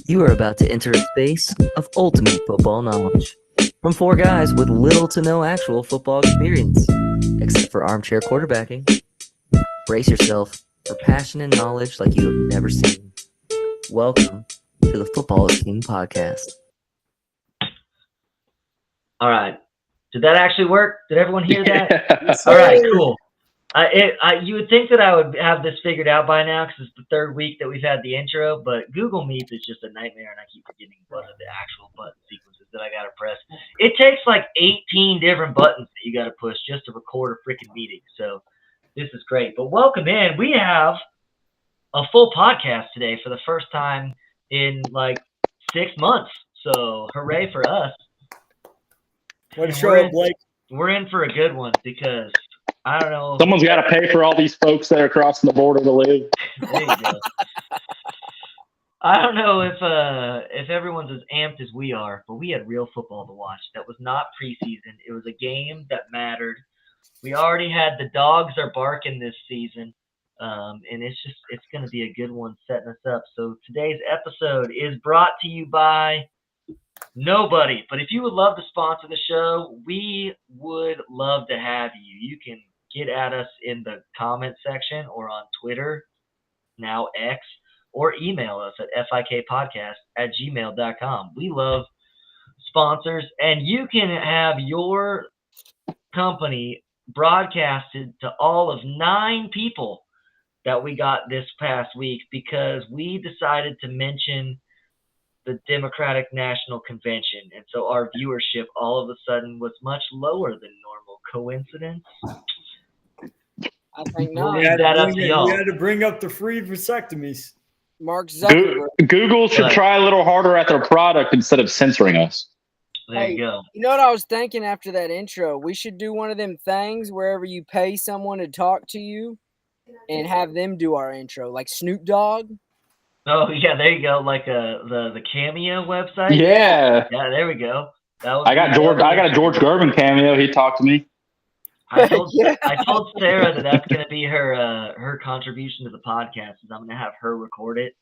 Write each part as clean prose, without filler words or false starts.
You are about to enter a space of ultimate football knowledge. From four guys with little to no actual football experience, except for armchair quarterbacking. Brace yourself for passion and knowledge like you have never seen. Welcome to the Football King Podcast. All right. Did that actually work? Did everyone hear that? Yeah. All right, cool. You would think that I would have this figured out by now because it's the third week that we've had the intro, but Google Meet is just a nightmare, and I keep forgetting what are the actual button sequences that I got to press. It takes like 18 different buttons that you got to push just to record a freaking meeting. So this is great. But welcome in. We have a full podcast today for the first time in like 6 months. So hooray for us. What a show, Blake. We're in for a good one because I don't know. Someone's got to pay for all these folks that are crossing the border to live. There you go. I don't know if everyone's as amped as we are, but we had real football to watch. That was not preseason. It was a game that mattered. We already had the dogs are barking this season, and it's going to be a good one setting us up. So today's episode is brought to you by nobody. But if you would love to sponsor the show, we would love to have you. You can get at us in the comment section or on Twitter, now X, or email us at fikpodcast@gmail.com. We love sponsors, and you can have your company broadcasted to all of 9 people that we got this past week because we decided to mention the Democratic National Convention. And so our viewership all of a sudden was much lower than normal. Coincidence? I think not. We had to bring up the free vasectomies. Mark Zuckerberg. Google should try a little harder at their product instead of censoring us. There you go. You know what I was thinking after that intro? We should do one of them things wherever you pay someone to talk to you and have them do our intro, like Snoop Dogg. Oh, yeah, there you go. Like the Cameo website? Yeah. Yeah, there we go. I got a George Gervin cameo. He talked to me. I told Sarah that's going to be her contribution to the podcast. Is I'm going to have her record it.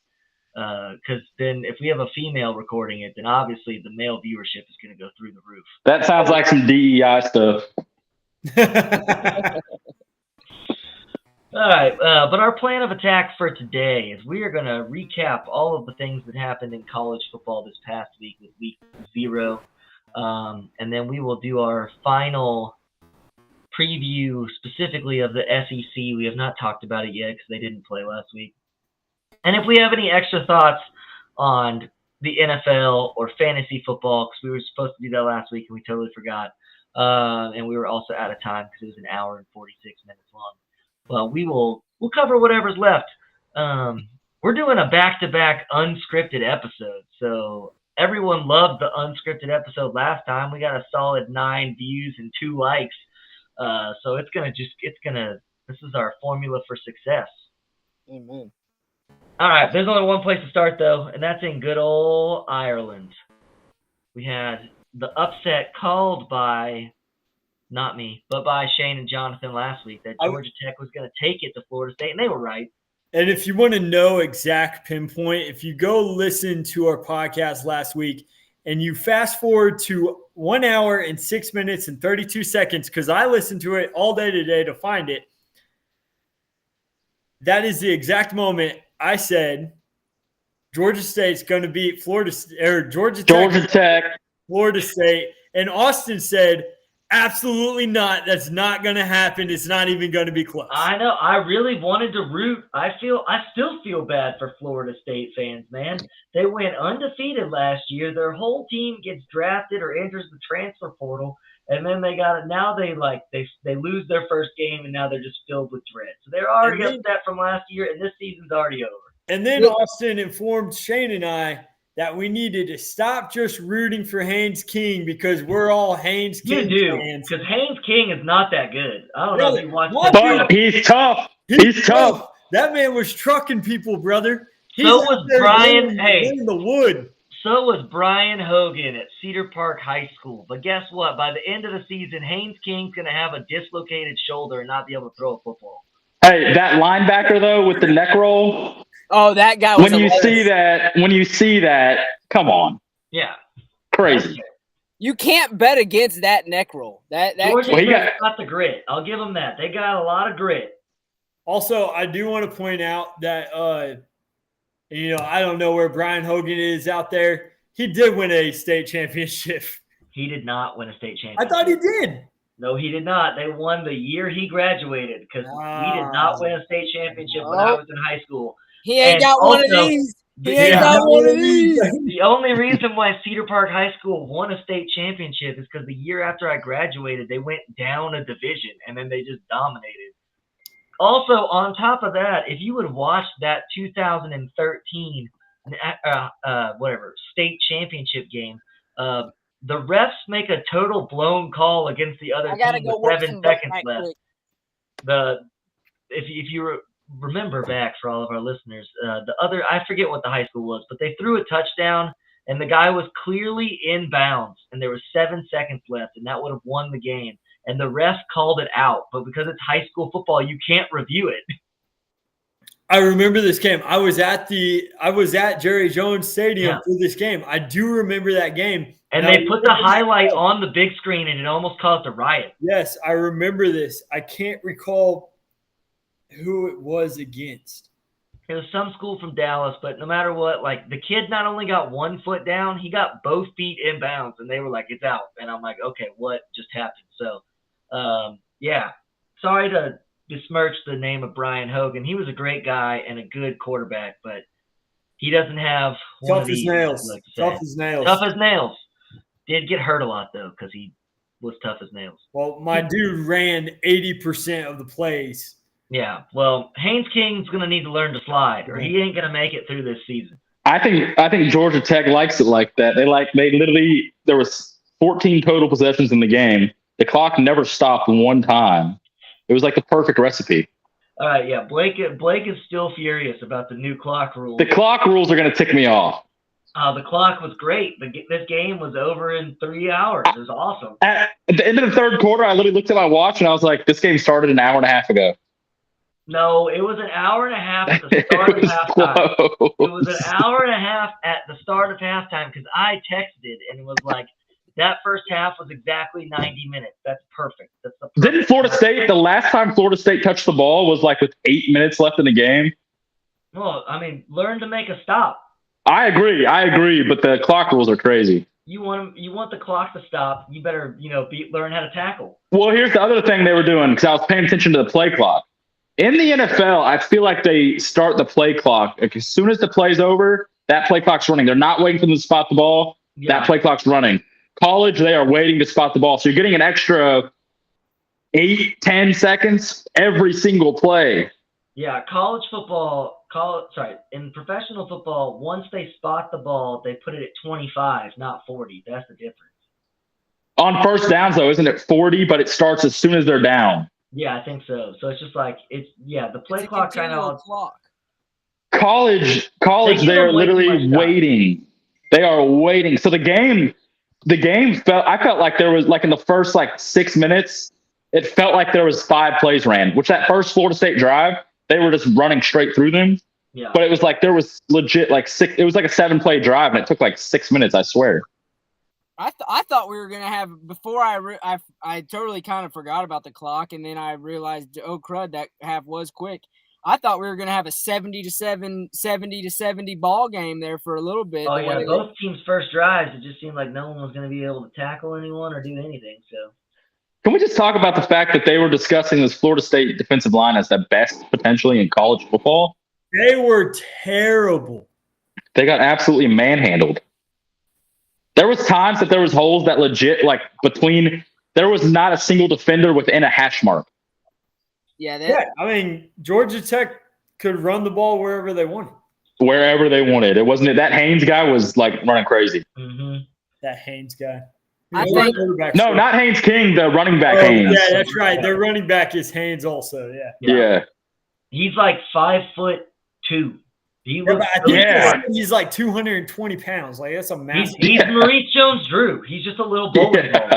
Because then if we have a female recording it, then obviously the male viewership is going to go through the roof. That sounds like some DEI stuff. All right, but our plan of attack for today is we are going to recap all of the things that happened in college football this past week with week 0. And then we will do our final preview specifically of the SEC. We have not talked about it yet because they didn't play last week. And if we have any extra thoughts on the NFL or fantasy football, because we were supposed to do that last week and we totally forgot. And we were also out of time because it was an hour and 46 minutes long. Well, we'll cover whatever's left. We're doing a back-to-back unscripted episode. So everyone loved the unscripted episode last time. We got a solid 9 views and 2 likes. So this is our formula for success. Amen. All right, there's only one place to start, though, and that's in good old Ireland. We had the upset called by, not me, but by Shane and Jonathan last week that Georgia Tech was going to take it to Florida State, and they were right. And if you want to know exact pinpoint, if you go listen to our podcast last week and you fast forward to 1 hour and 6 minutes and 32 seconds, because I listened to it all day today to find it, that is the exact moment I said Georgia State's going to beat Georgia Tech, Florida State, and Austin said, absolutely not. That's not going to happen. It's not even going to be close. I know. I really wanted to root. I still feel bad for Florida State fans, man. They went undefeated last year. Their whole team gets drafted or enters the transfer portal, and then they got it. Now they lose their first game, and now they're just filled with dread. So they're already upset from last year, and this season's already over. And then Austin informed Shane and I that we needed to stop just rooting for Haynes King because we're all Haynes King fans. Because Haynes King is not that good. I don't know if you watched But he's tough. He's tough. That man was trucking people, brother. So was Brian. In the wood. So was Brian Hogan at Cedar Park High School. But guess what? By the end of the season, Haynes King's going to have a dislocated shoulder and not be able to throw a football. Hey, that linebacker, though, with the neck roll, Oh, that guy was When you hilarious. see that, come on, Yeah. crazy. You can't bet against that neck roll. That Georgia Well, he State's got- got the grit. I'll give them that. They got a lot of grit. Also, I do want to point out that I don't know where Brian Hogan is out there. He did win a state championship. He did not win a state I championship. thought he did. No, he did not. They won the year he graduated because we did not win a state championship when I was in high school. he ain't And got one of also- these. He ain't got one of these. The only reason why Cedar Park High School won a state championship is because the year after I graduated, they went down a division and then they just dominated. Also, on top of that, if you would watch that 2013 state championship game, the refs make a total blown call against the other I gotta team go with work 7 some seconds right left. quick. If you remember back for all of our listeners, I forget what the high school was, but they threw a touchdown and the guy was clearly in bounds and there was 7 seconds left and that would have won the game. And the ref called it out, but because it's high school football, you can't review it. I remember this game. I was at Jerry Jones Stadium for this game. I do remember that game. And they put the highlight on the big screen and it almost caused a riot. Yes, I remember this. I can't recall who it was against. It was some school from Dallas, but no matter what, like the kid not only got 1 foot down, he got both feet in bounds, and they were like, "It's out." And I'm like, "Okay, what just happened?" So, sorry to besmirch the name of Brian Hogan. He was a great guy and a good quarterback, but he doesn't have one Tough of as these. nails. Like to say. Tough as nails. Tough as nails. Did get hurt a lot though, because he was tough as nails. Well, my dude ran 80% of the plays. Yeah, well, Haynes King's gonna need to learn to slide, or he ain't gonna make it through this season. I think Georgia Tech likes it like that. There was 14 total possessions in the game. The clock never stopped one time. It was like the perfect recipe. All right, yeah, Blake is still furious about the new clock rules. The clock rules are going to tick me off. The clock was great. This game was over in 3 hours. It was awesome. At the end of the third quarter, I literally looked at my watch and I was like, this game started an hour and a half ago. No, it was an hour and a half at the start of halftime. Close. It was an hour and a half at the start of halftime because I texted and it was like, that first half was exactly 90 minutes. That's perfect. That's the perfect Didn't Florida State, the last time Florida State touched the ball was like with 8 minutes left in the game? Well, I mean, learn to make a stop. I agree, but the clock rules are crazy. You want the clock to stop. You better, learn how to tackle. Well, here's the other thing they were doing because I was paying attention to the play clock. In the NFL, I feel like they start the play clock. Like as soon as the play's over, that play clock's running. They're not waiting for them to spot the ball. Yeah. That play clock's running. College, they are waiting to spot the ball. So you're getting an extra 8-10 seconds every single play. Yeah, in professional football, once they spot the ball, they put it at 25, not 40. That's the difference. On first downs, though, isn't it 40? But it starts as soon as they're down. Yeah, I think so. So it's just like the play It's a clock kind continual of. clock. College, They they are give them way too literally much time. waiting. They are waiting. So the game I felt like there was like in the first 6 minutes, it felt like there was 5 plays ran, which that first Florida State drive, they were just running straight through them. Yeah. But it was like there was legit it was like a 7-play drive and it took 6 minutes, I swear. I thought we were gonna have before I totally kind of forgot about the clock, and then I realized, oh crud, that half was quick. I thought we were gonna have a 70-70 ball game there for a little bit. Oh the yeah, way both teams' first drives, it just seemed like no one was going to be able to tackle anyone or do anything. So Can we just talk about the fact that they were discussing this Florida State defensive line as the best potentially in college football? They were terrible. They got absolutely manhandled. There was times that there was holes that legit there was not a single defender within a hash mark. Yeah, I mean, Georgia Tech could run the ball wherever they wanted. Wherever they wanted. It wasn't that Haynes guy was running crazy. That Haynes guy. I think No, not Haynes King, the running back Oh, Haynes. yeah, that's right. Their running back is Haynes also. Yeah. Yeah. he's like 5'2". He Yeah, looks but I so think Yeah. he's like 220 pounds. That's a massive. He's Maurice Jones-Drew. He's just a little bowling ball.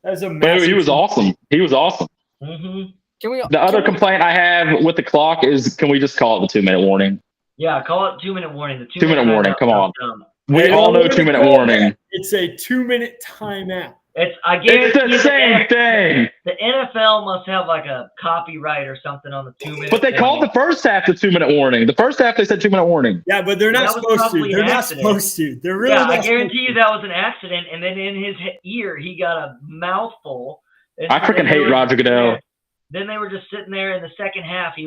That's a But massive. he was awesome. He was awesome. Mm-hmm. can we? The other can we- complaint I have with the clock is, can we just call it the 2-minute warning? Yeah, call it 2-minute warning. The 2-minute warning. timeout Come on. sounds dumb. We They all don't know wanna 2-minute call warning. that. It's a 2-minute timeout. I It's guarantee the same thing. The NFL must have like a copyright or something on the 2-minute. But they called the first half the 2-minute warning. The first half they said 2-minute warning. Yeah, but they're not That was supposed to. probably They're an not accident. supposed to. They're really Yeah, not I guarantee you supposed that was an accident, and then in his ear he got a mouthful. And I freaking hate Roger Goodell. Then they were just sitting there in the second half. He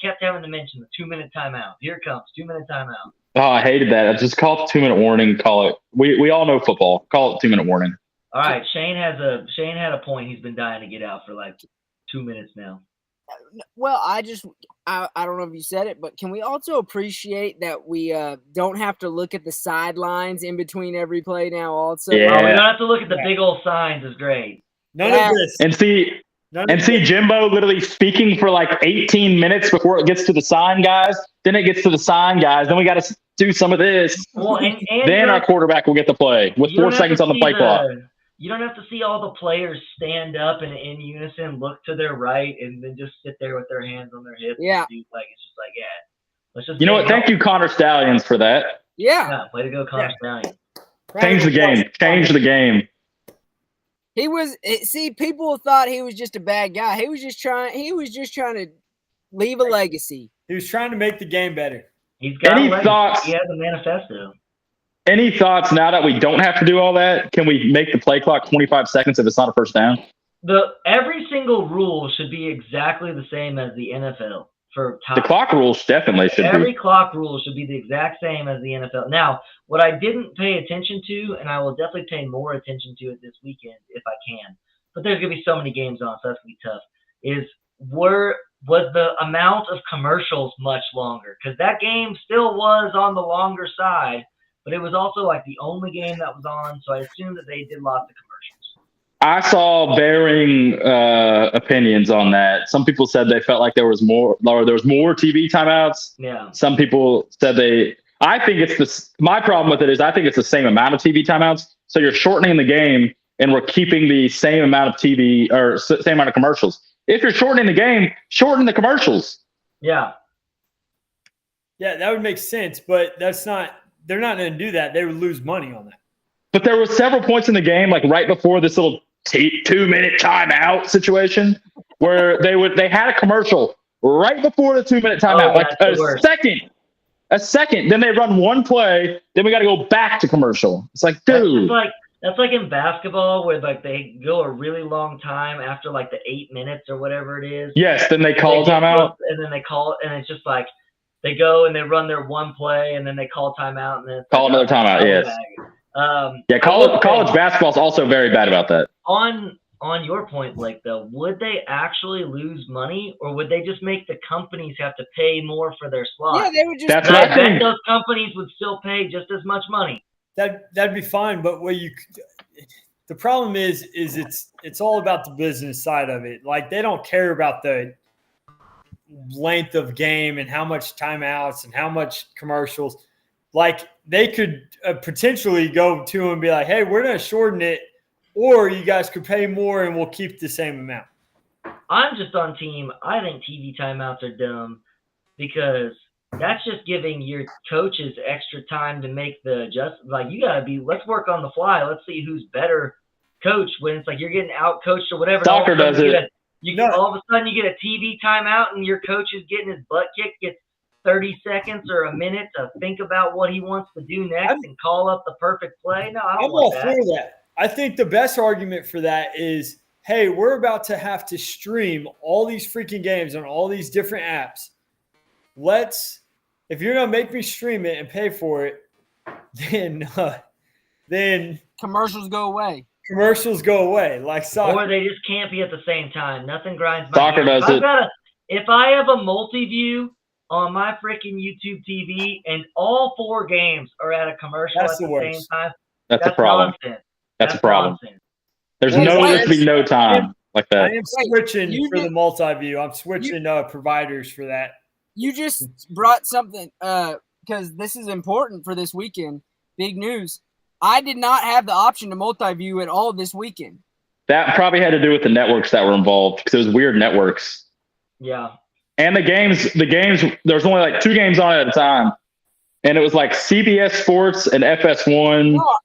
kept having to mention the 2-minute timeout. Here it comes, 2-minute timeout. Oh, I hated that. I just call it 2-minute warning. Call it. We all know football. Call it 2-minute warning. All right, Shane had a point. He's been dying to get out for like 2 minutes now. Well, I don't know if you said it, but can we also appreciate that we don't have to look at the sidelines in between every play now also? Yeah. Oh, we don't have to look at the big old signs. Is great. None Yeah. of this. And see Jimbo literally speaking for like 18 minutes before it gets to the sign guys. Then it gets to the sign guys. Then we got to do some of this. Well, and Then our quarterback will get the play with you don't 4 have seconds to on the see play clock. You don't have to see all the players stand up and in unison, look to their right, and then just sit there with their hands on their hips. Yeah. And do, like it's just like let's just. You know get what? Thank you, Connor Stallions, for that. Yeah. Yeah, way to go, Connor Stallion. Change the game. Change the game. He was people thought he was just a bad guy. He was just trying to leave a legacy. He was trying to make the game better. He's got Any a legacy. thoughts? He has a manifesto. Any thoughts now that we don't have to do all that? Can we make the play clock 25 seconds if it's not a first down? Every single rule should be exactly the same as the NFL for time. The clock rules definitely should Every be. clock rule should be the exact same as the NFL. Now, what I didn't pay attention to, and I will definitely pay more attention to it this weekend if I can, but there's going to be so many games on, so that's going to be tough, is was the amount of commercials much longer? Because that game still was on the longer side, but it was also like the only game that was on, so I assume that they did lots of commercials. I saw varying opinions on that. Some people said they felt like there was more TV timeouts. Yeah. Some people said I think it's my problem with it is I think it's the same amount of TV timeouts. So you're shortening the game and we're keeping the same amount of TV or same amount of commercials. If you're shortening the game, shorten the commercials. Yeah. Yeah, that would make sense, but they're not going to do that. They would lose money on that. But there were several points in the game, like right before this little 2-minute timeout situation, where they had a commercial right before the 2-minute timeout, like a second. Then they run one play, then we got to go back to commercial. It's like, dude. That's like in basketball where like they go a really long time after like the 8 minutes or whatever it is. Yes, then they call timeout. And then they call it, and it's just like they go and they run their one play, and then they call timeout, and then call another timeout. Yes. College basketball is also very bad about that. On your point, Blake, though, would they actually lose money, or would they just make the companies have to pay more for their slots? Yeah, they would just. That's I what I bet think. those companies would still pay just as much money. That'd be fine, but the problem is it's all about the business side of it. Like they don't care about the length of game and how much timeouts and how much commercials. Like they could potentially go to and be like, "Hey, we're going to shorten it, or you guys could pay more and we'll keep the same amount." I'm just on team. I think TV timeouts are dumb because that's just giving your coaches extra time to make the adjustments. Like you got to let's work on the fly. Let's see who's better coach when it's like you're getting out coached or whatever. Soccer does it. All of a sudden you get a TV timeout and your coach is getting his butt kicked, gets 30 seconds or a minute to think about what he wants to do next and call up the perfect play. No, I don't I'm all want for that. that. I think the best argument for that is, hey, we're about to have to stream all these freaking games on all these different apps. If you're going to make me stream it and pay for it, then commercials go away. Commercials go away, like soccer. Or they just can't be at the same time. Nothing grinds my Soccer gears. does it. If I have a multi-view on my freaking YouTube TV and all 4 games are at a commercial That's at the the worst. same time, That's a problem. nonsense. That's a problem. Nonsense. There's Well, there should be no time like I that. am switching you for did- the multi-view. I'm switching providers for that. You just brought something because this is important for this weekend. Big news. I did not have the option to multi-view at all this weekend. That probably had to do with the networks that were involved because it was weird networks. Yeah. And the games, there's only like 2 games on at a time. And it was like CBS Sports and FS1. No,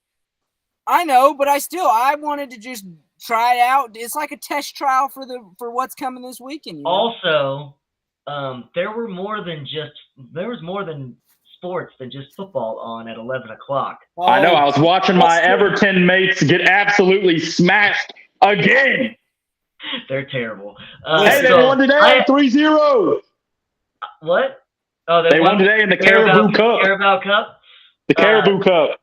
I know, but I wanted to just try it out. It's like a test trial for what's coming this weekend. You know? Also, there was more than sports than just football on at 11 o'clock. I know. I was watching my Everton mates get absolutely smashed again. They're terrible. Hey, they won today 3-0. What? Oh, they won today in the Carabao Cup. Carabao Cup? The Carabao Cup.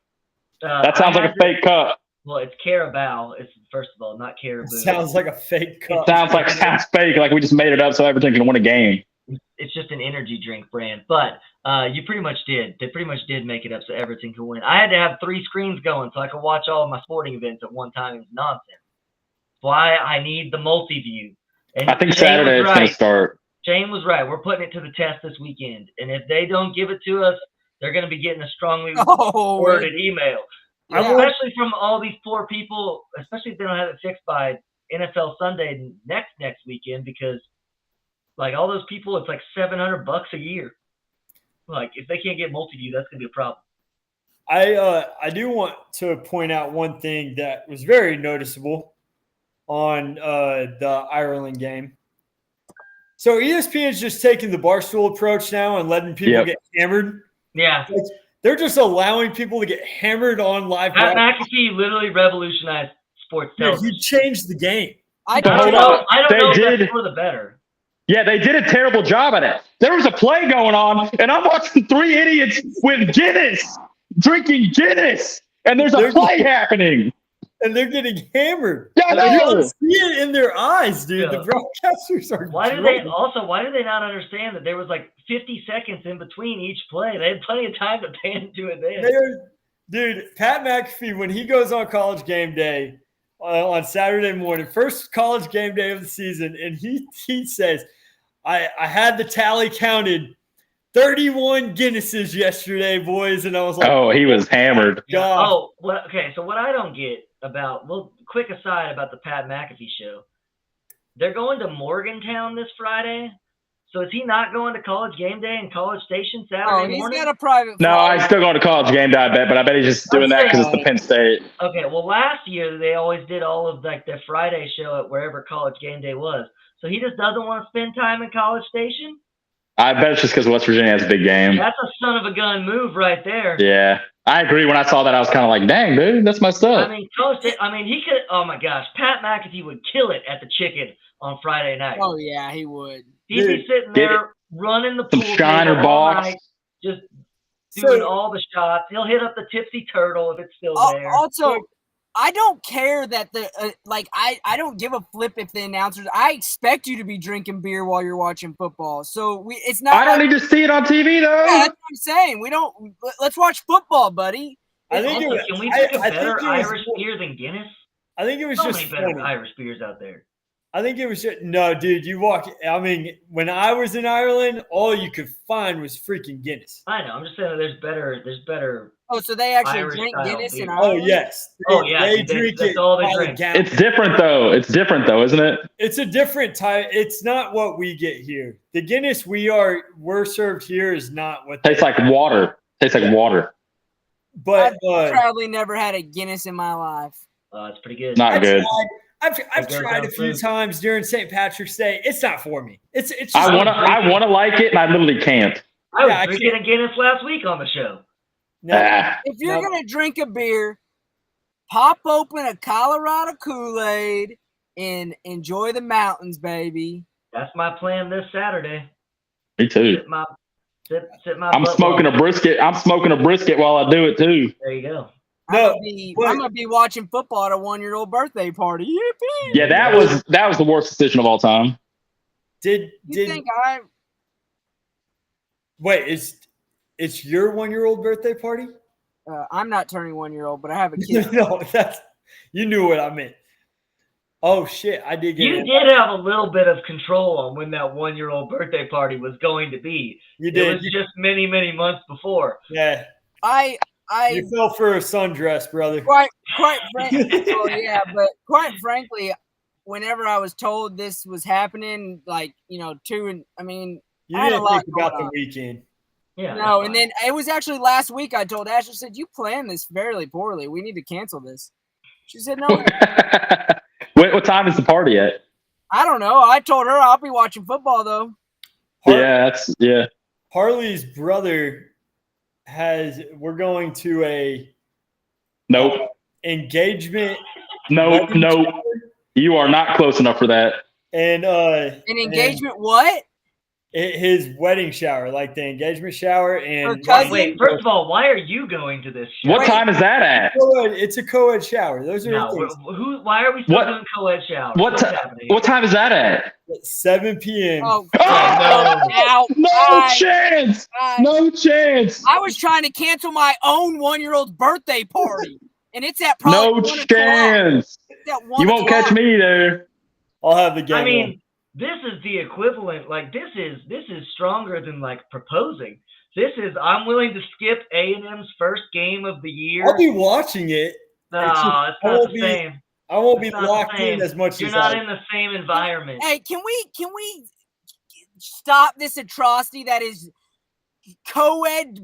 That sounds like a fake cup. Well, it's Carabao. It's first of all not Caribou. Sounds like a fake cup. Sounds fake. Like we just made it up so Everton can win a game. It's just an energy drink brand. But you pretty much did. They pretty much did make it up so Everton could win. I had to have 3 screens going so I could watch all of my sporting events at one time. It was nonsense. Why I need the multi-view. And I think Saturday it's going to start. Shane was right. We're putting it to the test this weekend. And if they don't give it to us, they're going to be getting a strongly worded email. Yeah. Especially from all these poor people, especially if they don't have it fixed by NFL Sunday next weekend, because like all those people, it's like $700 a year. Like if they can't get multi-view, that's going to be a problem. I do want to point out one thing that was very noticeable on the Ireland game. So ESPN's just taking the Barstool approach now and letting people get hammered. Yeah. They're just allowing people to get hammered on live. Pat McAfee literally revolutionized sports television. He changed the game. I don't know if that's for the better. Yeah, they did a terrible job at it. There was a play going on, and I'm watching 3 idiots with Guinness, drinking Guinness, and there's a play happening. And they're getting hammered. Yeah, you don't see it in their eyes, dude. Yeah. The broadcasters are. Why do they not understand that there was like 50 seconds in between each play? They had plenty of time to pan to it then. Dude, Pat McAfee, when he goes on College Game Day on Saturday morning, first College Game Day of the season, and he says, I had the tally counted. 31 Guinnesses yesterday, boys, and I was like, "Oh, he was hammered." God. Oh, well, okay. So what I don't get about, quick aside about the Pat McAfee show, they're going to Morgantown this Friday. So is he not going to College Game Day and College Station Saturday morning? He's got a private. No, I'm still going to College Game Day. I bet he's just doing that because it's the Penn State. Okay, well, last year they always did all of like their Friday show at wherever College Game Day was. So he just doesn't want to spend time in College Station. I bet it's just because West Virginia has a big game. That's a son of a gun move right there. Yeah, I agree. When I saw that, I was kind of like, dang, dude, that's my stuff. He could – oh, my gosh. Pat McAfee would kill it at the Chicken on Friday night. Oh, yeah, he would. He'd be sitting there running the pool. Some Shiner box. Night, just doing all the shots. He'll hit up the Tipsy Turtle if it's still there. Also, I don't care that I don't give a flip if the announcers. I expect you to be drinking beer while you're watching football. So it's not. I don't need to see it on TV though. Yeah, that's what I'm saying. We don't. Let's watch football, buddy. Can we drink a better Irish beer than Guinness? I think it was so just many better Irish beers out there. I think it was just, no, dude. You walk. I mean, when I was in Ireland, all you could find was freaking Guinness. I know. I'm just saying that there's better. Oh, so they actually Irish drink Guinness in Ireland? Ireland? Oh yes. They drink it. That's all they drink. It's different though, isn't it? It's a different type. It's not what we get here. The Guinness we're served here is not what tastes like water. Tastes like water. But I've probably never had a Guinness in my life. It's pretty good. Not good. I've tried a few times during St. Patrick's Day. It's not for me. It's just I wanna like it and I literally can't. I was drinking a Guinness last week on the show. No. If you're gonna drink a beer, pop open a Colorado Kool-Aid and enjoy the mountains, baby. That's my plan this Saturday. Me too. Sit my I'm smoking a brisket. I'm smoking a brisket while I do it too. There you go. I'm gonna be watching football at a 1-year-old birthday party. Yippee! Yeah, that was the worst decision of all time. Wait, it's your 1-year-old birthday party? I'm not turning 1-year-old, but I have a kid. No, you knew what I meant. Oh shit, I did get You did have a little bit of control on when that 1-year-old birthday party was going to be. You did. It was just many, many months before. Yeah. You fell for a sundress, brother. Quite frankly, but quite frankly, whenever I was told this was happening, like, you had You I had a didn't lot think about going the on. weekend. Yeah. No, and then it was actually last week I told Ash, I said, you planned this fairly poorly. We need to cancel this. She said, no, what time is the party at? I don't know. I told her I'll be watching football, though. Yeah. Harley's brother we're going to a Nope. engagement. Nope. You are not close enough for that. And An engagement what? his wedding shower, like the engagement shower. And cousin? Wait, first of all, why are you going to this show? What time is that at? It's a co-ed shower. Those are No, things. why are we still What- doing co-ed showers? What What's happening? time is that at? 7 p.m. Oh, Oh, ow, no chance. No chance. I was trying to cancel my own 1-year-old's birthday party, and it's at probably No 1 o'clock. chance. It's at 1 You won't catch o'clock. me there. I'll have the game. I mean, this is the equivalent. Like, this is stronger than like proposing. This is I'm willing to skip A&M's first game of the year. I'll be watching it. No, it's just- it's not the same. I won't be It's not the locked in same. as much You're as not I. in the same environment. Hey, can we stop this atrocity that is co-ed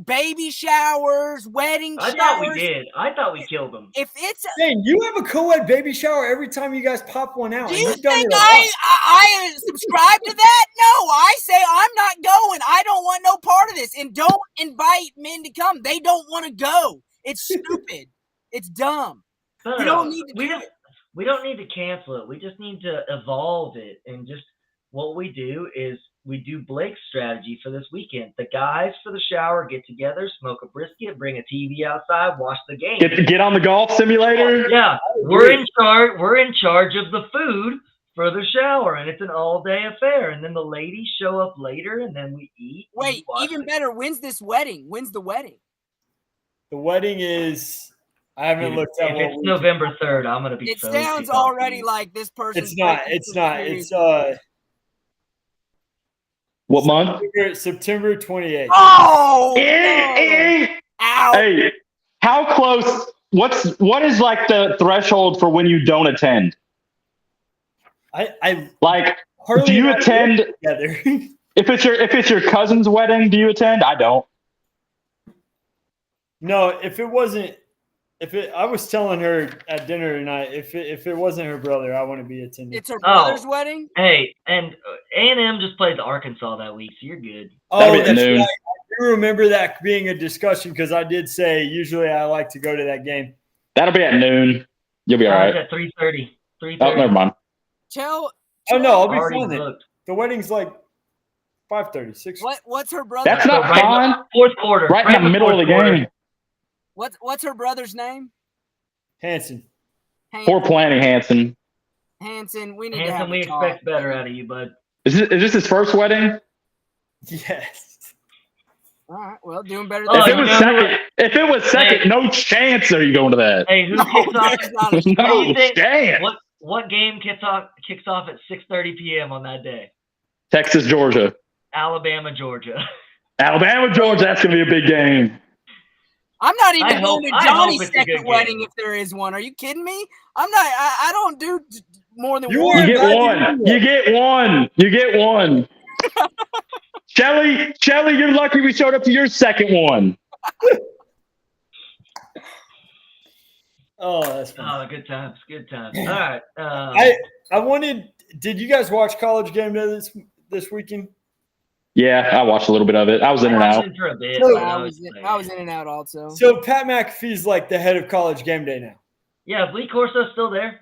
baby showers, wedding I showers? thought we did. I thought we killed them. If it's Dang, you have a co-ed baby shower every time you guys pop one out. do and you you've done think it a lot. I subscribe to that? No, I say I'm not going. I don't want no part of this. And don't invite men to come. They don't want to go. It's stupid. It's dumb. No, You don't need to we do don't. it. We don't need to cancel it. We just need to evolve it. And just what we do is we do Blake's strategy for this weekend. The guys for the shower get together, smoke a brisket, bring a TV outside, watch the game. Get on the golf simulator. Yeah, we're in charge. We're in charge of the food for the shower, and it's an all-day affair. And then the ladies show up later, and then we eat. and Wait, watch even the- better, when's this wedding? When's the wedding? The wedding is. I haven't Dude, looked at if what it's week. November 3rd, I'm gonna be. It so sounds pissed off already at you. like this person. It's not. It's not. It's What month? September 28th. Oh! Eh, no. Ow! Hey, how close? What is like the threshold for when you don't attend? I Like, Harley do you and I attend live together? if it's your cousin's wedding? Do you attend? I don't. No, I was telling her at dinner tonight, if it wasn't her brother, I wouldn't be attending. It's her brother's wedding? Hey, and A&M just played Arkansas that week, so you're good. That'll Oh, be at that's noon. right. I do remember that being a discussion because I did say usually I like to go to that game. That'll be at noon. You'll be all It's right. at 3:30. 3:30. Oh, never mind. Tell Oh no, I'll be Already fine then. booked. The wedding's like 5:30, 6. what's her brother? That's not Right in the fun. Fourth quarter. Right in the middle of the fourth quarter. game. What's her brother's name? Hanson. Poor planning, Hanson. Hanson, we need to have Hanson, we a talk. expect better out of you, bud. Is this his first wedding? Yes. All right, well, doing better Oh, than If it was second, no chance are you going to that. Hey, who No, kicks off? there's not a- No you think- chance. What game kicks off at 6:30 p.m. on that day? Texas, Georgia. Alabama, Georgia. Alabama, Georgia, that's going to be a big game. I'm not I even hope- going I to hope Johnny's it's a good second wedding game. if there is one. Are you kidding me? I'm not. I don't do more than You one. You are get glad you one. did You get one. You get one. Shelly, you're lucky we showed up to your second one. Oh, that's fun. Oh, good times, good times. All right. I wanted. Did you guys watch College Game Day this weekend? Yeah, I watched a little bit of it. I was in and watched out. it for a bit. So- but I was was in and out also. So Pat McAfee's like the head of College Game Day now. Yeah, is Lee Corso still there?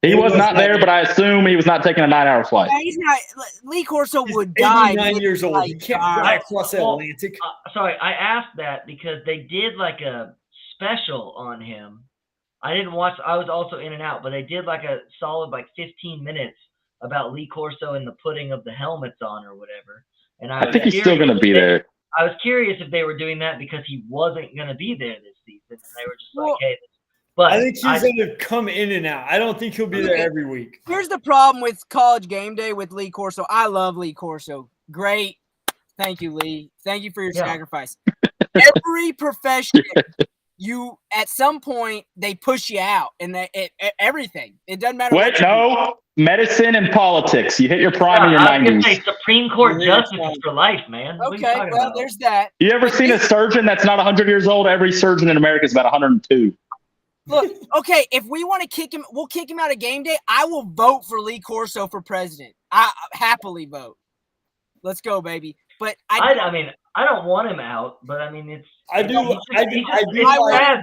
He was not there, but I assume he was not taking a 9-hour flight. Yeah, he's not. Lee Corso He's would die. 89 years old. Like, He can't fly across the well, Atlantic. Sorry, I asked that because they did like a special on him. I didn't watch. I was also in and out, but they did like a solid 15 minutes about Lee Corso and the putting of the helmets on or whatever. And I think he's still going to be there. I was curious if they were doing that because he wasn't going to be there this season, and they were just Well, like, "Hey." But I think he's going to come in and out. I don't think he'll be there every week. Here's the problem with College Game Day with Lee Corso. I love Lee Corso. Great. Thank you, Lee. Thank you for your Yeah. sacrifice. Every profession you at some point they push you out, and everything. It doesn't matter. Wait, what you do. no. Medicine and politics. You hit your prime in your I was gonna 90s. say Supreme Court Yeah, justices for life, man. What are you Okay, talking well, about? there's that. You ever seen a surgeon that's not 100 years old? Every surgeon in America is about 102. Look, okay, if we want to kick him, we'll kick him out of game day. I will vote for Lee Corso for president. I happily vote. Let's go, baby. But I mean, I don't want him out, but I mean, it's. I do. It's sad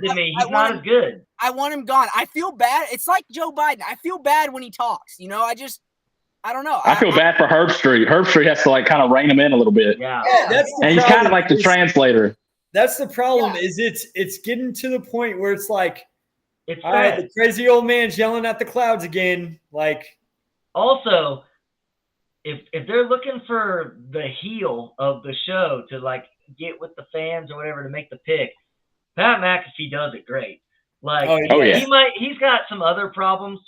to me. He's not as good. I want him gone. I feel bad. It's like Joe Biden. I feel bad when he talks. You know, I don't know. I feel bad for Herb Street. Herb Street has to like kind of rein him in a little bit. Yeah. That's the And he's kind problem of like the is- translator. That's the problem. Yeah. Is it's getting to the point where it's like, It's all right, sad. the crazy old man's yelling at the clouds again. Like, Also, if they're looking for the heel of the show to like get with the fans or whatever to make the pick, Pat McAfee does it great. Like, Oh, yeah. he's got some other problems,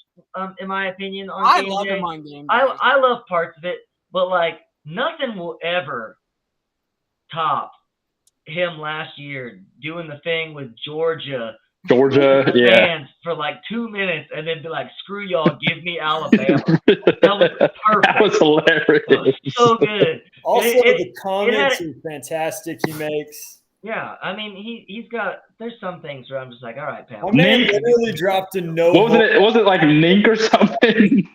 in my opinion. On I game love day. him on game day. I love parts of it, but like nothing will ever top him last year doing the thing with Georgia Yeah. fans for like 2 minutes and then be like, "Screw y'all, give me Alabama." That was perfect. That was hilarious. That was so good. also It- the comments it are fantastic he makes. Yeah, I mean he's got. There's some things where I'm just like, all right, pal. My man Nink. literally dropped a no. What was it? Was it like Nink or something?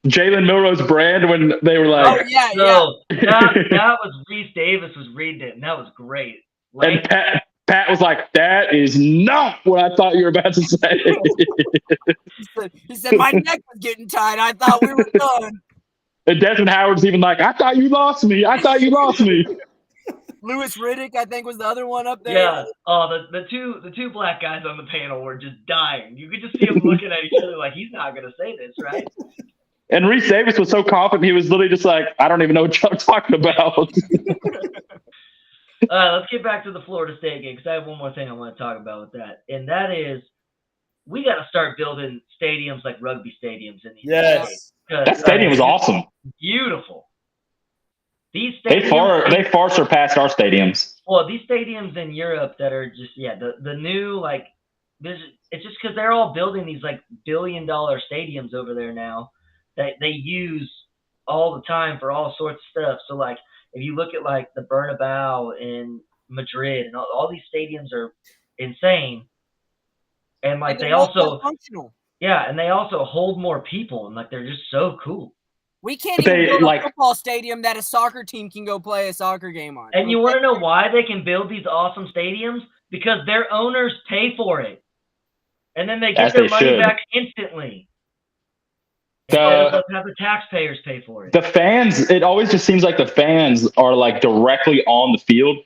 Jalen Milroe's brand when they were Oh like, yeah, yeah. So that was Reese Davis was reading it, and that was great. and Like, Pat was like, "That is not what I thought you were about to say." He said my neck was getting tight. I thought we were done. And Desmond Howard's even like, "I thought you lost me. I thought you lost me." Lewis Riddick, I think, was the other one up there. yeah. Oh, the two black guys on the panel were just dying. You could just see them looking at each other like, he's not gonna say this, right? And Reese Davis was so confident, he was literally just like, "I don't even know what y'all talking about." Let's get back to the Florida State game because I have one more thing I want to talk about with that, and that is we got to start building stadiums like rugby stadiums in the United States. Yes. That stadium was awesome. Beautiful. These They stadiums, far surpassed our stadiums. well, these stadiums in Europe that are just the new like this. It's just because they're all building these like $1 billion stadiums over there now that they use all the time for all sorts of stuff. So like if you look at like the Bernabeu in Madrid and all these stadiums are insane, and like They're they not also functional. and they also hold more people and like they're just so cool. We can't But even they, build like- a football stadium that a soccer team can go play a soccer game on. And you want to know why they can build these awesome stadiums? Because their owners pay for it. And then they get As their they money should. back instantly. The- Instead of have the taxpayers pay for it. The fans, it always just seems like the fans are like directly on the field.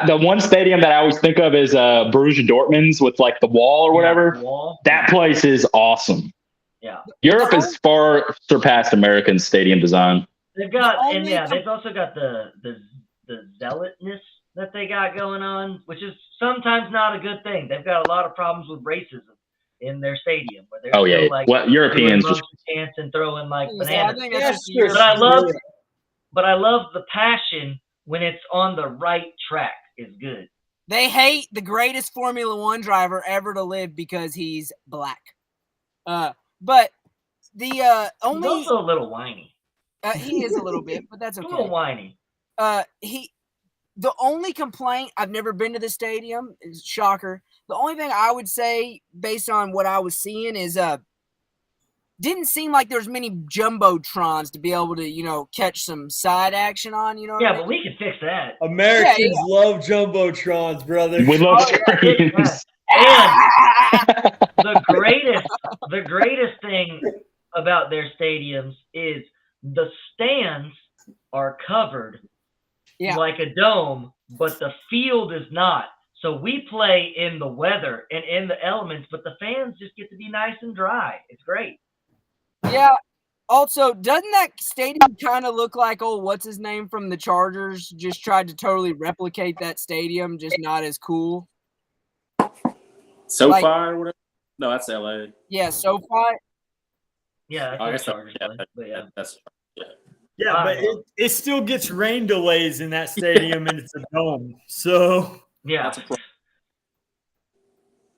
The one stadium that I always think of is Borussia Dortmund's with like the wall or whatever. Yeah, wall. That place is awesome. Yeah. Europe has far surpassed American stadium design. They've got, The and only yeah, com- they've also got the zealotness that they got going on, which is sometimes not a good thing. They've got a lot of problems with racism in their stadium, where they're Oh still yeah, like what Europeans doing just motion chants and throwing like I bananas. think that's just Yes, the But I love, Yeah. but I love the passion when it's on the right track. Is good. They hate the greatest Formula One driver ever to live because he's black. But the He's only also a little whiny. he is a little bit, but that's A little okay. whiny. The only complaint, I've never been to the stadium, is shocker. The only thing I would say based on what I was seeing is didn't seem like there's many jumbotrons to be able to, catch some side action on, you know what Yeah, I mean? but we can fix that. Americans love jumbotrons, brother. we love Oh, yeah, screens. And the greatest thing about their stadiums is the stands are covered Yeah. like a dome, but the field is not. So we play in the weather and in the elements, but the fans just get to be nice and dry. It's great. Yeah. Also, doesn't that stadium kind of look like what's his name from the Chargers? Just tried to totally replicate that stadium, just not as cool. SoFi Like- or whatever. No, that's LA. Yeah, SoFi. Yeah, that's Oh, I what guess Chargers yeah, play, but yeah. that's Yeah, but it still gets rain delays in that stadium, and it's a dome. So Yeah. that's a pro-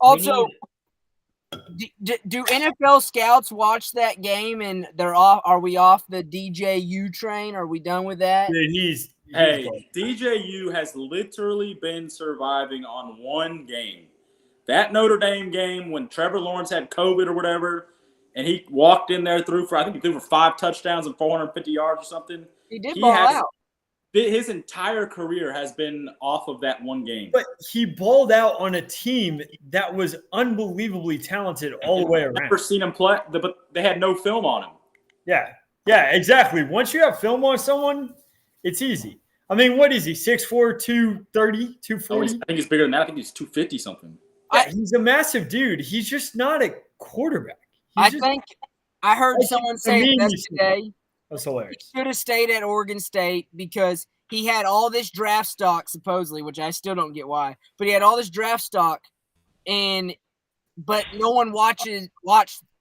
Also, do NFL scouts watch that game and they're off? Are we off the DJU train? Are we done with that? Dude, he's Hey, gone. DJU has literally been surviving on one game. That Notre Dame game when Trevor Lawrence had COVID or whatever, and he walked in there I think he threw for 5 touchdowns and 450 yards or something. He did ball out. His entire career has been off of that one game. But he balled out on a team that was unbelievably talented all the way around. Never seen him play, but they had no film on him. Yeah, exactly. Once you have film on someone, it's easy. I mean, what is he? 6'4", 230, 240? I think he's bigger than that. I think he's 250 something. Yeah, he's a massive dude. He's just not a quarterback. I heard someone say this today. That's hilarious. He should have stayed at Oregon State because he had all this draft stock, supposedly, which I still don't get why. But he had all this draft stock, but no one watched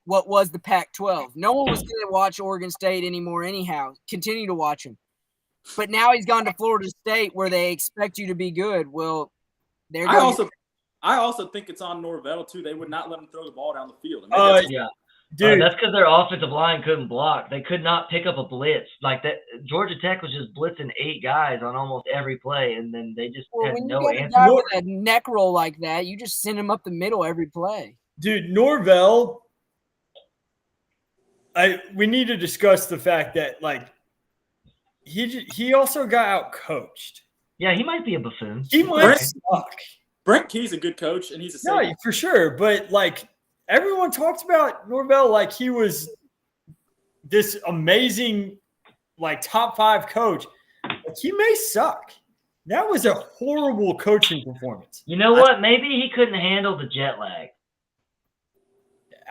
what was the Pac-12. No one was going to watch Oregon State anymore anyhow. Continue to watch him. But now he's gone to Florida State where they expect you to be good. Well, I also think it's on Norvell, too. They would not let him throw the ball down the field. Yeah. Dude, that's because their offensive line couldn't block. They could not pick up a blitz. Like that, Georgia Tech was just blitzing 8 guys on almost every play, and then they just had when no you get answer. a guy with a neck roll like that, you just send him up the middle every play. Dude, Norvell, we need to discuss the fact that, like, he also got out-coached. Yeah, he might be a buffoon. He might suck. Brent Key's a good coach, and he's a safety. No, for sure. But, like, everyone talked about Norvell like he was this amazing, like, top 5 coach. Like, he may suck. That was a horrible coaching performance. You know what? Maybe he couldn't handle the jet lag.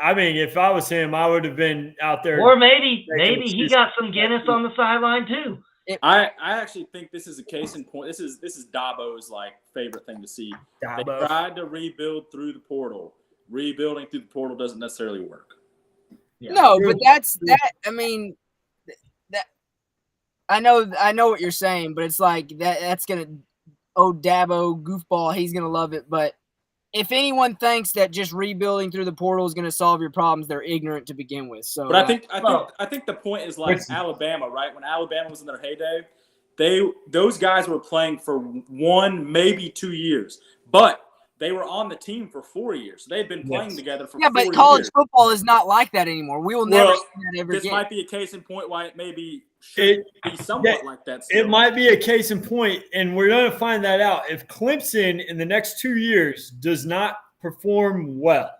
I mean, if I was him, I would have been out there. Or maybe he got some Guinness on the sideline too. I actually think this is a case in point. This is Dabo's like favorite thing to see. They tried to rebuild through the portal. Rebuilding through the portal doesn't necessarily work. Yeah. No, but that's that. I mean, that I know what you're saying, but it's like that's gonna. Oh, Dabo goofball, he's gonna love it. But if anyone thinks that just rebuilding through the portal is going to solve your problems, they're ignorant to begin with. So, but I think the point is like Alabama, right? When Alabama was in their heyday, those guys were playing for 1, maybe 2 years, but they were on the team for 4 years. They've been playing together for 4 years. But college football is not like that anymore. We will never see that ever again. This might be a case in point why it maybe should be somewhat like that. Still. It might be a case in point, and we're going to find that out. If Clemson in the next 2 years does not perform well,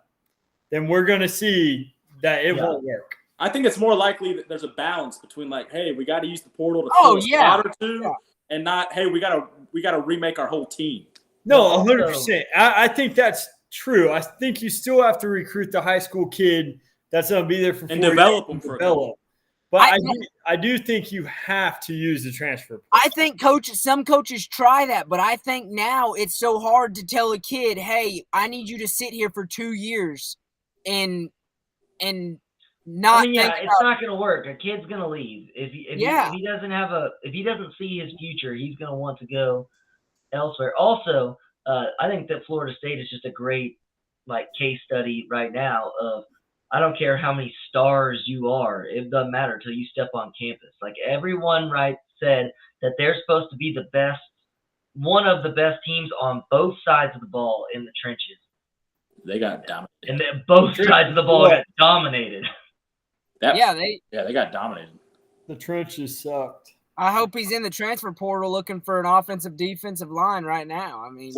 then we're going to see that it won't work. I think it's more likely that there's a balance between like, hey, we got to use the portal to fill a spot or two, and not, hey, we got to remake our whole team. No, 100%. I think that's true. I think you still have to recruit the high school kid that's going to be there for 4 years and develop them for develop. But I do think you have to use the transfer portal. I think some coaches try that, but I think now it's so hard to tell a kid, hey, I need you to sit here for 2 years and not. It's not going to work. A kid's going to leave if he doesn't see his future. He's going to want to go elsewhere. Also, I think that Florida State is just a great case study right now of. I don't care how many stars you are. It doesn't matter until you step on campus. Like everyone said that they're supposed to be the best, one of the best teams on both sides of the ball in the trenches. They got dominated. And then both sides of the ball got dominated. They got dominated. The trenches sucked. I hope he's in the transfer portal looking for an offensive defensive line right now. I mean,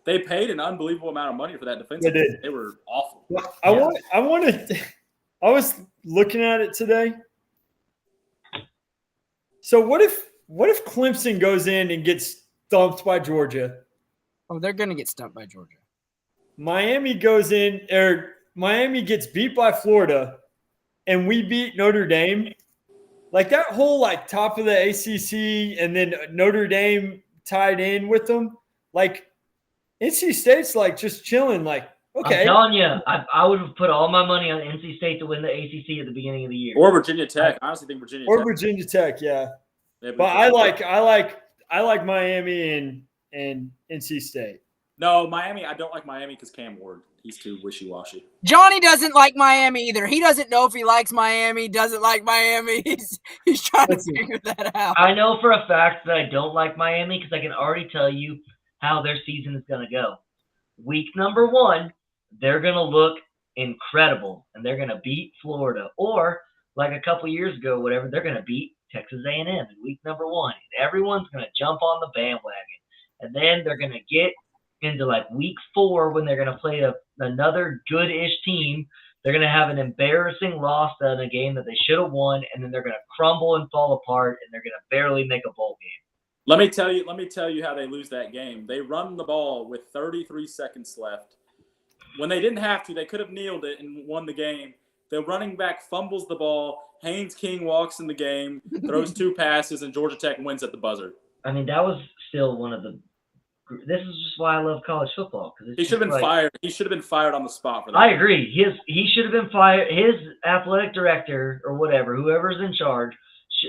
they paid an unbelievable amount of money for that defense. They were awful. Well, I was looking at it today. So what if Clemson goes in and gets thumped by Georgia? Oh, they're going to get stumped by Georgia. Miami gets beat by Florida, and we beat Notre Dame. Like that whole top of the ACC and then Notre Dame tied in with them. Like NC State's just chilling. Like, okay. I'm telling you, I would have put all my money on NC State to win the ACC at the beginning of the year. Or Virginia Tech. I honestly think Virginia Tech. Virginia Tech, yeah. But I like Miami and NC State. No, Miami. I don't like Miami because Cam Ward. He's too wishy-washy. Johnny doesn't like Miami either. He doesn't know if he likes Miami, doesn't like Miami. He's trying to figure that out. I know for a fact that I don't like Miami because I can already tell you how their season is going to go. Week number 1, they're going to look incredible, and they're going to beat Florida. Or, like a couple years ago, whatever, they're going to beat Texas A&M in week number 1. And everyone's going to jump on the bandwagon. And then they're going to get into like week 4 when they're going to play another good-ish team. They're going to have an embarrassing loss in a game that they should have won, and then they're going to crumble and fall apart, and they're going to barely make a bowl game. Let me tell you how they lose that game. They run the ball with 33 seconds left. When they didn't have to, they could have kneeled it and won the game. The running back fumbles the ball. Haynes King walks in the game, throws 2 passes, and Georgia Tech wins at the buzzer. I mean, that was still one of the – this is just why I love college football. He should have been fired. He should have been fired on the spot for that. I agree. He should have been fired. His athletic director or whatever, whoever's in charge,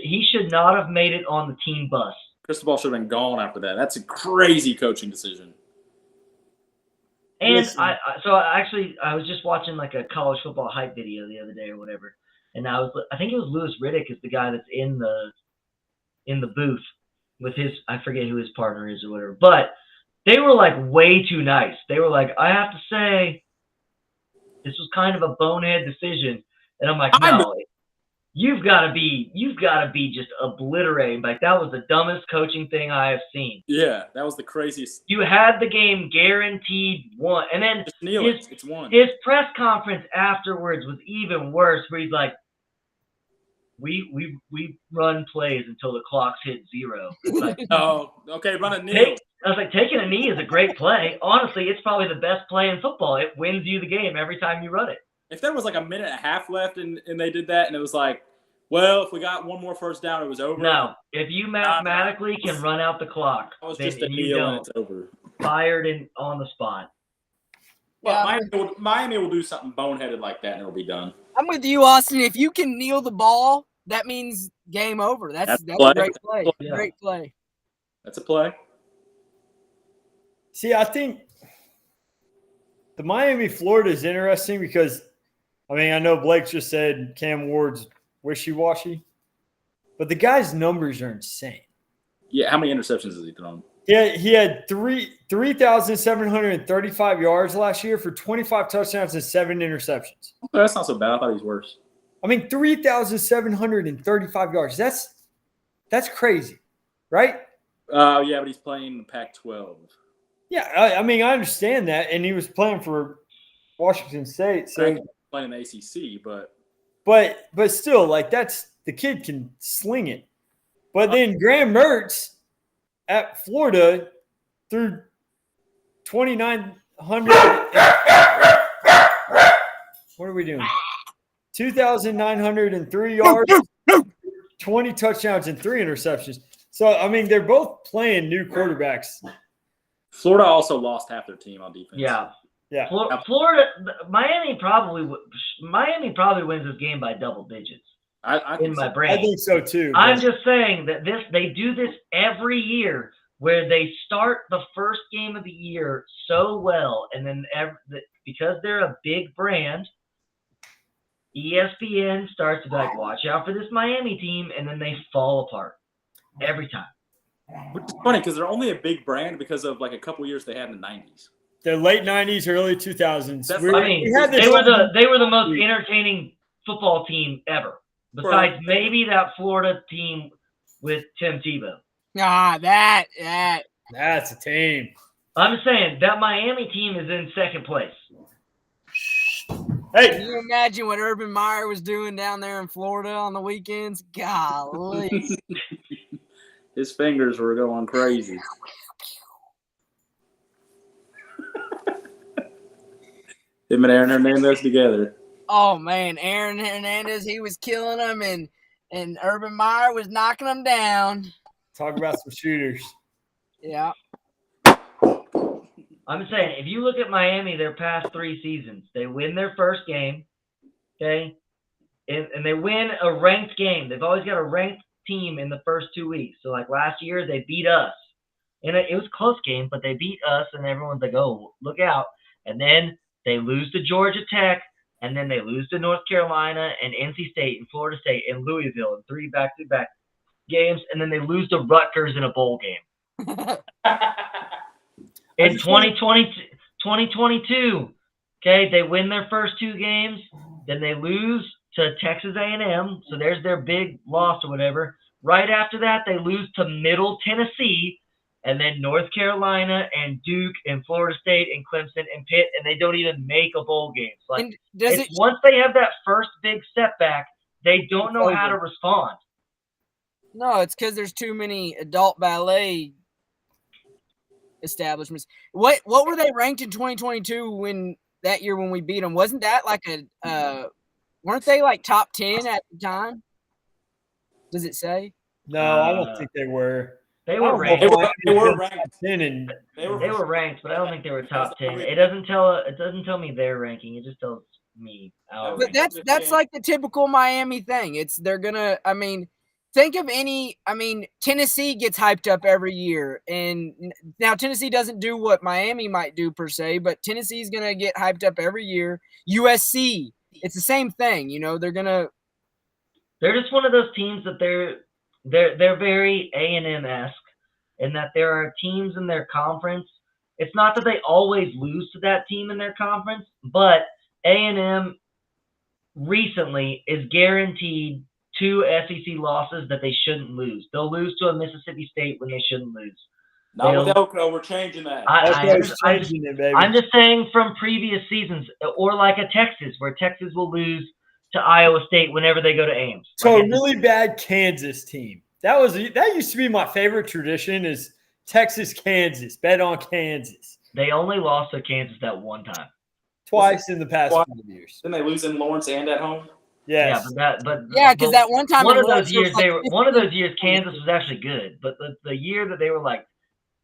he should not have made it on the team bus. Cristobal should have been gone after that. That's a crazy coaching decision. And I was just watching like a college football hype video the other day or whatever, and I think it was Louis Riddick is the guy that's in the booth with his, I forget who his partner is or whatever, but they were like way too nice. They were like, I have to say, this was kind of a bonehead decision, and I'm like, no. You've got to be just obliterated. Like, that was the dumbest coaching thing I have seen. Yeah, that was the craziest. You had the game guaranteed won. And then just kneel it. It's won. His press conference afterwards was even worse, where he's like, we run plays until the clocks hit 0. It's like, oh, okay, run a kneel. I was like, taking a knee is a great play. Honestly, it's probably the best play in football. It wins you the game every time you run it. If there was like a minute and a half left and they did that and it was like, well, if we got one more first down, it was over. No, if you mathematically can run out the clock, then you don't. It's over. Fired on the spot. Well, Miami will do something boneheaded like that and it'll be done. I'm with you, Austin. If you can kneel the ball, that means game over. That's a great play. Yeah. Great play. That's a play. See, I think the Miami-Florida is interesting because, I mean, I know Blake just said Cam Ward's wishy-washy, but the guy's numbers are insane. Yeah, how many interceptions has he thrown? Yeah, he had 3,735 yards last year for 25 touchdowns and 7 interceptions. Okay, that's not so bad. I thought he was worse. I mean, 3,735 yards. That's crazy, right? Yeah, but he's playing the Pac-12. Yeah, I mean, I understand that, and he was playing for Washington State, so playing the ACC, but still, like, that's the kid can sling it. But then Graham Mertz at Florida threw 2,900. What are we doing? 2,903 yards, 20 touchdowns, and 3 interceptions. So, I mean, they're both playing new quarterbacks. Florida also lost half their team on defense. Yeah. Florida, Miami probably wins this game by double digits. I in my brain. I think so too. I'm just saying that they do this every year, where they start the first game of the year so well, and then because they're a big brand, ESPN starts to be like, watch out for this Miami team, and then they fall apart every time. Which is funny because they're only a big brand because of like a couple years they had in the 90s. The late 90s, early 2000s. They were the most entertaining football team ever, besides maybe that Florida team with Tim Tebow. That's a team. I'm just saying that Miami team is in second place. Hey, can you imagine what Urban Meyer was doing down there in Florida on the weekends? Golly. His fingers were going crazy. Him and Aaron Hernandez together. Oh, man. Aaron Hernandez, he was killing them, and Urban Meyer was knocking them down. Talk about some shooters. Yeah. I'm saying, if you look at Miami, their past 3 seasons, they win their first game, okay? And they win a ranked game. They've always got a ranked team in the first 2 weeks. So, like last year, they beat us. It was a close game, but they beat us, and everyone's like, oh, look out. And then they lose to Georgia Tech, and then they lose to North Carolina and NC State and Florida State and Louisville in 3 back-to-back games, and then they lose to Rutgers in a bowl game. In 2022, okay, they win their first 2 games, then they lose to Texas A&M, so there's their big loss or whatever. Right after that, they lose to Middle Tennessee, and then North Carolina and Duke and Florida State and Clemson and Pitt, and they don't even make a bowl game. Like, once they have that first big setback, they don't know how to respond. No, it's because there's too many adult ballet establishments. What were they ranked in 2022 when we beat them? Wasn't that like weren't they like top 10 at the time? Does it say? No, I don't think they were. They were ranked. They were ranked. They were ranked, but I don't think they were top 10. It doesn't tell me their ranking. It just tells me our But ranking. that's like the typical Miami thing. They're gonna. I mean, think of any. I mean, Tennessee gets hyped up every year, and now Tennessee doesn't do what Miami might do per se, but Tennessee's gonna get hyped up every year. USC, it's the same thing. You know, they're gonna. They're just one of those teams that they're very A&M-esque in that there are teams in their conference. It's not that they always lose to that team in their conference, but A&M recently is guaranteed 2 SEC losses that they shouldn't lose. They'll lose to a Mississippi State when they shouldn't lose. Not with Elko. We're changing that. I'm just saying from previous seasons, or like a Texas, where Texas will lose to Iowa State whenever they go to Ames. So a really bad Kansas team. That used to be my favorite tradition is Texas, Kansas. Bet on Kansas. They only lost to Kansas that one time. Twice in the past 5 years. Didn't they lose in Lawrence and at home? Yes. Yeah, because that one time one of those years Kansas was actually good, but the year that they were like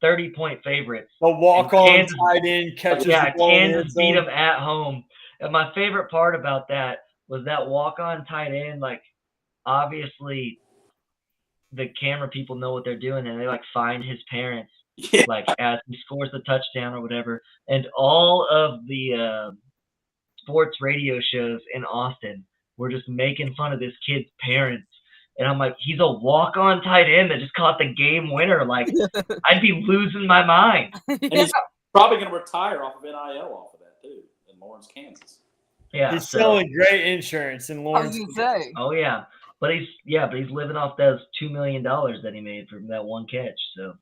30-point favorites, the walk-on tight end catches. Yeah, Kansas beat them at home. And my favorite part about that was that walk-on tight end. Like, obviously, the camera people know what they're doing, and they like find his parents, like as he scores the touchdown or whatever. And all of the sports radio shows in Austin were just making fun of this kid's parents. And I'm like, he's a walk-on tight end that just caught the game winner. Like, I'd be losing my mind. And he's probably going to retire off of NIL off of that too in Lawrence, Kansas. Yeah, he's selling great insurance in Lawrence. I was gonna say. Oh yeah, but he's living off those $2 million that he made from that one catch. So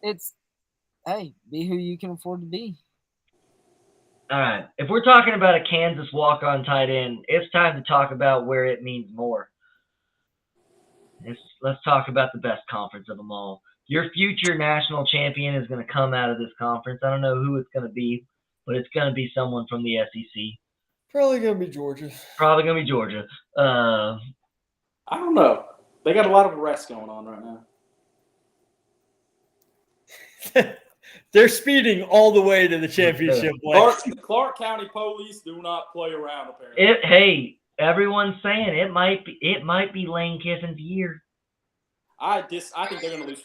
it's be who you can afford to be. All right, if we're talking about a Kansas walk-on tight end, it's time to talk about where it means more. Let's talk about the best conference of them all. Your future national champion is going to come out of this conference. I don't know who it's going to be, but it's going to be someone from the SEC. Probably going to be Georgia. I don't know. They got a lot of arrests going on right now. They're speeding all the way to the championship. Clark County Police do not play around, apparently. Hey, everyone's saying it might be Lane Kiffin's year. I think they're going to lose.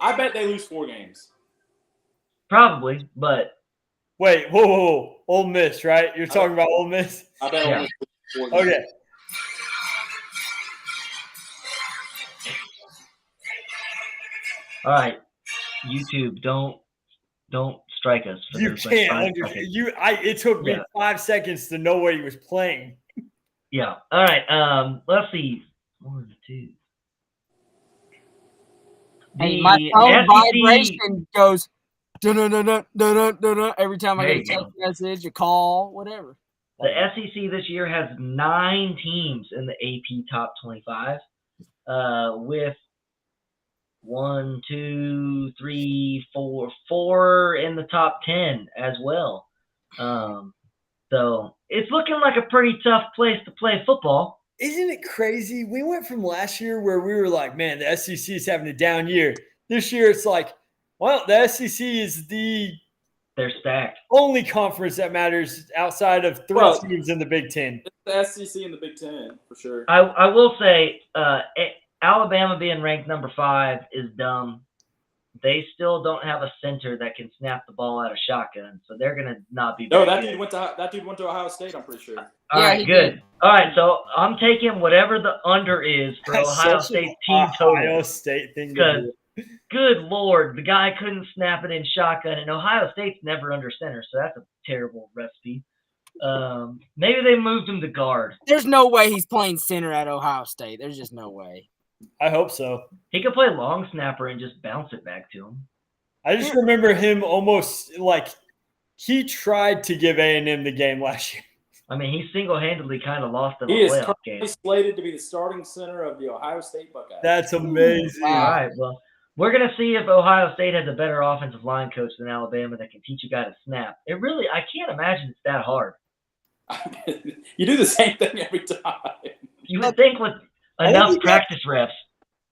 I bet they lose 4 games. Probably, but wait, whoa. Ole Miss, right? You're talking about Ole Miss? I bet yeah. Ole Miss 4 games. Okay. All right, YouTube, don't strike us. You can't. It took me 5 seconds to know what he was playing. Yeah. All right. Let's see. 1, 2. My phone vibration goes every time I get a text message, a call, whatever. The SEC this year has 9 teams in the AP Top 25, with 1, 2, 3, 4 in the top 10 as well. So it's looking like a pretty tough place to play football. Isn't it crazy? We went from last year where we were like, man, the SEC is having a down year. This year it's like, well, the SEC is they're stacked. Only conference that matters outside of 3 teams in the Big Ten. It's the SEC in the Big Ten, for sure. I will say Alabama being ranked number 5 is dumb. they still don't have a center that can snap the ball out of shotgun, so they're gonna not be. No, very that good. dude went to Ohio State. I'm pretty sure. All Yeah, right, he good. did. All right, so I'm taking whatever the under is for That's Ohio such an State's team total. Ohio State thing to Because, do. good Lord, the guy couldn't snap it in shotgun, and Ohio State's never under center, so that's a terrible recipe. Maybe they moved him to guard. There's no way he's playing center at Ohio State. There's just no way. I hope so. He could play long snapper and just bounce it back to him. I just remember him almost like he tried to give A&M the game last year. I mean, he single-handedly kind of lost in a He is playoff currently game. slated to be the starting center of the Ohio State Buckeyes. That's amazing. All right, well, we're going to see if Ohio State has a better offensive line coach than Alabama that can teach a guy to snap. I can't imagine it's that hard. You do the same thing every time. You would think with enough practice reps.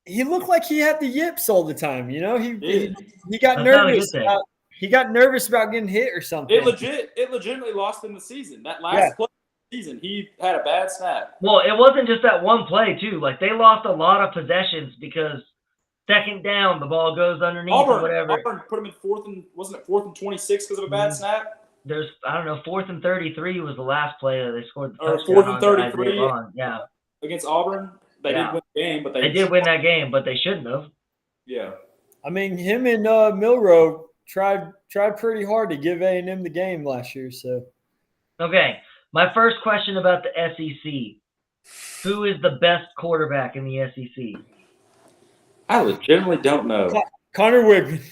He looked like he had the yips all the time. You know, he got That's not a nervous. good thing. He got nervous about getting hit or something. It legitimately lost him the season. That last play of the season, he had a bad snap. Well, it wasn't just that one play, too. Like, they lost a lot of possessions because second down, the ball goes underneath or whatever. Auburn put him in wasn't it 4th and 26 because of a bad snap? There's, 4th and 33 was the last play that they scored the Or touchdown 4th and on 33. Isaiah Bond. Yeah. Against Auburn. They didn't win the game, but They did win that game, but they shouldn't have. Yeah. I mean, him and Milroe tried pretty hard to give A&M the game last year. So Okay, my first question about the SEC. Who is the best quarterback in the SEC? I legitimately don't know. Connor Wigman.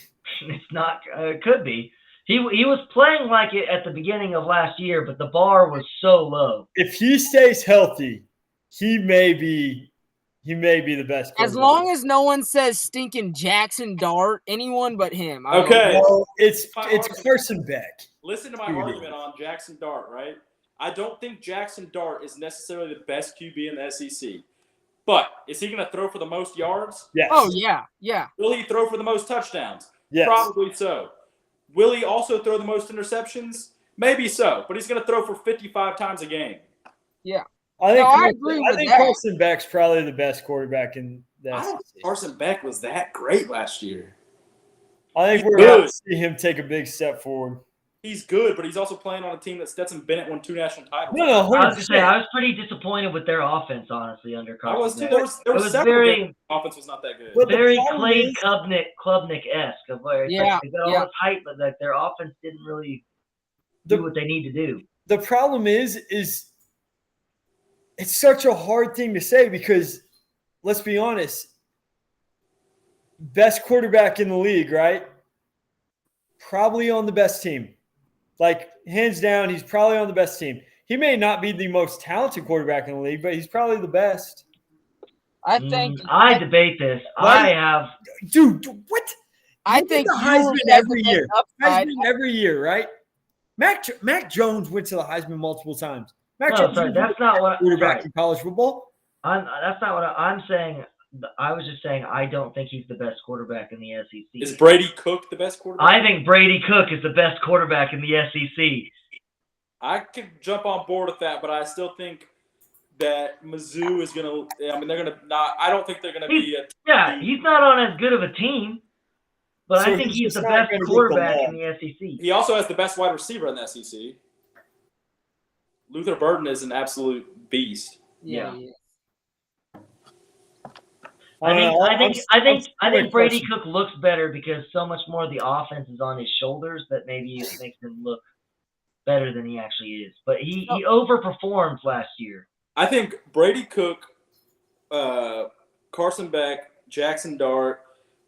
It's not. It could be. He was playing like it at the beginning of last year, but the bar was so low. If he stays healthy, he may be the best. As long as no one says stinking Jackson Dart, anyone but him. Okay. Well, it's Carson Beck. Listen to my argument on Jackson Dart, right? I don't think Jackson Dart is necessarily the best QB in the SEC. But is he going to throw for the most yards? Yes. Oh, yeah. Yeah. Will he throw for the most touchdowns? Yes. Probably so. Will he also throw the most interceptions? Maybe so. But he's going to throw for 55 times a game. Yeah. I agree with think that. Carson Beck's probably the best quarterback in the I SEC. don't think Carson Beck was that great last year. I think we're He's going good. to see him take a big step forward. He's good, but he's also playing on a team that Stetson Bennett won 2 national titles. No, I was, 100%. I was pretty disappointed with their offense, honestly, under I Carson was too. Beck. There was It was several very- games the offense was not that good. But the Very problem Clay is- Klubnik-esque of where it's Yeah, like they got all yeah. this hype, but like their offense didn't really do what they need to do. The problem is it's such a hard thing to say because let's be honest, best quarterback in the league, right? Probably on the best team. Like, hands down, he's probably on the best team. He may not be the most talented quarterback in the league, but he's probably the best. I think I debate this. Why- I have Dude, what? I Look think at the Ewers Heisman has every the year. upside. Heisman every year, right? Mac Jones went to the Heisman multiple times. Mac no, Jones sorry, was that's not what quarterback right. in college football. That's not what I'm saying. I was just saying I don't think he's the best quarterback in the SEC. Is Brady Cook the best quarterback? I think Brady Cook is the best quarterback in the SEC. I could jump on board with that, but I still think that Mizzou is going to – I mean, they're going to not – I don't think they're going to be a – Yeah, he's not on as good of a team, but So I think he's he's just the not best gonna get the quarterback ball. in the SEC. He also has the best wide receiver in the SEC. Luther Burden is an absolute beast. Yeah. Yeah. I think Brady Cook looks better because so much more of the offense is on his shoulders that maybe it makes him look better than he actually is. But he overperformed last year. I think Brady Cook, Carson Beck, Jackson Dart,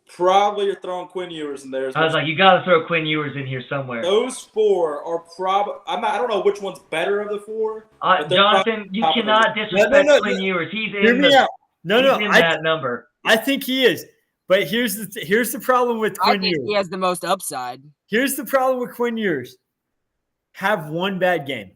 probably are throwing Quinn Ewers in there. I was like, you got to throw Quinn Ewers in here somewhere. Those four are probably – I don't know which one's better of the four. but they're Jonathan, you top of cannot the- disrespect No. Quinn Ewers. He's Hear in me out. No, that number. I think he is. But here's the problem with I Quinn think Ewers. he has the most upside. Here's the problem with Quinn Ewers. Have one bad game.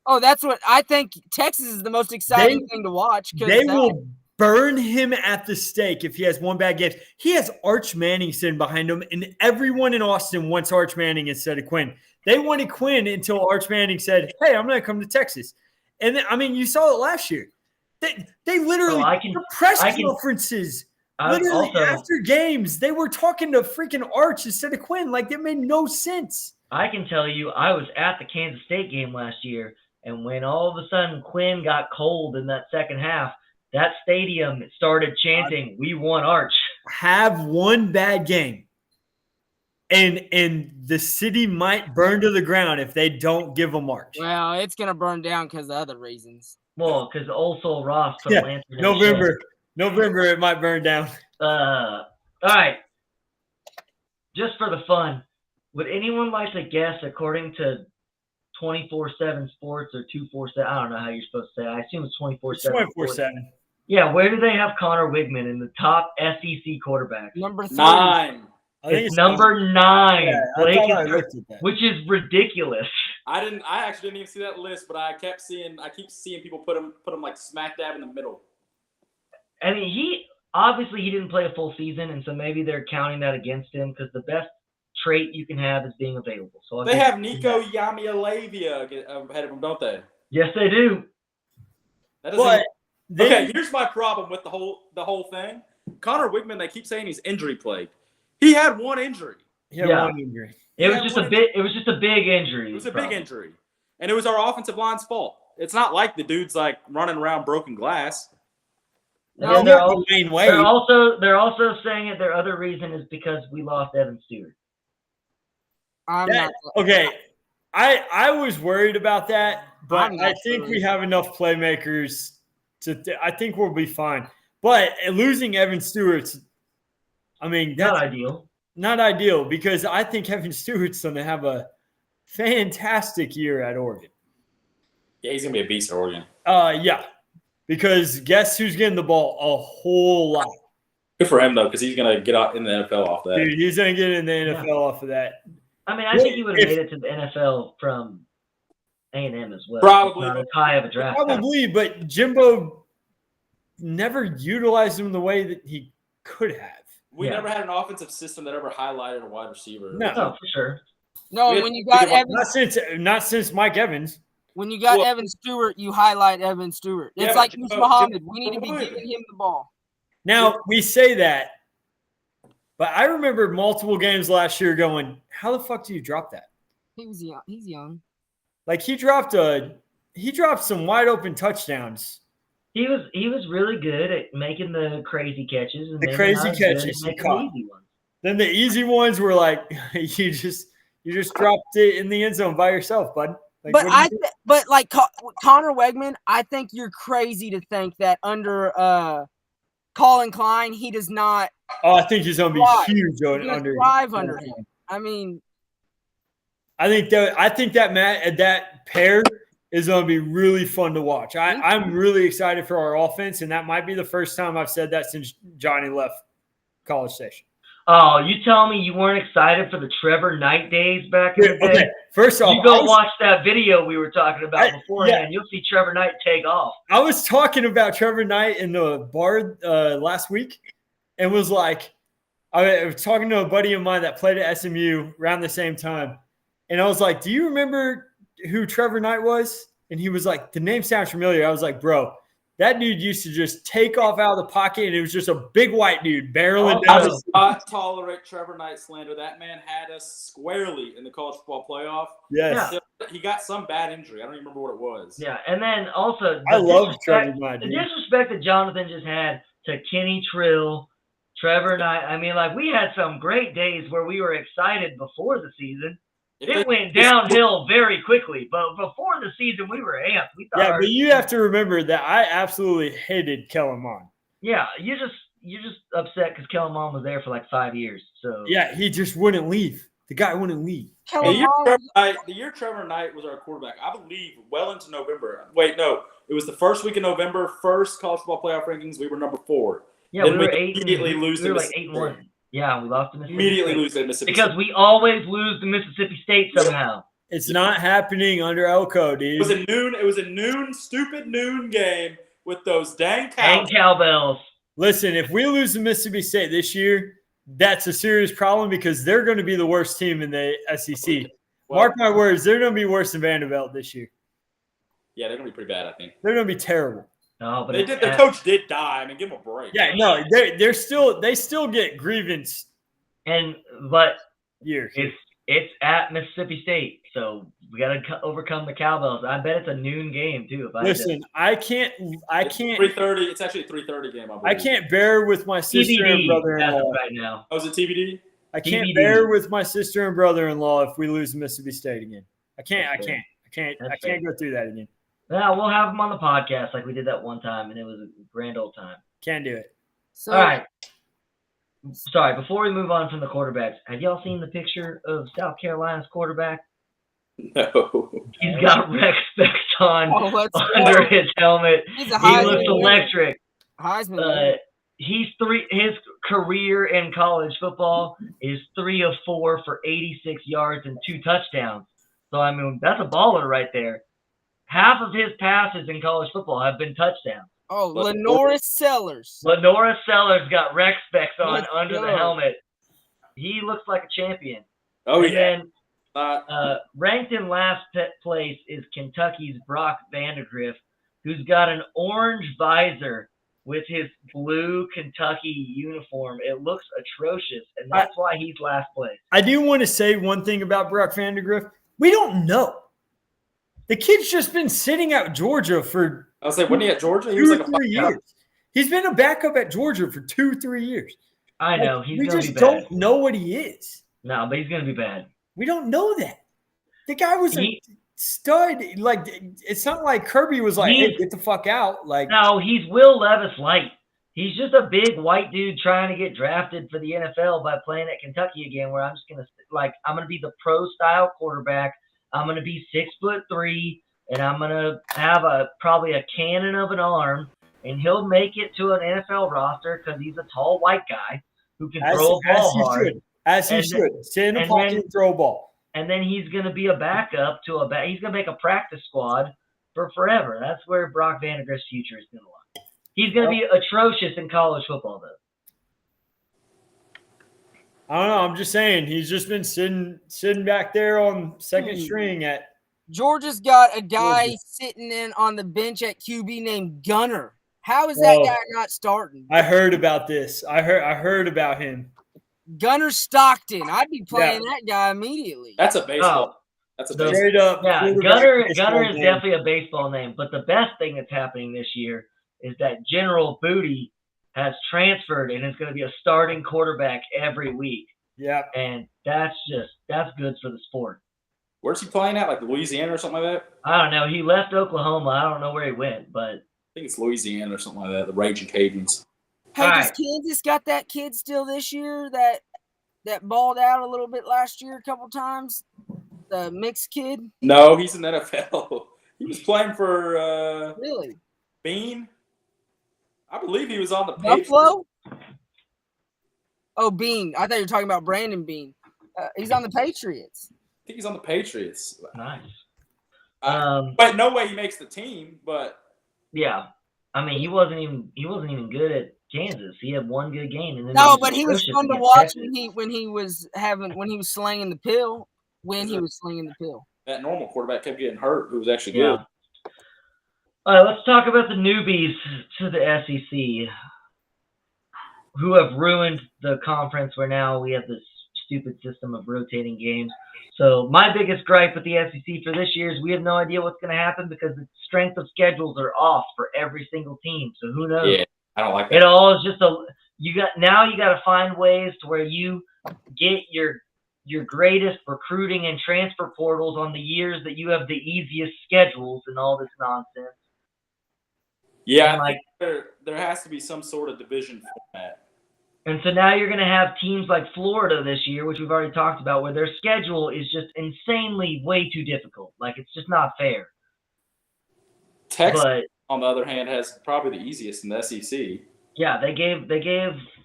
Oh, that's what I think. Texas is the most exciting thing to watch. They will burn him at the stake if he has one bad game. He has Arch Manning sitting behind him, and everyone in Austin wants Arch Manning instead of Quinn. They wanted Quinn until Arch Manning said, "Hey, I'm going to come to Texas." And then, I mean, you saw it last year. They literally Oh, the press conferences Literally, also, after games, they were talking to freaking Arch instead of Quinn. Like, that made no sense. I can tell you, I was at the Kansas State game last year, and when all of a sudden Quinn got cold in that second half, that stadium started chanting, "We want Arch." Have one bad game, and the city might burn to the ground if they don't give them Arch. Well, it's gonna burn down because of other reasons. Well, because Old Soul Ross put Yeah, a lantern in the November, it might burn down. shed. All right. Just for the fun, would anyone like to guess, according to 24/7 Sports or 247? I don't know how you're supposed to say it. I assume it's 24/7. 24/7. Yeah, where do they have Connor Wigman in the top SEC quarterback? Number 3. 9. I think It's number 9, Yeah, I Blake thought I is- looked at that. which is ridiculous. I actually didn't even see that list, but I keep seeing people put him like smack dab in the middle. I mean, he didn't play a full season, and so maybe they're counting that against him because the best trait you can have is being available. So I'll They give have him Nico that. Yamialavia ahead of him, don't they? Yes, they do. That doesn't. But Okay, here's my problem with the whole thing. Connor Wigman, they keep saying he's injury plagued. He had one injury. he had Yeah. one injury. It was Yeah, just what a bit. It was just a big injury. It was a big problem. injury, and it was our offensive line's fault. It's not like the dude's like running around broken glass. And No, then They're Dwayne Wade. they're also saying that their other reason is because we lost Evan Stewart. I'm That- not. Okay, I was worried about that, but I'm not I think sure. we have enough playmakers I think we'll be fine. But losing Evan Stewart's, I mean, Not that's ideal. not ideal because I think Evan Stewart's going to have a fantastic year at Oregon. Yeah, he's gonna be a beast at Oregon. Yeah, because guess who's getting the ball a whole lot? Good for him though, because he's gonna get out in the NFL off that. Dude, he's going to get in the NFL off of that. I mean, I think he would have If- made it to the NFL from A&M as well. Probably, Not as high of a draft. Probably, but Jimbo never utilized him the way that he could have. We Yeah. never had an offensive system that ever highlighted a wide receiver. No. No, for sure. No, Yeah, when you got think Evan, Not since Mike Evans. when you got Well- Evan Stewart, you highlight Evan Stewart. It's Yeah, like but Moose Jimbo- Muhammad. We need to be Jimbo giving him the ball. Now we say that, but I remember multiple games last year going, "How the fuck do you drop that?" He was young. He's young. Like he dropped some wide open touchdowns. He was really good at making the crazy catches. And The maybe crazy not as good at catches he making caught. the easy ones. Then the easy ones were like you just dropped it in the end zone by yourself, bud. Like, But what do you do? but like Connor Wegman, I think you're crazy to think that under Colin Klein, he does not Oh, I think he's gonna be thrive. huge He's gonna under. thrive under him. I mean, I think that pair is going to be really fun to watch. I'm really excited for our offense, and that might be the first time I've said that since Johnny left College Station. Oh, you tell me you weren't excited for the Trevor Knight days back in the day? Okay, first off, You go watch that video we were talking about beforehand. yeah. You'll see Trevor Knight take off. I was talking about Trevor Knight in the bar last week, and was like, I was talking to a buddy of mine that played at SMU around the same time, and I was like, "Do you remember who Trevor Knight was?" And he was like, "The name sounds familiar." I was like, "Bro, that dude used to just take off out of the pocket, and it was just a big white dude barreling Oh, down." I the does not tolerate Trevor Knight slander. That man had us squarely in the college football playoff. Yes, He got some bad injury. I don't even remember what it was. Yeah, and then also I the love disrespect- Trevor Knight. The Dude. disrespect that Jonathan just had to Kenny Trill, Trevor Knight. I mean, like we had some great days where we were excited before the season. If It they- went downhill very quickly, but before the season, we were amped. We thought, Yeah, but you have to remember that I absolutely hated Kellen Mond. yeah, you're just upset because Kellen Mond was there for like 5 years. So Yeah, he just wouldn't leave. The guy wouldn't leave. The year Trevor Knight was our quarterback, I believe, well into November. Wait, no. It was the first week of November, first college football playoff rankings. We were number 4. yeah, Then we we were eight. immediately lose we to were like Mississippi 8-1. Yeah, we lost to Mississippi. Immediately State. lose to Mississippi because State. we always lose to Mississippi State somehow. It's not happening under Elko, It was dude. a noon, stupid noon game with those dang And cows. cowbells. Listen, if we lose to Mississippi State this year, that's a serious problem because they're going to be the worst team in the SEC. Well, Mark my words, they're going to be worse than Vanderbilt this year. yeah, they're gonna be pretty bad, I think. They're going to be terrible. No, but Their coach did die. I mean, give him a break. Yeah, no, they still get grievance but years. it's at Mississippi State, so we got to overcome the cowbells. I bet it's a noon game too. Listen, I can't. It's 3:30. It's actually a 3:30 game. I can't bear with my sister and TBD brother-in-law right now. Oh, is it TBD? I can't TBD. bear with my sister and brother-in-law if we lose to Mississippi State again. I can't go through that again. Yeah, we'll have them on the podcast like we did that one time, and it was a grand old time. Can't do it. So, All right. Sorry, before we move on from the quarterbacks, have y'all seen the picture of South Carolina's quarterback? No. He's got Rex specs on let's under go. his helmet. He's a He Heisman looks winner. electric. Heisman winner. His career in college football is 3 of 4 for 86 yards and 2 touchdowns. So, I mean, that's a baller right there. Half of his passes in college football have been touchdowns. Oh, Lenora Sellers. Lenora Sellers got Rex specs on Let's under the go. helmet. He looks like a champion. Oh, And yeah. then ranked in last place is Kentucky's Brock Vandagriff, who's got an orange visor with his blue Kentucky uniform. It looks atrocious, and that's why he's last place. I do want to say one thing about Brock Vandagriff. We don't know. The kid's just been sitting at Georgia for I was like, when he at Georgia, he 2 was or like a 3 backup. years. He's been a backup at Georgia for 2-3 years. I know he's We going to just be bad. don't know what he is. No, but he's going to be bad. We don't know that. The guy was a stud. Like, it's not like Kirby was like, "Hey, get the fuck out." Like, No, he's Will Levis light. He's just a big white dude trying to get drafted for the NFL by playing at Kentucky again, where I'm just going to, I'm going to be the pro-style quarterback. I'm going to be 6'3", and I'm going to have probably a cannon of an arm, and he'll make it to an NFL roster because he's a tall white guy who can throw a ball hard. As he should. Sit in the pocket and throw a ball. And then he's going to be a backup to he's going to make a practice squad for forever. That's where Brock Vandagriff's future is going to lie. He's going to be atrocious in college football, though. I don't know. I'm just saying he's just been sitting back there on second string at. Georgia's got a guy sitting in on the bench at QB named Gunner. How is that guy not starting? I heard about this. I heard about him. Gunner Stockton. I'd be playing that guy immediately. That's a baseball. That's a baseball. Straight up. Yeah, Gunner is definitely a baseball name. But the best thing that's happening this year is that General Booty has transferred and is going to be a starting quarterback every week. Yeah. And that's good for the sport. Where's he playing at? Like Louisiana or something like that? I don't know. He left Oklahoma. I don't know where he went, but I think it's Louisiana or something like that. The Raging Cajuns. Hey, does Kansas got that kid still this year that balled out a little bit last year a couple times? The mixed kid? No, he's in the NFL. He was playing for really Bean. I believe he was on the Patriots. Buffalo. Oh, Bean. I thought you were talking about Brandon Bean. He's on the Patriots. I think he's on the Patriots. Nice. But no way he makes the team. But yeah, I mean he wasn't even good at Kansas. He had one good game, and then but he was fun to watch when he was slinging the pill. He was slinging the pill. That normal quarterback kept getting hurt, who was actually good. All right, let's talk about the newbies to the SEC who have ruined the conference where now we have this stupid system of rotating games. So my biggest gripe with the SEC for this year is we have no idea what's going to happen because the strength of schedules are off for every single team. So who knows? Yeah, I don't like that. It all is just you got to find ways to where you get your greatest recruiting and transfer portals on the years that you have the easiest schedules and all this nonsense. Yeah, I think there has to be some sort of division format. And so now you're going to have teams like Florida this year, which we've already talked about, where their schedule is just insanely way too difficult. Like, it's just not fair. Texas, on the other hand, has probably the easiest in the SEC. Yeah, they gave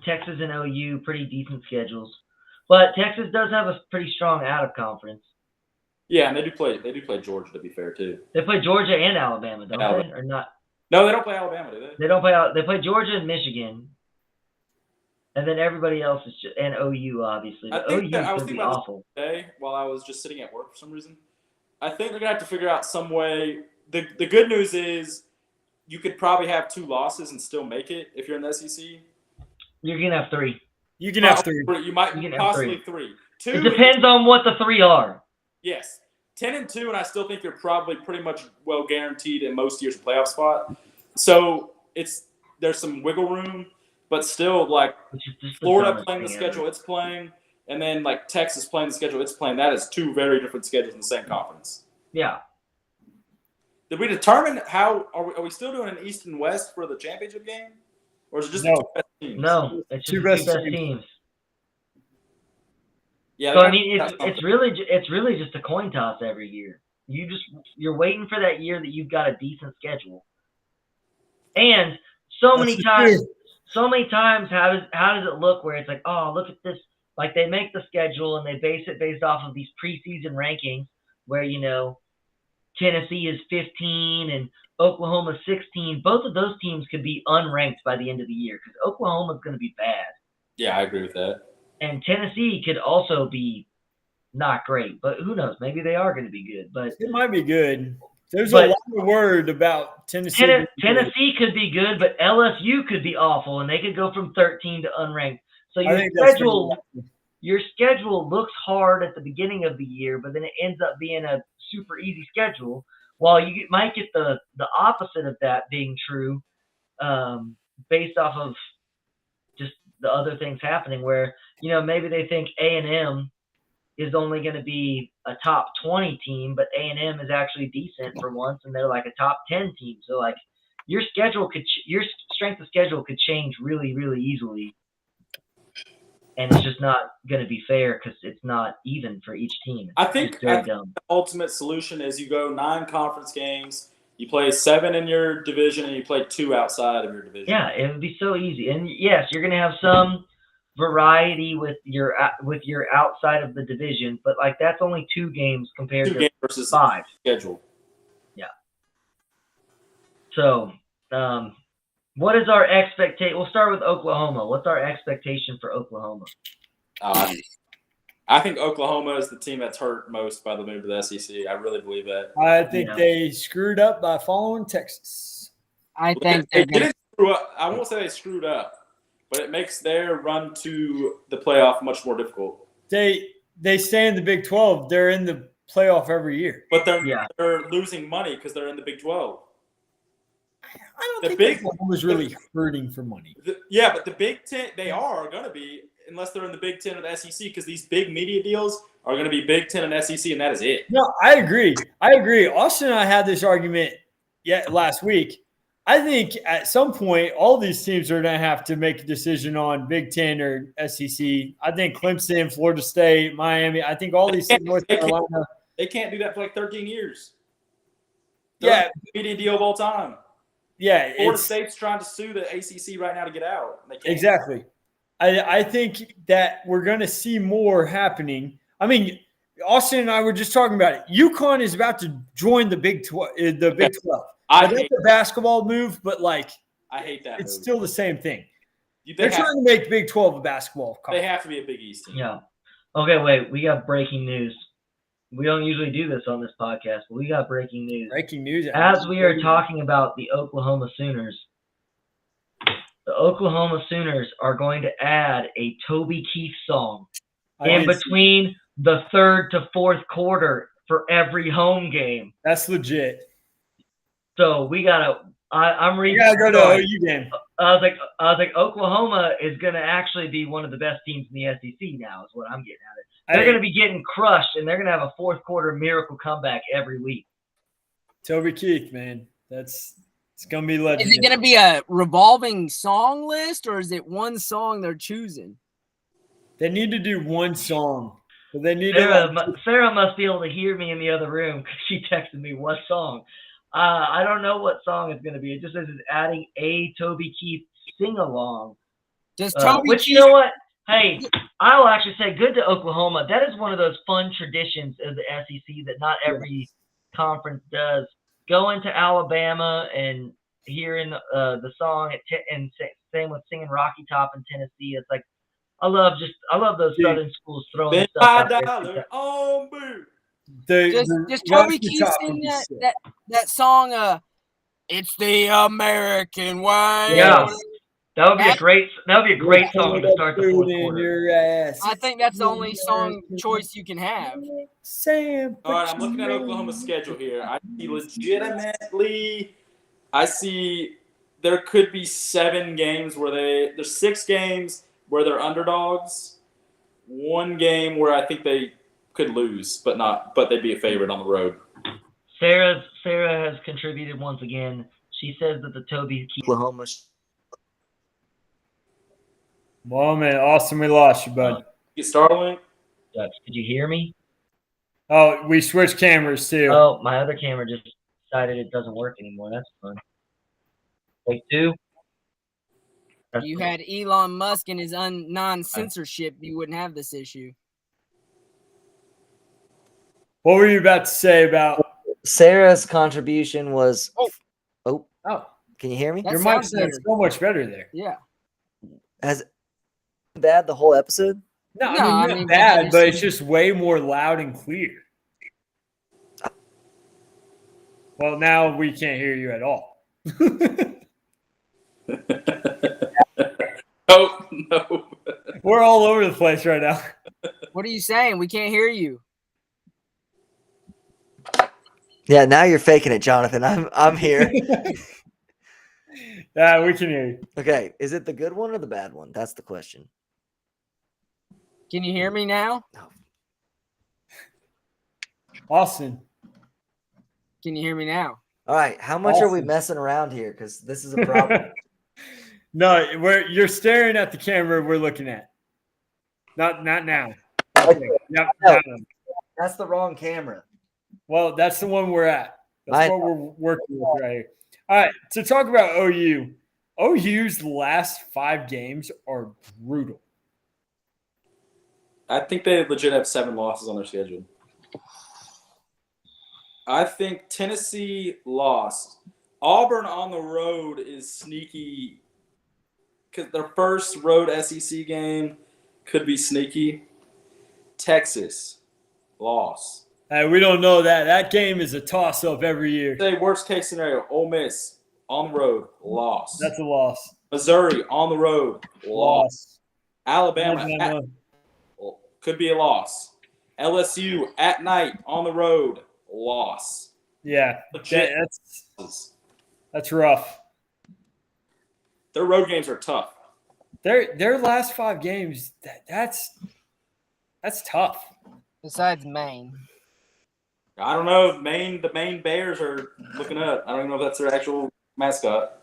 Texas and OU pretty decent schedules. But Texas does have a pretty strong out-of-conference. Yeah, and they do play Georgia, to be fair, too. They play Georgia and Alabama, don't they? Or not? No, they don't play Alabama, do they? They play Georgia and Michigan. And then everybody else is and OU, obviously. I think OU is I was going to thinking be about awful. this today while I was just sitting at work for some reason. I think they're going to have to figure out some way. The good news is you could probably have 2 losses and still make it if you're in the SEC. You're gonna have 3. You can have 3. You might You can have possibly 3. 2. It depends on what the 3 are. Yes. 10-2, and I still think they're probably pretty much well guaranteed in most years a playoff spot. So there's some wiggle room, but still, like, Which is just Florida playing the dumbest thing schedule ever. it's playing, and then like Texas playing the schedule it's playing. That is 2 very different schedules in the same conference. Yeah. Did we determine how are we still doing an East and West for the championship game, or is it just No. the 2 best teams? No, it's just Two the best 2 best teams. teams. Yeah. So I that's mean, something. it's really just a coin toss every year. You're waiting for that year that you've got a decent schedule, and so That's many the times, truth. how does it look where it's like, oh, look at this, like they make the schedule and they base it based off of these preseason rankings where Tennessee is 15 and Oklahoma 16. Both of those teams could be unranked by the end of the year because Oklahoma's going to be bad. Yeah, I agree with that. And Tennessee could also be not great, but who knows? Maybe they are going to be good. But It might be good. There's But- a lot of word about Tennessee. Tennessee could be good, but LSU could be awful, and they could go from 13 to unranked. So I think that's your schedule looks hard at the beginning of the year, but then it ends up being a super easy schedule. While you might get the opposite of that being true, based off of just the other things happening, where maybe they think A&M is only going to be a top 20 team, but A&M is actually decent for once, and they're like a top 10 team. So like your strength of schedule could change really, really easily, and it's just not going to be fair because it's not even for each team. I think It's very dumb. the ultimate solution is you go 9 conference games, you play 7 in your division, and you play 2 outside of your division. Yeah, it would be so easy. And yes, you're going to have some variety with your outside of the division, but like that's only 2 games compared 2 to games versus 5. schedule. So, what is our expectation? We'll start with Oklahoma. What's our expectation for Oklahoma? I think Oklahoma is the team that's hurt most by the move to the SEC. I really believe that. I think Yeah. they screwed up by following Texas. I think They they're going didn't screw up. I won't say they screwed up, but it makes their run to the playoff much more difficult. They stay in the Big 12. They're in the playoff every year. But they're Yeah. losing money because they're in the Big 12. I don't The think Big- Oklahoma's really hurting for money. Yeah, but the Big 10, they are going to be, unless they're in the Big 10 or the SEC, because these big media deals are going to be Big 10 and SEC, and that is it. No, I agree. Austin and I had this argument last week. I think at some point, all these teams are going to have to make a decision on Big 10 or SEC. I think Clemson, Florida State, Miami. I think all these North Carolina. They can't do that for like 13 years. Yeah, The media deal of all time. yeah. Florida State's trying to sue the ACC right now to get out. They can't. Exactly. I think that we're going to see more happening. I mean, Austin and I were just talking about it. UConn is about to join the Big 12. I That's hate a basketball move, but like that. it's move. still the same thing. They They're have, trying to make Big 12 a basketball they conference. have to be a Big East team. Yeah. Okay, wait. We got breaking news. We don't usually do this on this podcast, but we got breaking news. Breaking news. As we are talking about the Oklahoma Sooners, the Oklahoma Sooners are going to add a Toby Keith song in between the 3rd to 4th quarter for every home game. That's legit. So we gotta. I'm You reading. gotta go to the story. OU game. I was like, Oklahoma is gonna actually be one of the best teams in the SEC now. Is what I'm getting at. They're gonna be getting crushed, and they're gonna have a 4th quarter miracle comeback every week. Toby Keith, man. It's gonna be legendary. Is it going to be a revolving song list, or is it one song they're choosing? They need to do one song. But they need Sarah must be able to hear me in the other room because she texted me what song. I don't know what song it's going to be. It just says it's adding a Toby Keith sing-along. Does Toby Which, Keith, you know what? Hey, I will actually say good to Oklahoma. That is one of those fun traditions of the SEC that not every conference does. Going to Alabama and hearing the song, and same with singing Rocky Top in Tennessee. It's like, I love those Southern schools throwing Spend stuff my out there. dollar on boot. does Toby Keith sing that song? It's the American way. Yeah. That would be a great song to start the fourth in quarter. your ass. I think that's the only song choice you can have. Sam. All right, I'm looking at Oklahoma's schedule here. I see there could be 7 games there's 6 games where they're underdogs. 1 game where I think they could lose, but they'd be a favorite on the road. Sarah has contributed once again. She says that the Toby Oklahoma. Well, man, Austin, we lost you, bud. Get Starlink. Did you hear me? Oh, we switched cameras too. Oh, my other camera just decided it doesn't work anymore. That's fun. Take 2. If you had Elon Musk and his non-censorship, you wouldn't have this issue. What were you about to say about Sarah's contribution was. Oh, Can you hear me? That your mic sounds sounds better. so much better there. Yeah. Has it been bad the whole episode? No, No, I not mean, bad, but it's just way more loud and clear. Well, now we can't hear you at all. Oh, no. We're all over the place right now. What are you saying? We can't hear you. Yeah, now you're faking it, Jonathan. I'm here. Yeah, we can hear you. Okay, is it the good one or the bad one? That's the question. Can you hear me now? Austin. Can you hear me now? All right, how much are we Awesome. messing around here? Because this is a problem. No, you're staring at the camera we're looking at. Not now. Okay. Yep, No. that one. That's the wrong camera. Well, that's the one we're at. That's I- what we're working with right here. All right, to talk about OU. OU's last 5 games are brutal. I think they legit have 7 losses on their schedule. I think Tennessee lost. Auburn on the road is sneaky because their first road SEC game could be sneaky. Texas lost. We don't know that. That game is a toss-up every year. Say worst case scenario, Ole Miss on the road lost. That's a loss. Missouri on the road lost. Alabama Alabama. could be a loss. LSU at night on the road loss. Yeah, Legit. that's rough. Their road games are tough. Their last 5 games, that's tough. Besides Maine. I don't know. The Maine Bears are looking up. I don't even know if that's their actual mascot.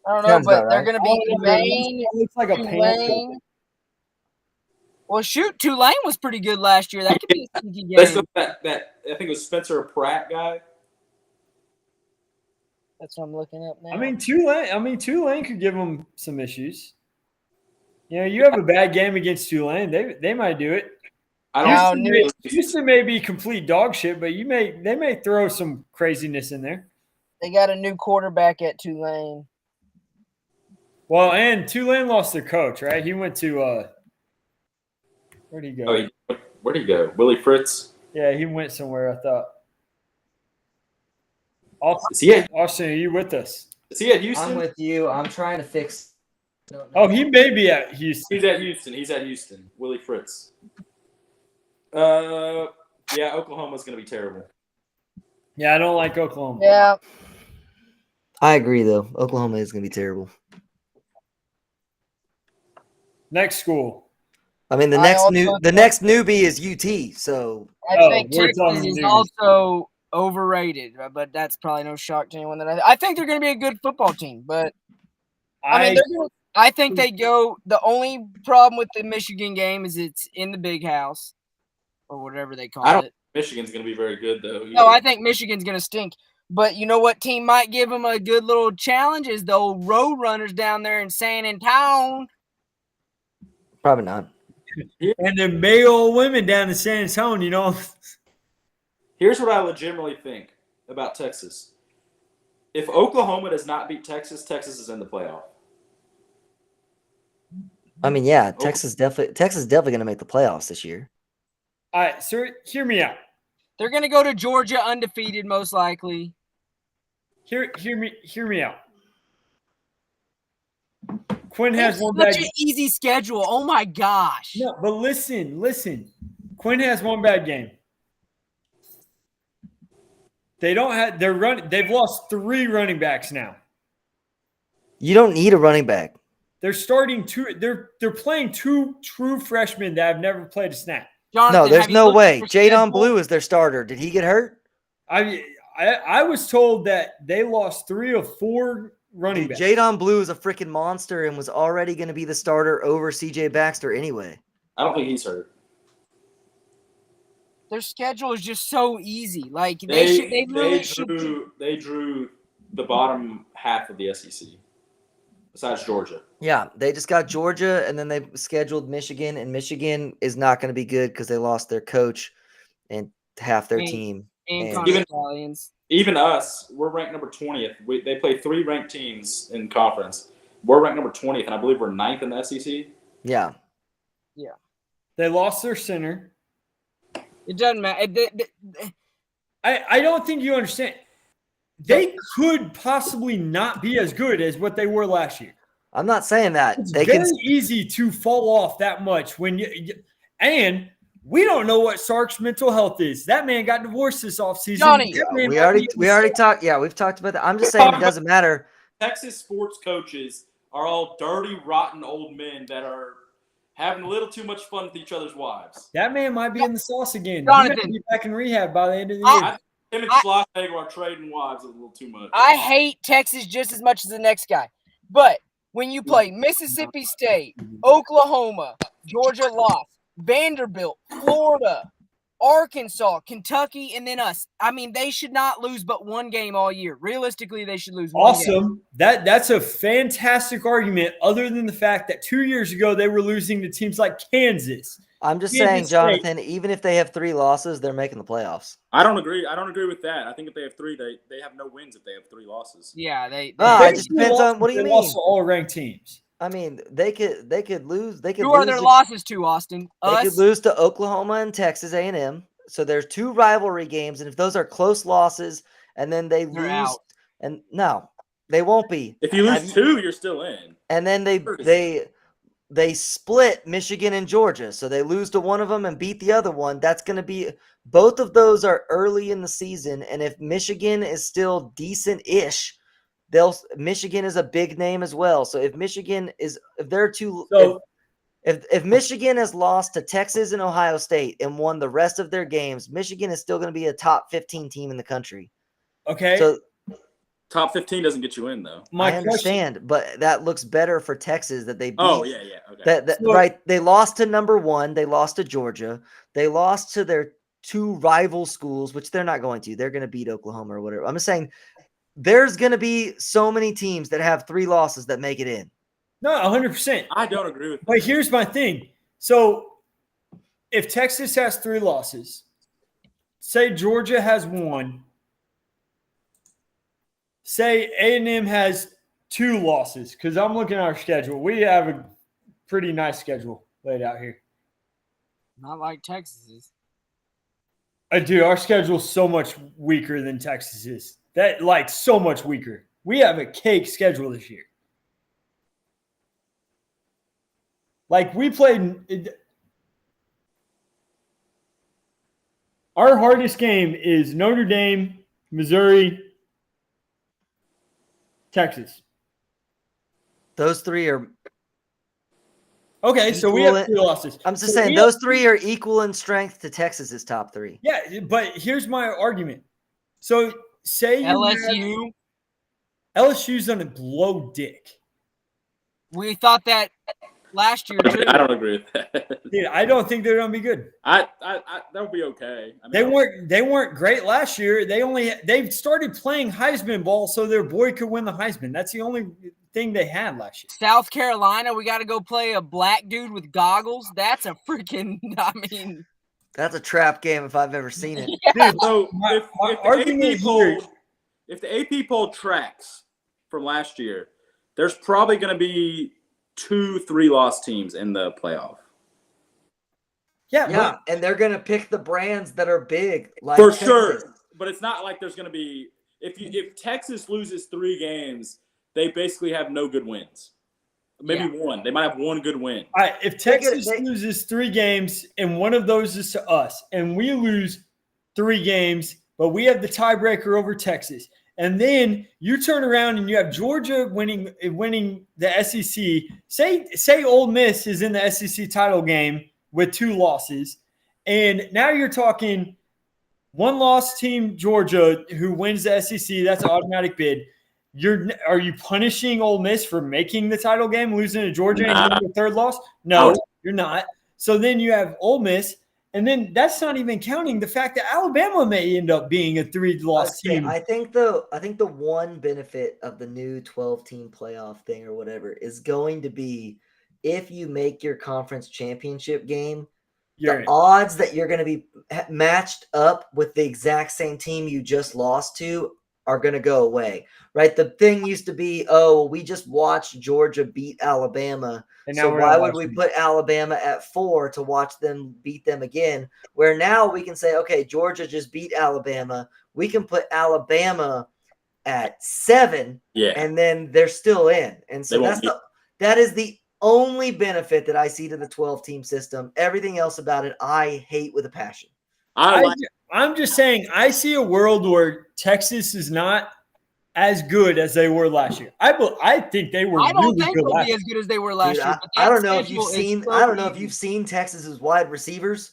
I don't know, Sounds but about they're right. going to be Maine, It looks like a panther. Tulane. Well, shoot, Tulane was pretty good last year. That could be a sneaky They game. still that I think it was Spencer Pratt guy. That's what I'm looking up now. I mean, Tulane could give them some issues. You know, you have a bad game against Tulane, they might do it. I don't Now, Houston may be complete dog shit, but they may throw some craziness in there. they got a new quarterback at Tulane. Well, and Tulane lost their coach, right? He went to where'd he go? Where'd he go? Willie Fritz. Yeah, he went somewhere, I thought. Austin, are you with us? Is he at Houston? I'm with you. I'm trying to fix. Oh, he may be at Houston. He's at Houston. Willie Fritz. Yeah, Oklahoma's gonna be terrible. Yeah, I don't like Oklahoma. Yeah. I agree, though. Oklahoma is going to be terrible. Next school. I mean, the next newbie is UT. So I think we're Texas talking is news. also overrated, but that's probably no shock to anyone. I think they're going to be a good football team, but I think they go. The only problem with the Michigan game is it's in the big house or whatever they call it. Michigan's gonna be very good though. No, I think Michigan's going to stink. But you know what team might give them a good little challenge is the old Road Runners down there in San Antonio. probably not. And the Mayo women down in San Antonio, you know. Here's what I legitimately think about Texas. If Oklahoma does not beat Texas, Texas is in the playoff. I mean, yeah, Texas is definitely going to make the playoffs this year. All right, so hear me out. They're going to go to Georgia undefeated, most likely. Hear me out. Quinn has It's one such bad an easy schedule. Oh my gosh. No, but listen. Quinn has one bad game. They've lost 3 running backs now. You don't need a running back. They're starting they're playing 2 true freshmen that have never played a snap. Jonathan, No, there's have you no looked at way. their Jadon schedule? Blue is their starter. Did he get hurt? I was told that they lost 3 of 4 running Dude, backs. Jadon Blue is a freaking monster and was already going to be the starter over CJ Baxter anyway. I don't think he's hurt. Their schedule is just so easy. Like They really should. drew the bottom half of the SEC, besides Georgia. Yeah, they just got Georgia, and then they scheduled Michigan, and Michigan is not going to be good because they lost their coach and half their And- team. And And- Connor Even- Stallions. Even us, we're ranked number 20th. They play 3 ranked teams in conference. We're ranked number 20th, and I believe we're 9th in the SEC. Yeah. They lost their center. It doesn't matter. I don't think you understand. They could possibly not be as good as what they were last year. I'm not saying that. It's They very can. easy to fall off that much when and we don't know what Sark's mental health is. That man got divorced this offseason. Johnny. That man We might already be- talked. Yeah, we've talked about that. I'm just saying it doesn't matter. Texas sports coaches are all dirty, rotten old men that are having a little too much fun with each other's wives. That man might be in the sauce again. He Jonathan. might be back in rehab by the end of the I- year. Him and I- Schlossberger are trading wives a little too much. I hate Texas just as much as the next guy. But when you play Mississippi State, Oklahoma, Georgia lost, Vanderbilt, Florida, Arkansas, Kentucky, and then us. I mean, they should not lose but 1 game all year. Realistically, they should lose 1 game. Awesome. That's a fantastic argument, other than the fact that 2 years ago they were losing to teams like Kansas. I'm just Kansas saying, State. Jonathan, even if they have 3 losses, they're making the playoffs. I don't agree. I don't agree with that. I think if they have 3, they have no wins if they have 3 losses. Yeah, they Ah, They it just depends on what do you they mean. lost to all ranked teams. I mean, they could lose. They could Who lose are their to- losses to, Austin? They could Us? lose to Oklahoma and Texas A&M. So there's 2 rivalry games, and if those are close losses, and then they They're lose, out. and no, they won't be. If you Have lose 2, you're still in. And then they split Michigan and Georgia, so they lose to one of them and beat the other one. That's going to be both of those are early in the season, and if Michigan is still decent-ish, Michigan is a big name as well. So if Michigan is if they're too So if Michigan has lost to Texas and Ohio State and won the rest of their games, Michigan is still going to be a top 15 team in the country. okay, So Top 15 doesn't get you in, though. my I question. understand, but that looks better for Texas that they beat. Oh, yeah. Okay. That So- right? They lost to number 1. They lost to Georgia. They lost to their 2 rival schools, which they're not going to. They're going to beat Oklahoma or whatever. I'm just saying, there's going to be so many teams that have 3 losses that make it in. No, 100%. I don't agree with that. But here's my thing. So if Texas has 3 losses, say Georgia has 1, say A&M has 2 losses, because I'm looking at our schedule. We have a pretty nice schedule laid out here. Not like Texas's. Dude, our schedule's so much weaker than Texas's. So much weaker. We have a cake schedule this year. We played. Our hardest game is Notre Dame, Missouri, Texas. Those 3 are. Okay, so we have Equal- 3 losses. I'm just So saying we have- those 3 are equal in strength to Texas's top 3. Yeah, but here's my argument. So say you LSU. LSU's gonna blow dick. We thought that last year too. I don't agree with that. Dude, I don't think they're gonna be good. I that would be okay. I mean, They weren't great last year. They started playing Heisman ball so their boy could win the Heisman. That's the only thing they had last year. South Carolina, we got to go play a black dude with goggles. That's a freaking. I mean, That's a trap game if I've ever seen it. Dude, So my if argument the AP here- poll, if the AP poll tracks from last year, there's probably going to be 2 3-loss teams in the playoff. yeah, Yeah, and they're gonna pick the brands that are big, like For Texas. sure. But it's not like there's going to be if Texas loses 3 games, they basically have no good wins. Maybe one. They might have one good win. All right, if Texas loses 3 games and one of those is to us, and we lose 3 games, but we have the tiebreaker over Texas, and then you turn around and you have Georgia winning the SEC. Say Ole Miss is in the SEC title game with 2 losses, and now you're talking 1-loss team Georgia who wins the SEC. That's an automatic bid. Are you punishing Ole Miss for making the title game, losing to Georgia and getting the 3rd loss? No, you're not. So then you have Ole Miss, and then that's not even counting the fact that Alabama may end up being a 3-loss team. I think the one benefit of the new 12-team playoff thing or whatever is going to be if you make your conference championship game, the odds that you're going to be matched up with the exact same team you just lost to are going to go away, right? The thing used to be, we just watched Georgia beat Alabama, so why would we put Alabama at 4 to watch them beat them again? Where now we can say, okay, Georgia just beat Alabama. We can put Alabama at 7, and then they're still in. And so that is the only benefit that I see to the 12-team system. Everything else about it, I hate with a passion. I'm just saying, I see a world where Texas is not as good as they were last year. I think they were. I don't really think good they'll last be as good as they were last year. I don't know if you've seen. I don't know if you've seen Texas's wide receivers.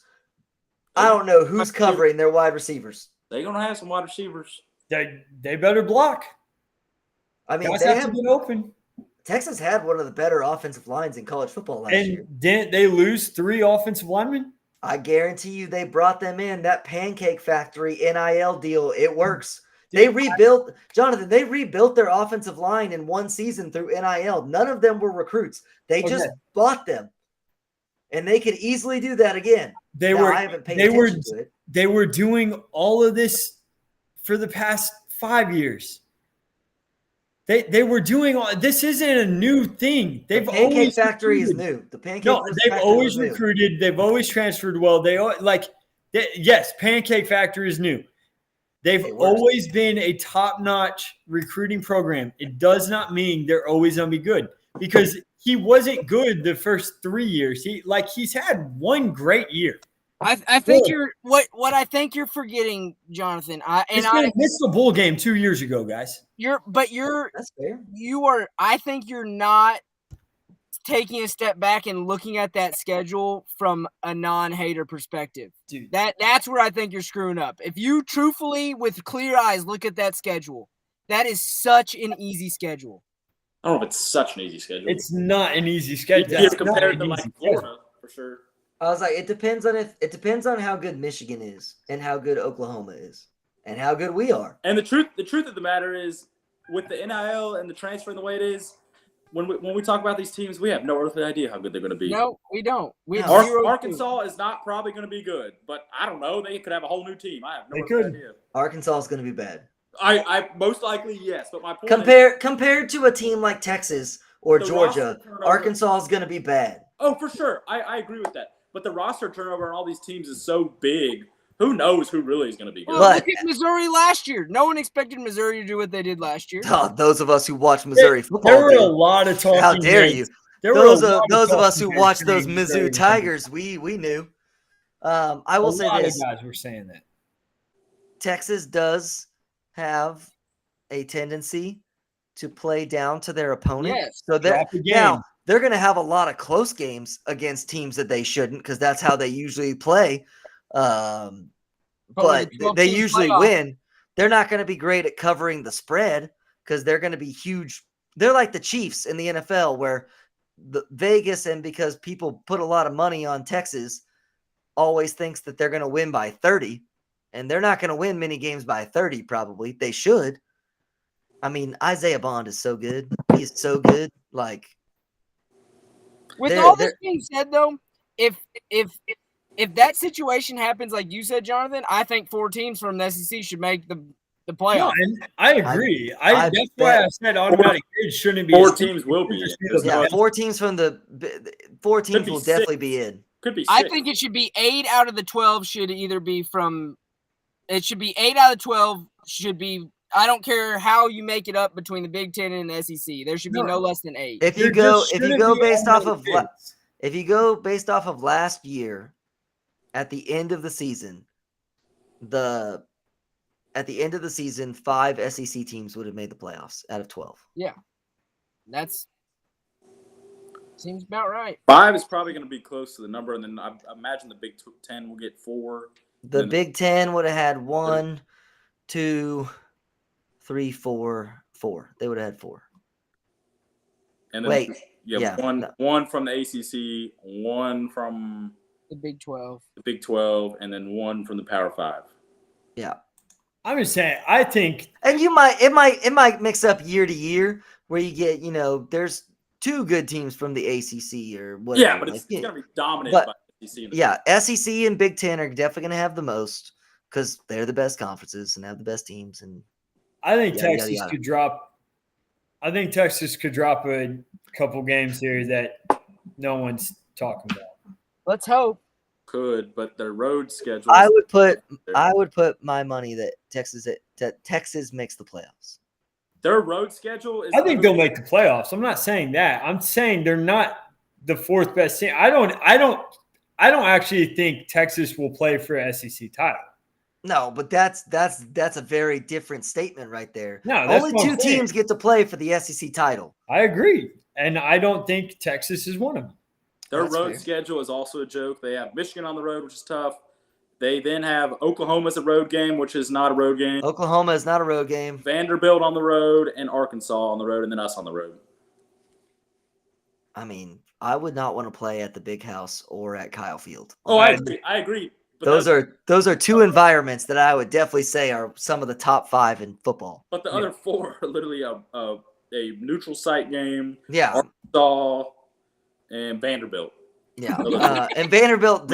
I don't know who's covering their wide receivers. They're gonna have some wide receivers. They better block. I mean, they have to get open. Texas had one of the better offensive lines in college football last year. And didn't they lose 3 offensive linemen? I guarantee you they brought them in. That Pancake Factory NIL deal, it works. They rebuilt, Jonathan, they rebuilt their offensive line in 1 season through NIL. None of them were recruits. They just bought them. And they could easily do that again. They were doing all of this for the past 5 years. They were doing all this. Isn't a new thing. They've Pancake Factory is new. The Pancake they've always recruited. They've always transferred well. Yes, Pancake Factory is new. They've always been a top-notch recruiting program. It does not mean they're always gonna be good, because he wasn't good the first 3 years. He's had 1 great year. I think what I think you're forgetting, Jonathan. I missed the bowl game 2 years ago, guys. That's fair. I think you're not taking a step back and looking at that schedule from a non-hater perspective. Dude, that's where I think you're screwing up. If you truthfully, with clear eyes, look at that schedule, that is such an easy schedule. I don't know if it's such an easy schedule. It's not an easy schedule. It's compared to Florida, for sure. I was like, it depends on how good Michigan is and how good Oklahoma is and how good we are. And the truth of the matter is, with the NIL and the transfer and the way it is, when we talk about these teams, we have no earthly idea how good they're going to be. No, we don't. Arkansas is not probably going to be good, but I don't know. They could have a whole new team. I have no idea. Arkansas is going to be bad. I most likely yes, but my point compared to a team like Texas or Georgia, Arkansas is going to be bad. Oh, for sure. I agree with that. But the roster turnover on all these teams is so big. Who knows who really is going to be good? Well, look at Missouri last year. No one expected Missouri to do what they did last year. Those of us who watch Missouri football. There were a lot of talking. How dare you? Those of us who watch those Mizzou Tigers, we knew. I will say this. A lot of guys were saying that. Texas does have a tendency to play down to their opponent. Yes. So they're going to have a lot of close games against teams that they shouldn't, because that's how they usually play. But they usually win. They're not going to be great at covering the spread, because they're going to be huge. They're like the Chiefs in the NFL, where the Vegas, and because people put a lot of money on Texas, always thinks that they're going to win by 30, and they're not going to win many games by 30. Probably they should. I mean, Isaiah Bond is so good. He's so good. With all this being said, though, if that situation happens, like you said, Jonathan, I think 4 teams from the SEC should make the playoffs. No, and I agree. That's why I said automatic bid shouldn't be. 4 teams will be in. Yeah, 4 teams will definitely be in. Could be 6. I think it should be 8 out of the 12 should either be from. It should be 8 out of 12 should be I don't care how you make it up between the Big Ten and the SEC. There should be no less than 8. If you go based off of if you go based off of last year, at the end of the season, 5 SEC teams would have made the playoffs out of 12. Yeah, that's seems about right. 5 is probably going to be close to the number, and then I imagine the Big 10 will get 4. The Big Ten would have had 1, 2, 3, 4, 4. They would have had 4. And then one from the ACC, 1 from the Big 12, and then 1 from the Power 5. Yeah. I'm just saying, I think, and it might mix up year to year where you get, there's 2 good teams from the ACC or whatever. Yeah, but it's going to be dominated by SEC. Yeah, SEC and Big Ten are definitely going to have the most because they're the best conferences and have the best teams. And I think Texas could drop. I think Texas could drop a couple games here that no one's talking about. Let's hope. Could, but their road schedule. I would put my money that Texas makes the playoffs. Their road schedule is. I think they'll make the playoffs. I'm not saying that. I'm saying they're not the 4th best team. I don't actually think Texas will play for an SEC title. No, but that's a very different statement right there. No, only 2 teams get to play for the SEC title. I agree, and I don't think Texas is one of them. Their road schedule is also a joke. They have Michigan on the road, which is tough. They then have Oklahoma as a road game, which is not a road game. Oklahoma is not a road game. Vanderbilt on the road and Arkansas on the road, and then us on the road. I mean, I would not want to play at the Big House or at Kyle Field. Oh, I agree. But those are 2 environments that I would definitely say are some of the top 5 in football. But the other 4 are literally a neutral site game. Yeah. Arkansas and Vanderbilt. Yeah. And Vanderbilt,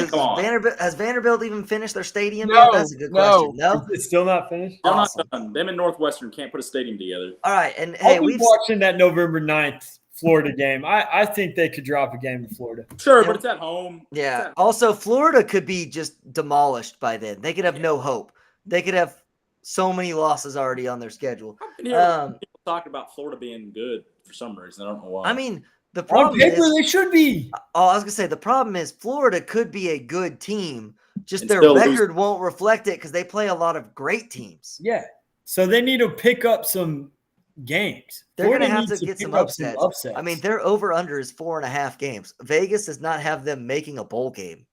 has Vanderbilt even finished their stadium yet? That's a good question. No? It's still not finished? They're not done. Them and Northwestern can't put a stadium together. All right. And hey, we've watching that November 9th Florida game. I think they could drop a game in Florida. Sure, but it's at home. Yeah. Also, Florida could be just demolished by then. They could have no hope. They could have so many losses already on their schedule. I've been hearing people talking about Florida being good for some reason. I don't know why. I mean, the problem on paper, they should be. Oh, I was gonna say the problem is Florida could be a good team, just their record won't reflect it because they play a lot of great teams. Yeah, so they need to pick up some games. They're gonna have to get some upsets. I mean, their over under is 4.5 games. Vegas does not have them making a bowl game.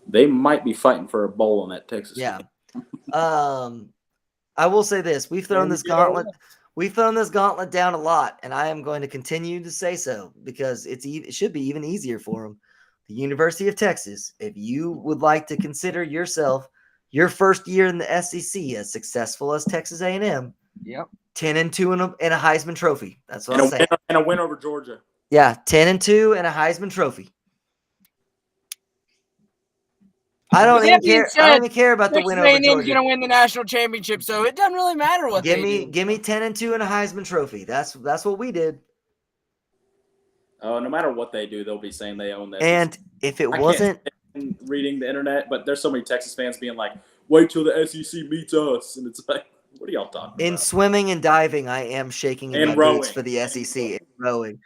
They might be fighting for a bowl on that Texas. Yeah. I will say this: we've thrown this gauntlet. We've thrown this gauntlet down a lot, and I am going to continue to say so because it should be even easier for them. The University of Texas, if you would like to consider yourself your first year in the SEC as successful as Texas A&M, 10-2 and a Heisman Trophy. That's what I'm saying. And a win over Georgia. Yeah, 10-2 and a Heisman Trophy. I don't even care. I don't even care about the win over Georgia. A&M's going to win the national championship, so it doesn't really matter what give me 10-2 and a Heisman Trophy. That's what we did. No matter what they do, they'll be saying they own that. And if it wasn't reading the internet, but there's so many Texas fans being like, "Wait till the SEC meets us," and it's like, what are y'all talking about? In swimming and diving, I am shaking in my boots for the SEC. And rowing.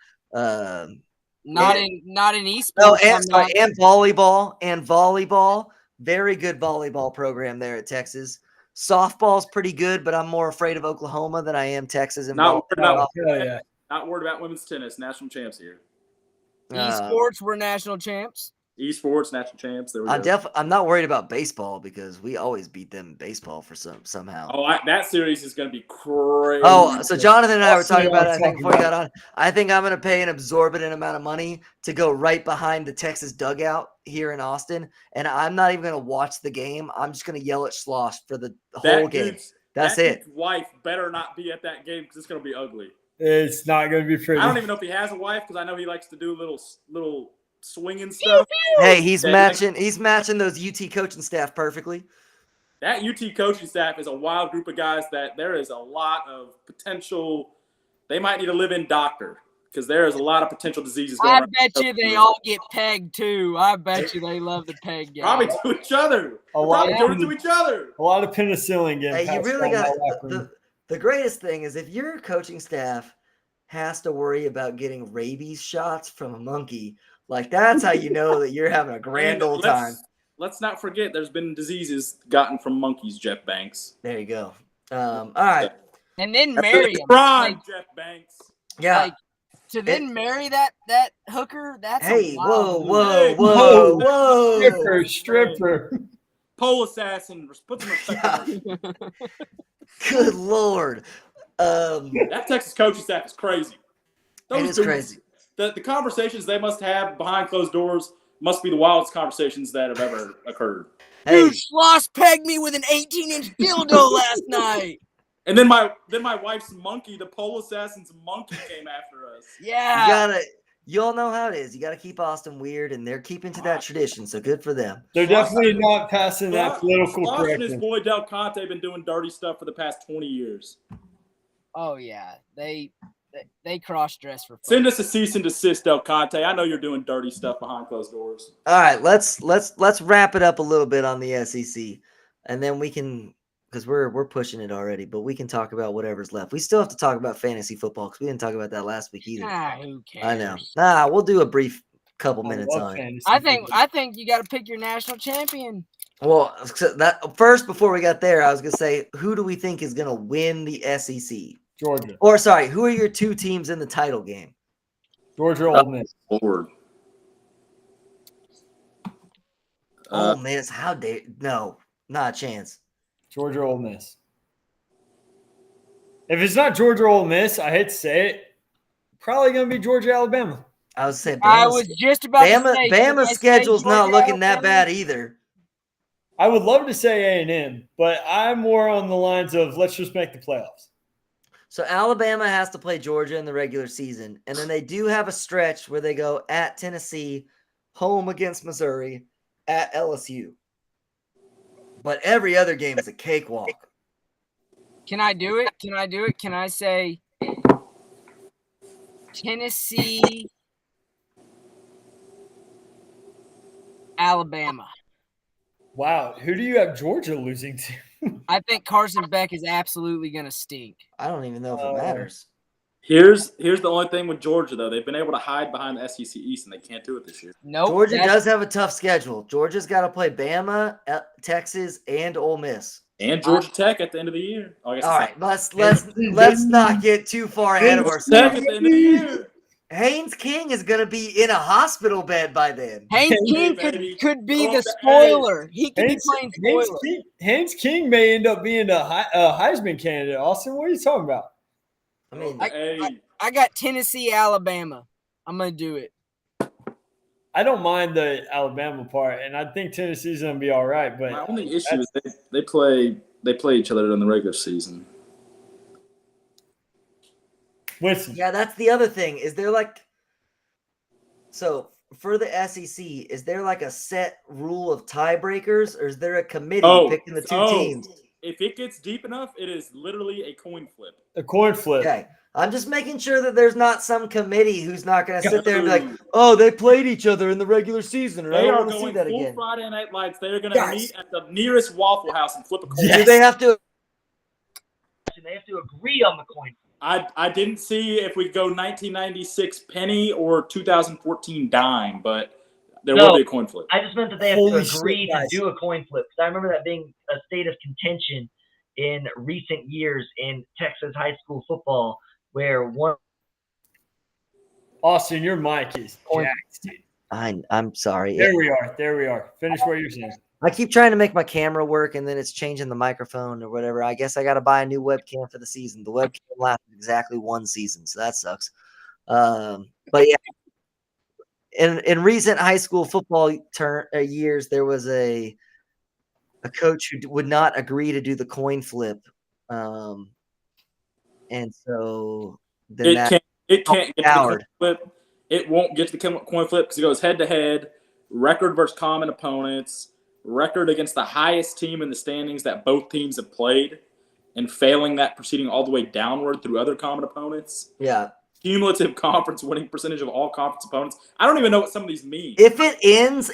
Not in esports. No, and volleyball. Very good volleyball program there at Texas. Softball's pretty good, but I'm more afraid of Oklahoma than I am Texas. And not worried about women's tennis. National champs here. Esports, we're national champs. Esports, national champs. There we go. I'm not worried about baseball because we always beat them in baseball for somehow. Oh, that series is going to be crazy. Oh, so Jonathan and I were talking about it, I think, before we got on. I think I'm going to pay an exorbitant amount of money to go right behind the Texas dugout here in Austin, and I'm not even going to watch the game. I'm just going to yell at Schloss for the whole game. That's it. His wife better not be at that game because it's going to be ugly. It's not going to be pretty. I don't even know if he has a wife because I know he likes to do little swinging stuff. Hey, he's matching those UT coaching staff perfectly. That UT coaching staff is a wild group of guys that there is a lot of potential. They might need a live-in doctor because there is a lot of potential diseases going on. I bet you they all get pegged too. I bet you they love the peg game. Probably to each other. Probably doing it to each other. A lot of penicillin getting. Hey, you really got The greatest thing is if your coaching staff has to worry about getting rabies shots from a monkey, like that's how you know that you're having a grand old time. Let's not forget there's been diseases gotten from monkeys, Jeff Banks. There you go. All right. And then marry him. Prime, Like, Jeff Banks. Yeah. like, to then marry that hooker, that's Hey, a whoa, wild whoa, move. whoa, whoa. Stripper. Pole assassin. Put some respect on her. Good Lord. That Texas coaching staff is crazy. It is dudes, crazy. The conversations they must have behind closed doors must be the wildest conversations that have ever occurred. Hey, Dude, Schloss pegged me with an 18-inch dildo last night. And then my wife's monkey, the pole assassin's monkey, came after us. Yeah. you all know how it is. You gotta keep Austin weird, and they're keeping to that tradition, so good for them. They're definitely not passing that political Slosh and his correction. boy Del Conte have been doing dirty stuff for the past 20 years. Oh yeah. They cross-dress for fun. Send us a cease and desist, Del Conte. I know you're doing dirty stuff behind closed doors. All right, let's wrap it up a little bit on the SEC, and then we can, because we're pushing it already, but we can talk about whatever's left. We still have to talk about fantasy football because we didn't talk about that last week either. Who cares? I know. We'll do a brief couple I minutes love on it. fantasy I football. think you got to pick your national champion. Well, so that first, before we got there, I was gonna say, who do we think is gonna win the SEC? Georgia. Or sorry, who are your two teams in the title game? Georgia or Ole Miss. Lord. Ole Miss, how dare no, not a chance. Georgia or Ole Miss. If it's not Georgia or Ole Miss, I hate to say it, probably going to be Georgia, Alabama. I was saying, I was just about to say. Bama's schedule's not looking that bad either. I would love to say A&M, but I'm more on the lines of let's just make the playoffs. So Alabama has to play Georgia in the regular season, and then they do have a stretch where they go at Tennessee, home against Missouri, at LSU. But every other game is a cakewalk. Can I do it? Can I say Tennessee, Alabama? Wow, who do you have Georgia losing to? I think Carson Beck is absolutely going to stink. I don't even know if it matters. Here's the only thing with Georgia, though. They've been able to hide behind the SEC East, and they can't do it this year. Nope. Georgia does have a tough schedule. Georgia's got to play Bama, Texas, and Ole Miss. And Georgia Tech at the end of the year. Oh, I guess All right, let's not get too far ahead of Tech ourselves. at the end of the year. Haynes King is going to be in a hospital bed by then. Haynes King baby. could be Oh, the spoiler. He could be Haynes, playing Haynes spoiler. King, Haynes King may end up being a Heisman candidate. Austin, what are you talking about? I mean, I got Tennessee, Alabama. I'm going to do it. I don't mind the Alabama part, and I think Tennessee's going to be all right. But my only issue is they play each other in the regular season. listen, yeah, that's the other thing. Is there so for the SEC, is there like a set rule of tiebreakers, or is there a committee picking the two teams? If it gets deep enough, it is literally a coin flip. a coin flip. Okay. I'm just making sure that there's not some committee who's not going to sit there and be like, oh, they played each other in the regular season, and I They don't are want to see going that full again. Friday Night Lights. They are going to Yes. meet at the nearest Waffle House and flip a coin. Do they have to? They have to agree on the coin. I didn't see if we go 1996 penny or 2014 dime, but there will be a coin flip. I just meant that they have Holy to agree shit, guys. to do a coin flip. Because I remember that being a state of contention in recent years in Texas high school football, where one Austin, your mic is Coin- jacked, dude. I'm sorry. There we are. Finish what you're saying. I keep trying to make my camera work, and then it's changing the microphone or whatever. I guess I got to buy a new webcam for the season. The webcam lasted exactly one season, so that sucks. But yeah, in recent high school football years, there was a coach who would not agree to do the coin flip, and so then It can't get to the coin Howard. flip. It won't get to the coin flip because it goes head to head, record versus common opponents, record against the highest team in the standings that both teams have played, and failing that proceeding all the way downward through other common opponents. Yeah. Cumulative conference winning percentage of all conference opponents. I don't even know what some of these mean. If it ends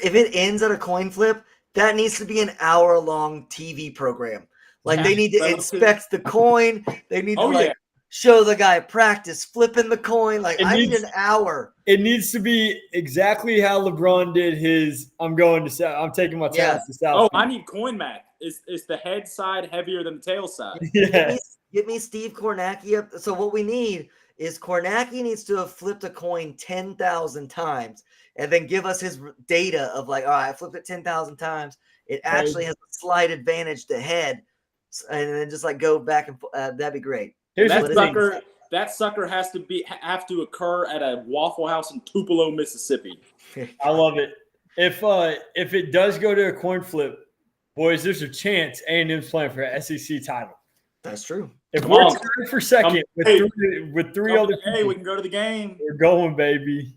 at a coin flip, that needs to be an hour-long TV program. Like they need to Relative. inspect the coin. They need to Oh, yeah. show the guy practice flipping the coin. Like I need an hour. It needs to be exactly how LeBron did his. I'm taking my talents to South. Oh, I need coin math. Is the head side heavier than the tail side? Yeah. Get me Steve Kornacki up. So what we need is Kornacki needs to have flipped a coin 10,000 times and then give us his data of like, all right, I flipped it 10,000 times. It actually has a slight advantage to head, and then just like go back and that'd be great. That sucker has to occur at a Waffle House in Tupelo, Mississippi. I love it. If it does go to a coin flip, boys, there's a chance A&M's playing for an SEC title. That's true. If we're tied for second with three other hey, we can go to the game. We're going, baby.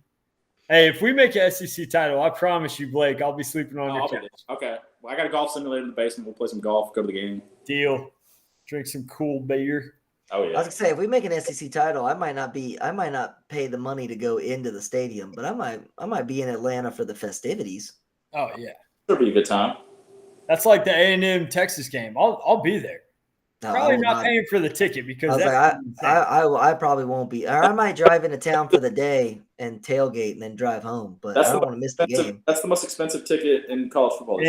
Hey, if we make an SEC title, I promise you, Blake, I'll be sleeping on your couch. Okay. Well, I got a golf simulator in the basement. We'll play some golf, go to the game. Deal. Drink some cool beer. Oh, yeah. I was gonna say, if we make an SEC title, I might not pay the money to go into the stadium, but I might be in Atlanta for the festivities. Oh yeah, it'll be a good time. That's like the A&M Texas game. I'll be there. No, Probably not paying for the ticket because I probably won't be. Or I might drive into town for the day and tailgate and then drive home, but I don't want to miss the game. That's the most expensive ticket in college football.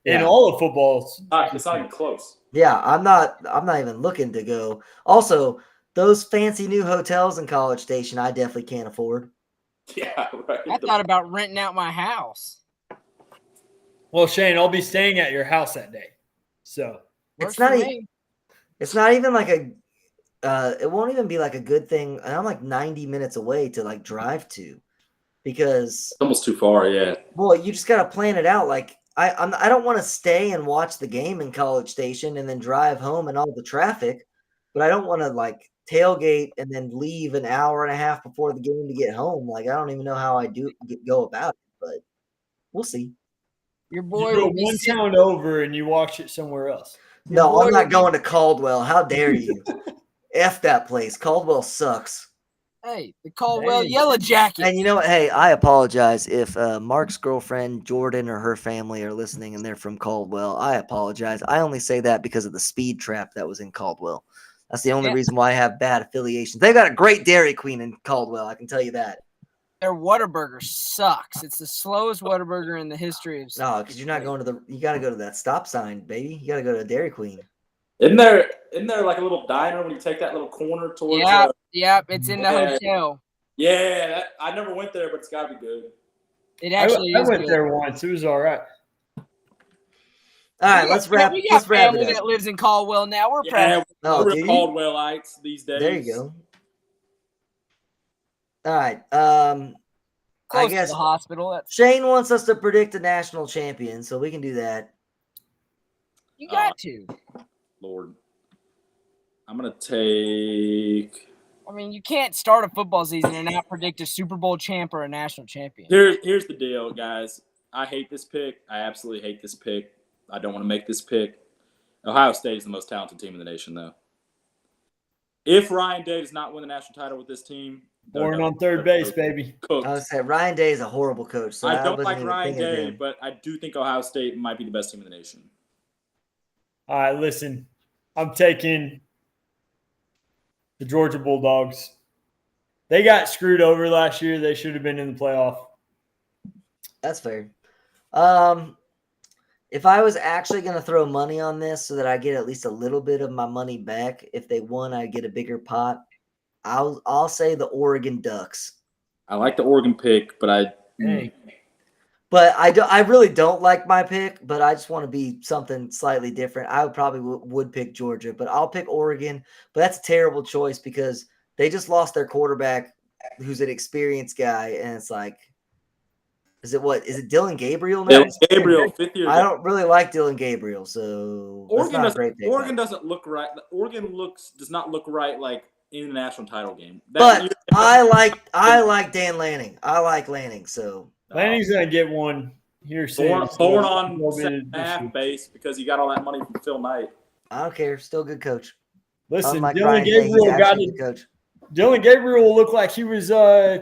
In all of football, it's not even close. Yeah, I'm not even looking to go. Also, those fancy new hotels in College Station, I definitely can't afford. Yeah, right. I thought about renting out my house. Well, Shane, I'll be staying at your house that day, so it's not even like it won't even be like a good thing. I'm like 90 minutes away to like drive to, because it's almost too far. Yeah. Well, you just gotta plan it out. Like I don't want to stay and watch the game in College Station and then drive home and all the traffic, but I don't want to like tailgate and then leave an hour and a half before the game to get home. Like I don't even know how I go about it, but we'll see. Your boy you go one town over and you watch it somewhere else. No, I'm not going to Caldwell. How dare you? F that place. Caldwell sucks. Hey, the Caldwell Yellow Jackets. And you know what? Hey, I apologize if Mark's girlfriend, Jordan, or her family are listening and they're from Caldwell. I apologize. I only say that because of the speed trap that was in Caldwell. That's the only reason why I have bad affiliations. They got a great Dairy Queen in Caldwell. I can tell you that. Their Whataburger sucks. It's the slowest Whataburger in the history of. No, because you're not going to you got to go to that stop sign, baby. You got to go to Dairy Queen. Isn't there like a little diner when you take that little corner towards? Yeah, it's in the hotel. Yeah, I never went there, but it's got to be good. It actually I is. went there once. It was all right. All right, let's wrap. We Let's got wrap family it up. that lives in Caldwell now. We're proud. No, we're Caldwellites these days. There you go. All right. Close I guess to the hospital. Shane wants us to predict a national champion, so we can do that. You got to. Lord, I'm gonna take. I mean, you can't start a football season and not predict a Super Bowl champ or a national champion. Here's the deal, guys. I hate this pick. I absolutely hate this pick. I don't want to make this pick. Ohio State is the most talented team in the nation, though. If Ryan Day does not win the national title with this team, born on third base, baby. I would say Ryan Day is a horrible coach. So I don't like Ryan Day, but I do think Ohio State might be the best team in the nation. All right, listen. I'm taking the Georgia Bulldogs. They got screwed over last year. They should have been in the playoff. That's fair. If I was actually going to throw money on this so that I get at least a little bit of my money back, if they won, I get a bigger pot. I'll say the Oregon Ducks. I like the Oregon pick, but I really don't like my pick, but I just want to be something slightly different. I would pick Georgia, but I'll pick Oregon. But that's a terrible choice because they just lost their quarterback, who's an experienced guy, and it's like, is it Dylan Gabriel now? Dylan Gabriel, 5th year. I don't really like Dylan Gabriel, so Oregon doesn't look right. Oregon does not look right like in the national title game. I like Dan Lanning. I like Lanning, so Lanning's gonna get one here soon. Born on second half base because he got all that money from Phil Knight. I don't care. Still good coach. Listen, Unlike Dylan Ryan Gabriel Day, got he's it. coach. Dylan Gabriel looked like he was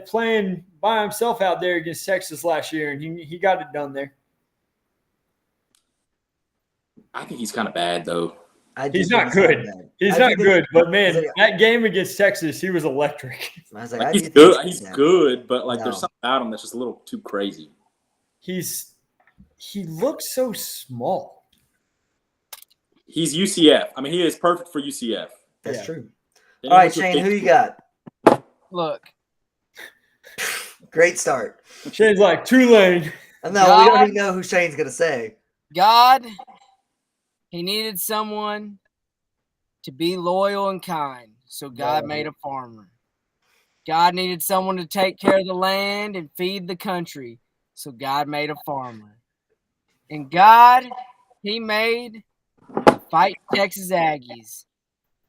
playing by himself out there against Texas last year, and he got it done there. I think he's kind of bad though. I do He's think not good. bad. He's I not do think- good, but man, like- that game against Texas, he was electric. I was like, Like, I he's do think good. He's bad. good, but like there's No. something about him that's just a little too crazy. He looks so small. He's UCF. I mean, he is perfect for UCF. That's Yeah. true. Then All he right, went to a Shane, big who you school. got? Look, Great start. Shane's like Tulane. No, we God. already know who Shane's gonna say. God, he needed someone to be loyal and kind, so God made a farmer. God needed someone to take care of the land and feed the country, so God made a farmer. And God, he made fight Texas Aggies.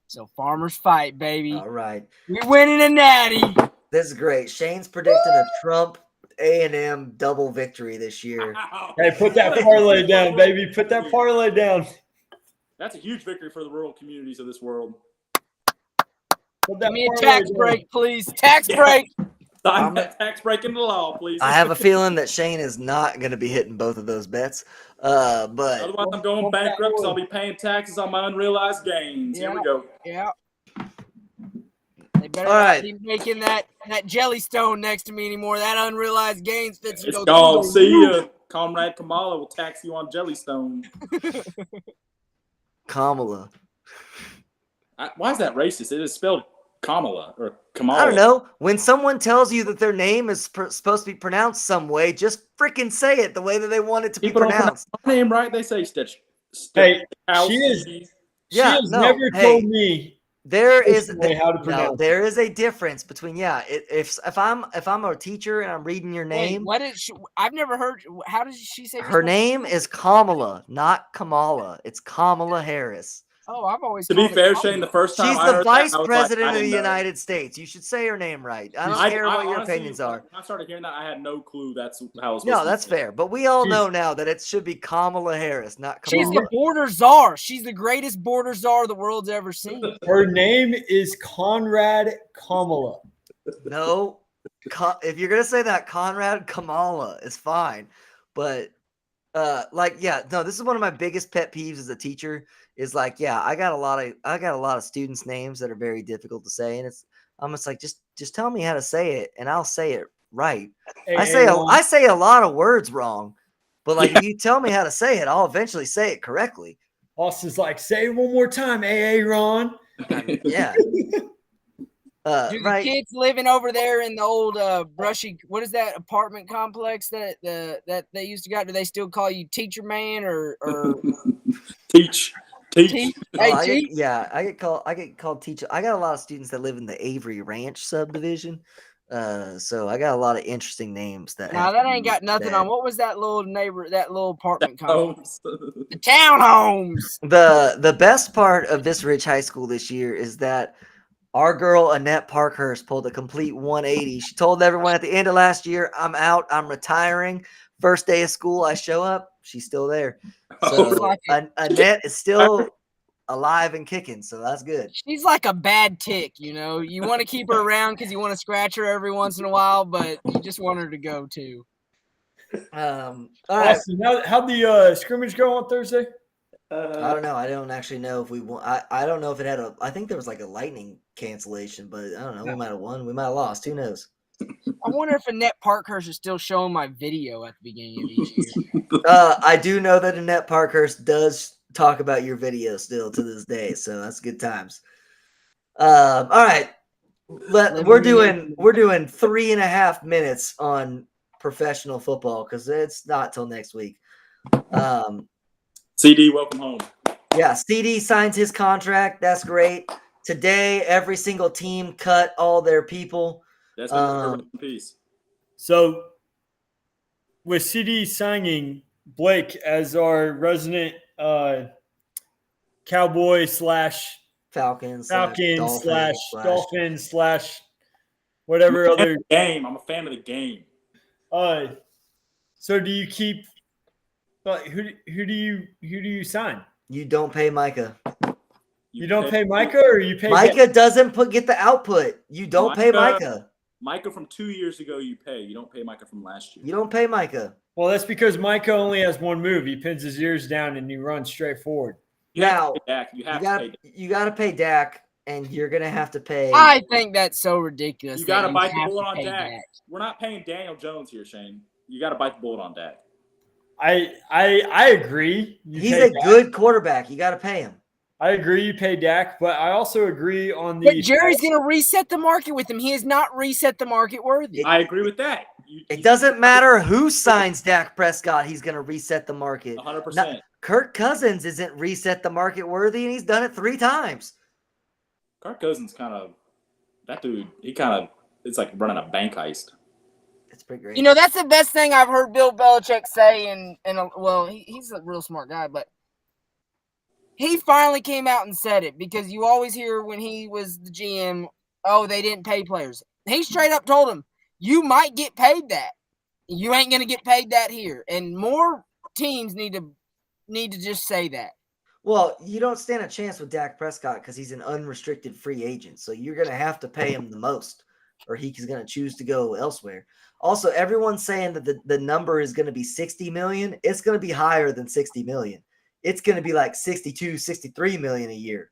So farmers fight, baby. All right, We're winning a natty. this is great. Shane's predicting a Trump A&M double victory this year. Hey, put that parlay down, baby. Put that parlay down. That's a huge victory for the rural communities of this world. Put that Give me a parlay tax down. break, please. Tax Yeah. break. Sign that tax break into law, please. I have a feeling that Shane is not going to be hitting both of those bets. But Otherwise, I'm going bankrupt because I'll be paying taxes on my unrealized gains. Here we go. Yeah. They better All not right. be making that Jellystone next to me anymore. That unrealized gains fits. It's gone. See ya. Comrade Kamala will tax you on Jellystone. Kamala. Why is that racist? It is spelled Kamala or Kamala. I don't know. When someone tells you that their name is supposed to be pronounced some way, just freaking say it the way that they want it to be People don't pronounce pronounced. my name right. They say Stitch. Hey, House. she is- Yeah, she has no, never hey. told me There is personally how to no, pronounce. there is a difference between if I'm a teacher and I'm reading your Wait, name, what is she? I've never heard. How does she say her name is Kamala, not Kamala. It's Kamala Harris. Oh, I've always. To be called her fair, Kamala. Shane, the first time She's I the heard vice that, I was president like, I of the didn't know. United States. You should say her name right. I don't I care what your honestly, opinions are. When I started hearing that, I had no clue that's how it was. No, that's fair. But we all She's- know now that it should be Kamala Harris, not She's Kamala. the border czar. She's the greatest border czar the world's ever seen. Her name is Conrad Kamala. No, if you're gonna say that, Conrad Kamala is fine. But this is one of my biggest pet peeves as a teacher. Is like, I got a lot of students' names that are very difficult to say, and I'm just like, just tell me how to say it, and I'll say it right. I say a lot of words wrong, but like if you tell me how to say it, I'll eventually say it correctly. Austin's like, say it one more time, AA Ron. Yeah. Do the Right. kids living over there in the old brushy? What is that apartment complex that they used to got? Do they still call you Teacher Man or Teach. Teach? Hey, I Teach. get called teacher. I got a lot of students that live in the Avery Ranch subdivision. So I got a lot of interesting names that. No, have that to ain't be got nothing said. on. What was that little apartment complex? Oh, The townhomes. The best part of this Ridge High School this year is that our girl Annette Parkhurst pulled a complete 180. She told everyone at the end of last year, "I'm out. I'm retiring." First day of school, I show up. She's still there. So Annette is still alive and kicking. So that's good. She's like a bad tick, you know. You want to keep her around because you want to scratch her every once in a while, but you just want her to go too. All right. Austin, how'd the scrimmage go on Thursday? I don't know. I don't actually know if we won. I don't know if it had I think there was like a lightning cancellation, but I don't know. We might have won. We might have lost. Who knows? I wonder if Annette Parkhurst is still showing my video at the beginning of each year. I do know that Annette Parkhurst does talk about your video still to this day, so that's good times. All right, we're doing 3.5 minutes on professional football because it's not till next week. CD, welcome home. Yeah, CD signs his contract. That's great. Today, every single team cut all their people. That's been a piece. So, with CD signing Blake as our resident Cowboy slash Falcon slash Dolphin slash whatever other game. I'm a fan of the game. So do you keep? Who do you sign? You don't pay Micah. You don't pay Micah, or you pay Micah doesn't get the output. You don't pay Micah. Micah from 2 years ago, you pay. You don't pay Micah from last year. You don't pay Micah. Well, that's because Micah only has one move. He pins his ears down and he runs straight forward. Now, pay Dak. You have to pay Dak. you got to pay Dak, and you're gonna have to pay. I think that's so ridiculous. You got to bite the have bullet to on pay Dak. We're not paying Daniel Jones here, Shane. You got to bite the bullet on Dak. I agree. He's a good quarterback. You got to pay him. I agree. You pay Dak, but I also agree on the. But Jerry's going to reset the market with him. He has not reset the market worthy. I agree with that. It doesn't matter who signs Dak Prescott. He's going to reset the market. 100%. Kirk Cousins isn't reset the market worthy, and he's done it 3 times. Kirk Cousins that dude, it's like running a bank heist. It's pretty great. You know, that's the best thing I've heard Bill Belichick say. He's a real smart guy, but he finally came out and said it, because you always hear when he was the GM, oh, they didn't pay players. He straight up told him, you might get paid that. You ain't going to get paid that here. And more teams need to just say that. Well, you don't stand a chance with Dak Prescott because he's an unrestricted free agent. So you're going to have to pay him the most, or he's going to choose to go elsewhere. Also, everyone's saying that the number is going to be 60 million. It's going to be higher than 60 million. It's going to be like 62, 63 million a year,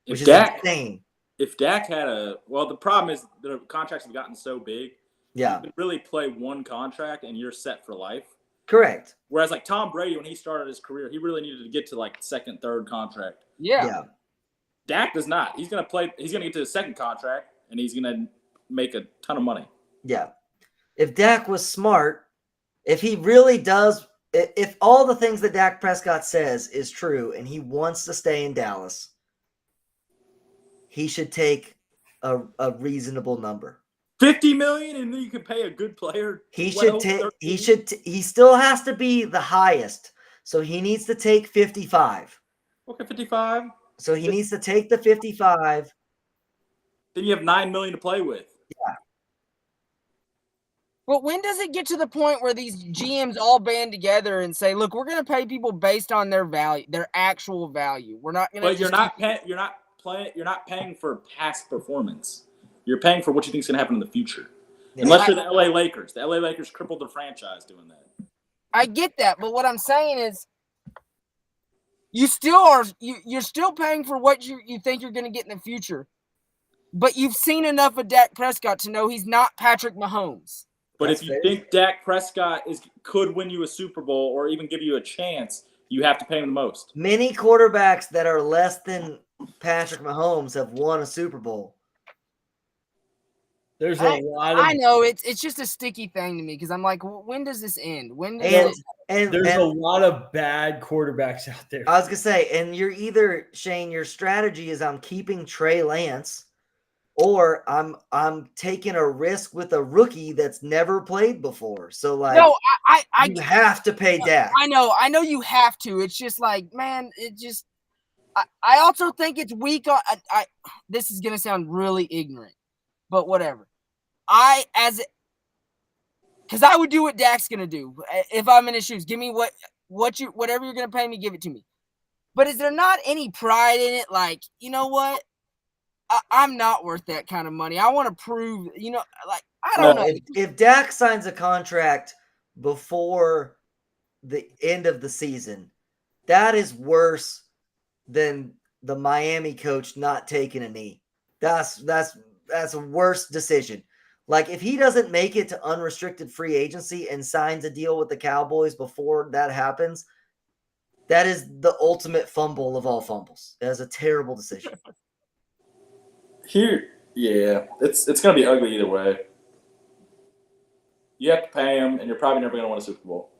which is insane. If Dak had the problem is the contracts have gotten so big. Yeah. You can really play one contract and you're set for life. Correct. Whereas like Tom Brady, when he started his career, he really needed to get to like second, third contract. Yeah. Dak does not. He's going to get to the second contract and he's going to make a ton of money. Yeah. If Dak was smart, if he really does, if all the things that Dak Prescott says is true and he wants to stay in Dallas, he should take a reasonable number. 50 million, and then you can pay a good player. He still has to be the highest. So he needs to take 55. Okay, 55. So he needs to take the 55. Then you have $9 million to play with. Yeah. But when does it get to the point where these GMs all band together and say, "Look, we're going to pay people based on their value, their actual value. We're not going to." But you're not paying for past performance. You're paying for what you think is going to happen in the future. Yeah. Unless you're the LA Lakers. The LA Lakers crippled their franchise doing that. I get that, but what I'm saying is, you're still paying for what you think you're going to get in the future. But you've seen enough of Dak Prescott to know he's not Patrick Mahomes. But if you think Dak Prescott could win you a Super Bowl or even give you a chance, you have to pay him the most. Many quarterbacks that are less than Patrick Mahomes have won a Super Bowl. There's a lot of. I know it's just a sticky thing to me because I'm like, when does this end? There's a lot of bad quarterbacks out there. I was gonna say, and you're either, Shane, your strategy is I'm keeping Trey Lance, or I'm taking a risk with a rookie that's never played before. So like, no, you have to pay Dak. I know you have to. It's just like, man, I also think it's weak. This is gonna sound really ignorant, but whatever. Because I would do what Dak's gonna do if I'm in his shoes. Give me whatever you're gonna pay me, give it to me. But is there not any pride in it? Like, you know what? I'm not worth that kind of money. I want to prove, like, I don't know. If Dak signs a contract before the end of the season, that is worse than the Miami coach not taking a knee. That's a worse decision. Like, if he doesn't make it to unrestricted free agency and signs a deal with the Cowboys before that happens, that is the ultimate fumble of all fumbles. That is a terrible decision. It's going to be ugly either way. You have to pay him, and you're probably never going to win a Super Bowl.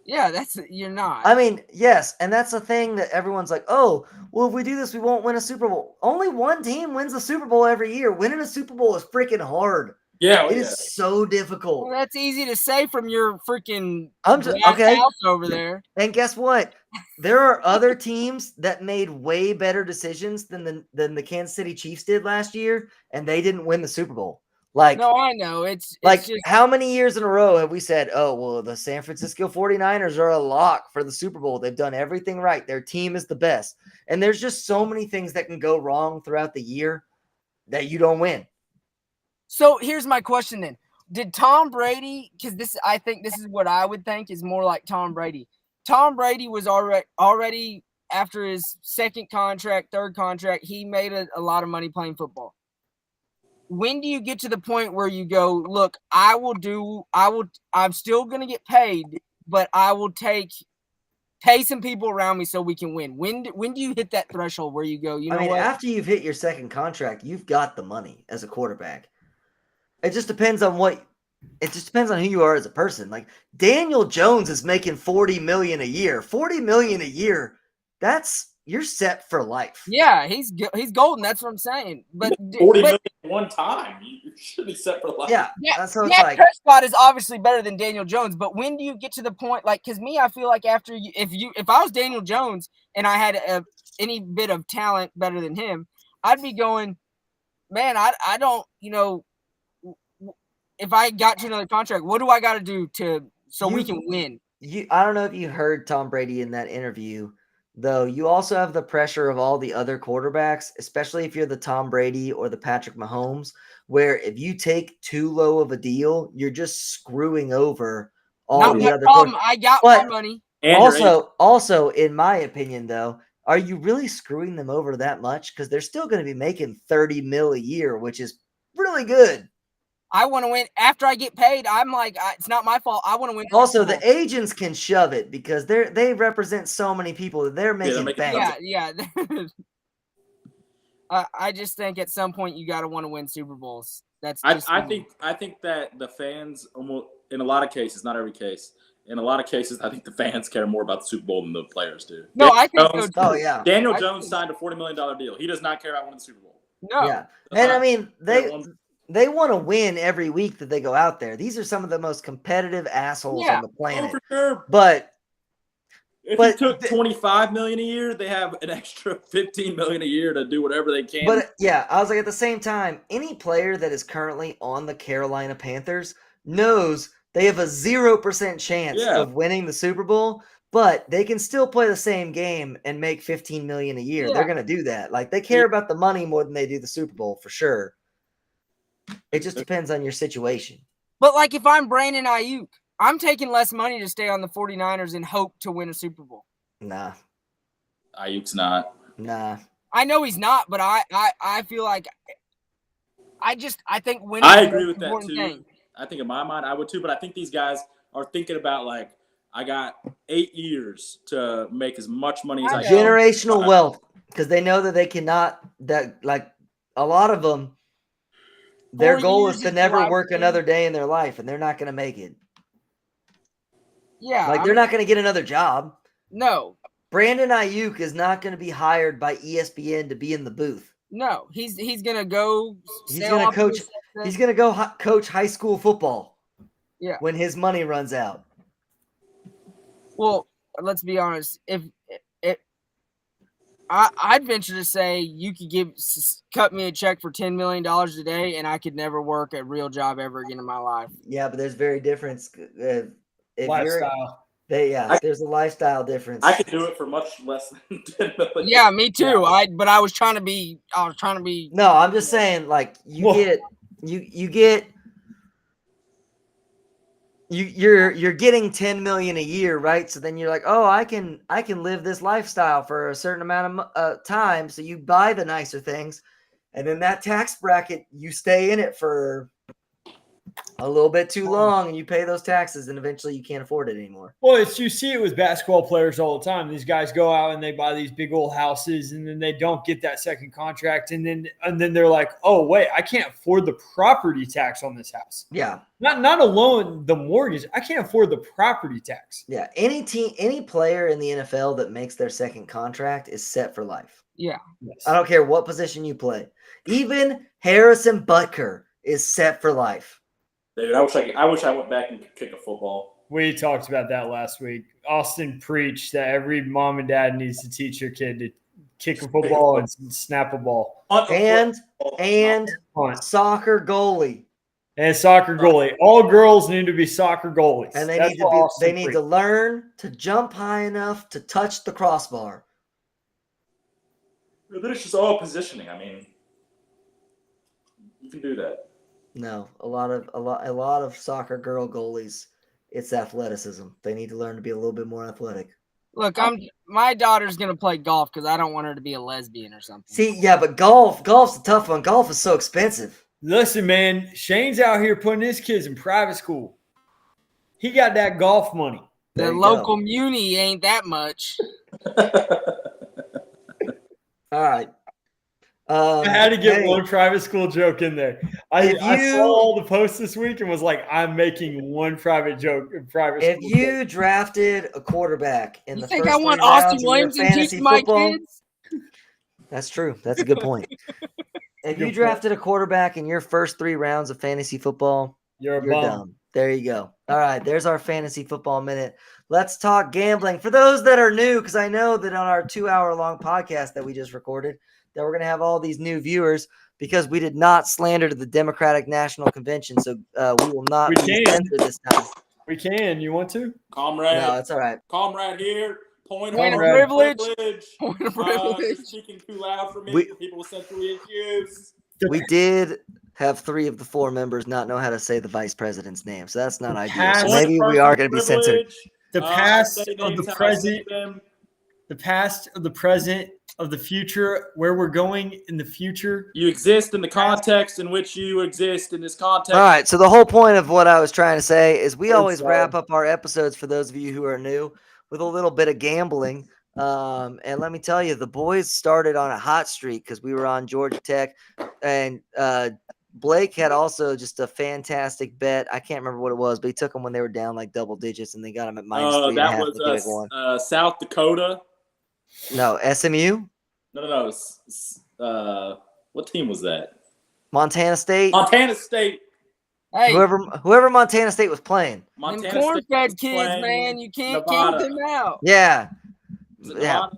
Yeah, you're not. I mean, yes, and that's the thing that everyone's like, oh, well, if we do this, we won't win a Super Bowl. Only one team wins the Super Bowl every year. Winning a Super Bowl is freaking hard. Yeah, it is so difficult. Well, that's easy to say from your freaking house over there. And guess what? There are other teams that made way better decisions than the Kansas City Chiefs did last year, and they didn't win the Super Bowl. Like, no, I know. It's like, just, how many years in a row have we said, oh, well, the San Francisco 49ers are a lock for the Super Bowl. They've done everything right. Their team is the best. And there's just so many things that can go wrong throughout the year that you don't win. So here's my question then. Did Tom Brady, because I think this is what I would think is more like Tom Brady. Tom Brady was already after his second contract, third contract, he made a lot of money playing football. When do you get to the point where you go, look, I'm still going to get paid, but I will pay some people around me so we can win? When do you hit that threshold where you go, I mean, what? after you've hit your second contract, you've got the money as a quarterback. It just depends on who you are as a person. Like Daniel Jones is making $40 million a year. $40 million a year, you're set for life. Yeah, he's golden. That's what I'm saying. But 40 million one time, you should be set for life. Yeah, so it's like Prescott is obviously better than Daniel Jones. But when do you get to the point? Like, because me, I feel like if I was Daniel Jones and I had any bit of talent better than him, I'd be going, man, I don't, if I got to another contract, what do I got to do so we can win? I don't know if you heard Tom Brady in that interview, though. You also have the pressure of all the other quarterbacks, especially if you're the Tom Brady or the Patrick Mahomes, where if you take too low of a deal, you're just screwing over all the other problem. I got my money. Also, in my opinion, though, are you really screwing them over that much? Because they're still going to be making $30 million a year, which is really good. I want to win. After I get paid, I'm like, it's not my fault. I want to win. Also, the agents can shove it because they represent so many people that they're making bank. Yeah. I just think at some point you got to want to win Super Bowls. I think that the fans, almost in a lot of cases, not every case, in a lot of cases, I think the fans care more about the Super Bowl than the players do. No, I think so too. Oh yeah, Daniel Jones signed a $40 million deal. He does not care about winning the Super Bowl. No. Yeah, and I mean they want to win every week that they go out there. These are some of the most competitive assholes on the planet. Oh, for sure. But if you took $25 million a year, they have an extra $15 million a year to do whatever they can. But yeah, I was like, at the same time, any player that is currently on the Carolina Panthers knows they have a 0% chance of winning the Super Bowl, but they can still play the same game and make $15 million a year. Yeah. They're going to do that. Like, they care about the money more than they do the Super Bowl, for sure. It just depends on your situation. But like, if I'm Brandon Ayuk, I'm taking less money to stay on the 49ers and hope to win a Super Bowl. Nah. Ayuk's not. Nah. I know he's not, but I feel like I think winning. I agree with that too. Thing. I think in my mind I would too, but I think these guys are thinking about, like, I got 8 years to make as much money as I can. Generational wealth, because they know that they cannot. That, like, a lot of them, their goal is to never work another day in their life, and they're not going to make it. Yeah, like, they're not going to get another job. No. Brandon Ayuk is not going to be hired by ESPN to be in the booth. No, he's going to go. He's going to coach. He's going to go coach high school football. Yeah. When his money runs out. Well, let's be honest. I'd venture to say you could cut me a check for $10 million a day, and I could never work a real job ever again in my life. Yeah, but there's very difference. Lifestyle. There's a lifestyle difference. I could do it for much less than $10 million. Yeah, me too. Yeah. But I was trying to be. No, I'm just saying, like, you're getting $10 million a year, right? So then you're like, oh, I can live this lifestyle for a certain amount of time. So you buy the nicer things, and then that tax bracket, you stay in it for a little bit too long, and you pay those taxes, and eventually you can't afford it anymore. Well, you see it with basketball players all the time. These guys go out and they buy these big old houses, and then they don't get that second contract, and then they're like, oh wait, I can't afford the property tax on this house. Yeah, not alone the mortgage. I can't afford the property tax. Yeah, any player in the NFL that makes their second contract is set for life. Yeah, yes. I don't care what position you play. Even Harrison Butker is set for life. Dude, I wish I went back and could kick a football. We talked about that last week. Austin preached that every mom and dad needs to teach your kid to kick a football and snap a ball. And soccer goalie. And soccer goalie. All girls need to be soccer goalies. And they need to learn to jump high enough to touch the crossbar. Then it's just all positioning. I mean, you can do that. No, a lot of soccer girl goalies, it's athleticism. They need to learn to be a little bit more athletic. Look, my daughter's gonna play golf because I don't want her to be a lesbian or something. See, yeah, but golf's a tough one. Golf is so expensive. Listen, man, Shane's out here putting his kids in private school. He got that golf money. The There you local go. muni ain't that much. All right. I had to get hey, one private school joke in there. I If you- saw all the posts this week and was like, I'm making one private joke. Private If school you joke. drafted a quarterback in You the think first I want 3 rounds Austin of your Williamson fantasy teaching my football, kids? that's true. That's a good point. If you Good drafted a quarterback in your first 3 rounds of fantasy football, You're a you're bum. dumb. There you go. All right, there's our fantasy football minute. Let's talk gambling. For those that are new, because I know that on our 2-hour-long podcast that we just recorded, that we're going to have all these new viewers because we did not slander to the Democratic National Convention, so we will not We be can. censored this time. We can. You want to? Comrade, No, it's all right. comrade here. Point Point of of privilege. privilege. Point of You're privilege. speaking too loud for me. We- For people with sensory issues. We did have 3 of the 4 members not know how to say the vice president's name, so that's not ideal. So Point maybe we are going to be censored. The past say of names the how I say present, them. the past of the present of the future, where we're going in the future. You exist in the context in which you exist in this context. All right, so the whole point of what I was trying to say is we always Inside. wrap up our episodes for those of you who are new with a little bit of gambling. And let me tell you, the boys started on a hot streak because we were on Georgia Tech, and Blake had also just a fantastic bet. I can't remember what it was, but he took them when they were down like double digits, and they got them at minus 3.5. That to get it was going. South Dakota. No, SMU, No. What team was that? Montana State, Montana State. Hey, whoever Montana State was playing. them Montana corn State was fed kids, playing man, you can't Nevada. count them out. Yeah, Was it yeah, Nevada?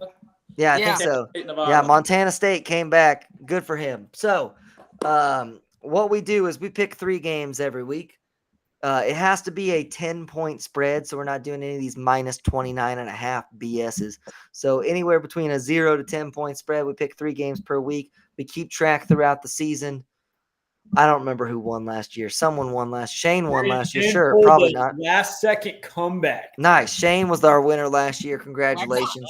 yeah, I Yeah. think so. State, Nevada. Yeah, Montana State came back. Good for him. So, what we do is we pick 3 games every week. It has to be a 10-point spread, so we're not doing any of these minus 29.5 BSs. So anywhere between a 0 to 10-point spread, we pick 3 games per week. We keep track throughout the season. I don't remember who won last year. Someone won last. Shane won last year. Shane Sure, pulled probably a not. Last-second comeback. Nice. Shane was our winner last year. Congratulations.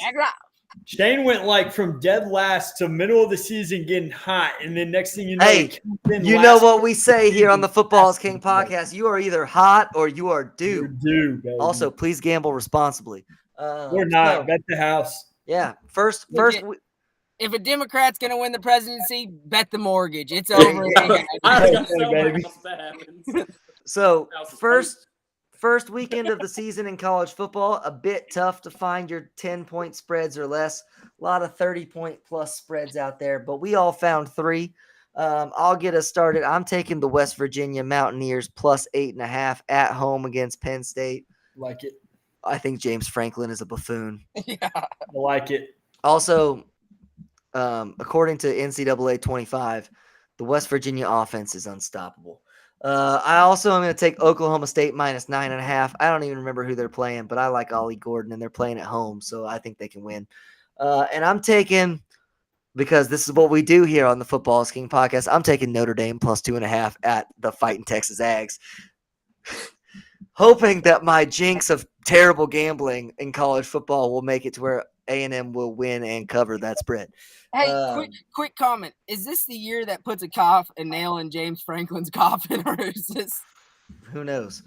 Shane went like from dead last to middle of the season getting hot, and then next thing you know, Hey, he comes in You last know what we say here on the season. Football is King podcast. You are either hot or you are You're due. due, baby. Also, please gamble responsibly. we're not. so, Bet the house. yeah. First, Look, we, If a Democrat's gonna win the presidency, bet the mortgage. It's There over. you It go. ain't I happening. already got sell my Baby. house if that happens. so House is first weekend of the season in college football, a bit tough to find your 10-point spreads or less. A lot of 30-point plus spreads out there, but we all found 3. I'll get us started. I'm taking the West Virginia Mountaineers plus 8.5 at home against Penn State. Like it. I think James Franklin is a buffoon. Yeah. I like it. Also, according to NCAA 25, the West Virginia offense is unstoppable. I also am going to take Oklahoma State minus 9.5. I don't even remember who they're playing, but I like Ollie Gordon, and they're playing at home, so I think they can win. And I'm taking, because this is what we do here on the Football is King podcast, I'm taking Notre Dame plus 2.5 at the Fighting Texas Ags. Hoping that my jinx of terrible gambling in college football will make it to where A&M will win and cover that spread. Hey, quick comment. Is this the year that puts a nail in James Franklin's coffin, or is this? Who knows?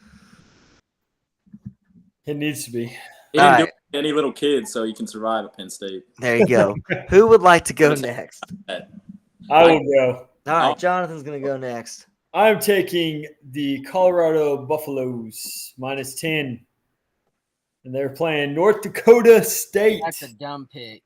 It needs to be. He All didn't do right. it to any little kids, so you can survive at Penn State. There you go. Who would like to go next? I will go. All right, Jonathan's going to go next. I'm taking the Colorado Buffaloes minus 10. And they're playing North Dakota State. That's a dumb pick.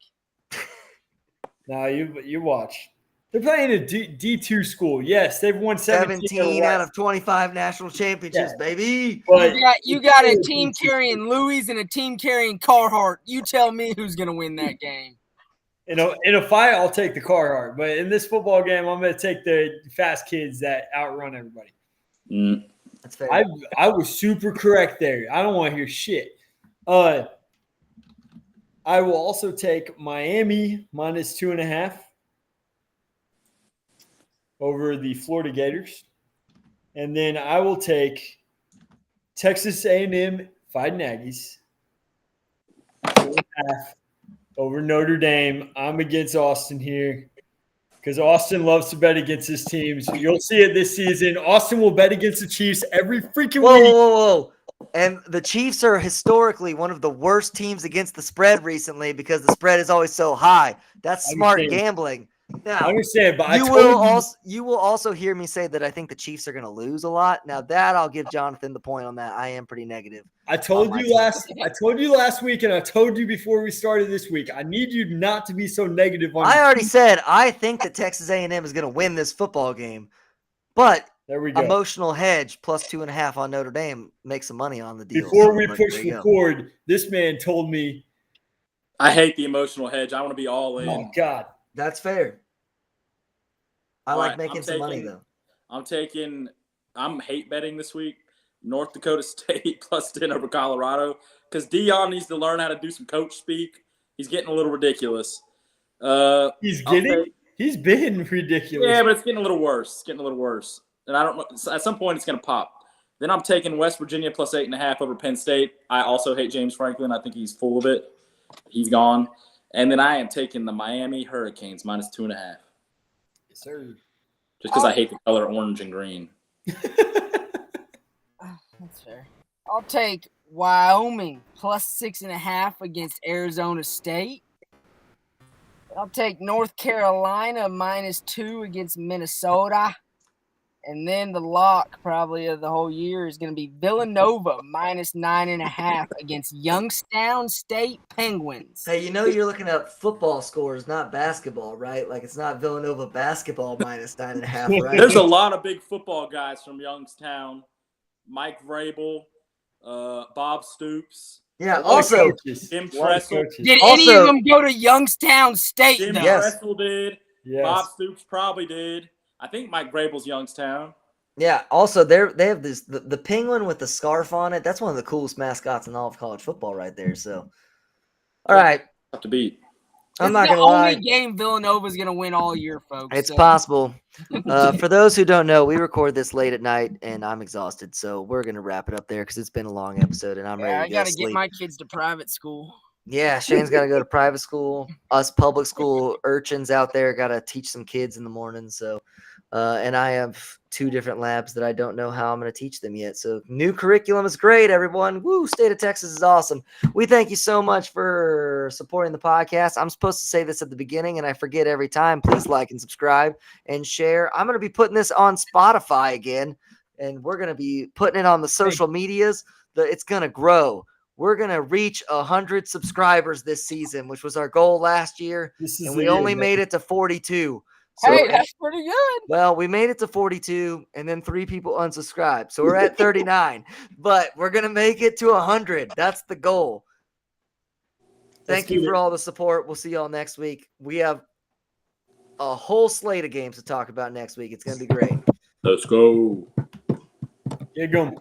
Now you watch. They're playing a D2 school. Yes, they've won 17 out of 25 national championships, Yeah. baby. But You got a team carrying Louis and a team carrying Carhartt. You tell me who's gonna win that game. in a fight, I'll take the Carhartt. But in this football game, I'm going to take the fast kids that outrun everybody. Mm. That's fair. I was super correct there. I don't want to hear shit. I will also take Miami minus 2.5 over the Florida Gators. And then I will take Texas A&M Fighting Aggies 4.5 half over Notre Dame. I'm against Austin here because Austin loves to bet against his teams. You'll see it this season. Austin will bet against the Chiefs every freaking Whoa, week. whoa, whoa, whoa. And the Chiefs are historically one of the worst teams against the spread recently because the spread is always so high. That's smart understand. gambling. I Now, understand, but you will also hear me say that I think the Chiefs are going to lose a lot. Now that I'll give Jonathan the point on that. I am pretty negative. I told my you team. last week, and I told you before we started this week. I need you not to be so negative on. I already said I think that Texas A&M is going to win this football game, but There we go. emotional hedge plus 2.5 on Notre Dame makes some money on the deal. Before we But push there you go. record, this man told me, I hate the emotional hedge. I want to be all in. "Oh God, That's fair. I All like right, making I'm some money taking- though. I'm hate betting this week. North Dakota State plus 10 over Colorado because Dion needs to learn how to do some coach speak. He's getting a little ridiculous. he's I'll getting, he's been ridiculous." Yeah, but it's getting a little worse. It's getting a little worse. And I don't know. At some point, it's going to pop. Then I'm taking West Virginia plus 8.5 over Penn State. I also hate James Franklin. I think he's full of it. He's gone. And then I am taking the Miami Hurricanes minus 2.5. Yes, sir. Just because I hate the color orange and green. That's fair. I'll take Wyoming plus 6.5 against Arizona State. I'll take North Carolina minus 2 against Minnesota. And then the lock probably of the whole year is going to be Villanova minus 9.5 against Youngstown State Penguins. Hey, you know you're looking at football scores, not basketball, right? Like it's not Villanova basketball minus 9.5, right? There's a lot of big football guys from Youngstown. Mike Vrabel, Bob Stoops, Yeah. A lot of Also, coaches. Tim A lot of Tressel. coaches. Did any Also- of them go to Youngstown State, Tim though? Yes. Tressel did. Yes. Bob Stoops probably did. I think Mike Vrabel's Youngstown. yeah. Also, they have this the penguin with the scarf on it. That's one of the coolest mascots in all of college football, right there. So, all right, Tough to beat. I'm This not is the gonna lie. only game Villanova's going to win all year, folks. It's so- possible. For those who don't know, we record this late at night, and I'm exhausted, so we're gonna wrap it up there because it's been a long episode, and I'm Yeah, ready I to go got to sleep. get my kids to private school. Yeah, Shane's got to go to private school. Us public school urchins out there got to teach some kids in the morning. So, and I have 2 different labs that I don't know how I'm going to teach them yet. So, new curriculum is great, everyone. Woo, state of Texas is awesome. We thank you so much for supporting the podcast. I'm supposed to say this at the beginning, and I forget every time. Please like and subscribe and share. I'm going to be putting this on Spotify again, and we're going to be putting it on the social medias. It's going to grow. We're going to reach 100 subscribers this season, which was our goal last year, This is and the we year, only man. made it to 42. So, Hey, that's pretty good. well, we made it to 42, and then 3 people unsubscribed. So we're at 39, but we're going to make it to 100. That's the goal. Thank you for all the support. We'll see y'all next week. We have a whole slate of games to talk about next week. It's going to be great. Let's go. Get going.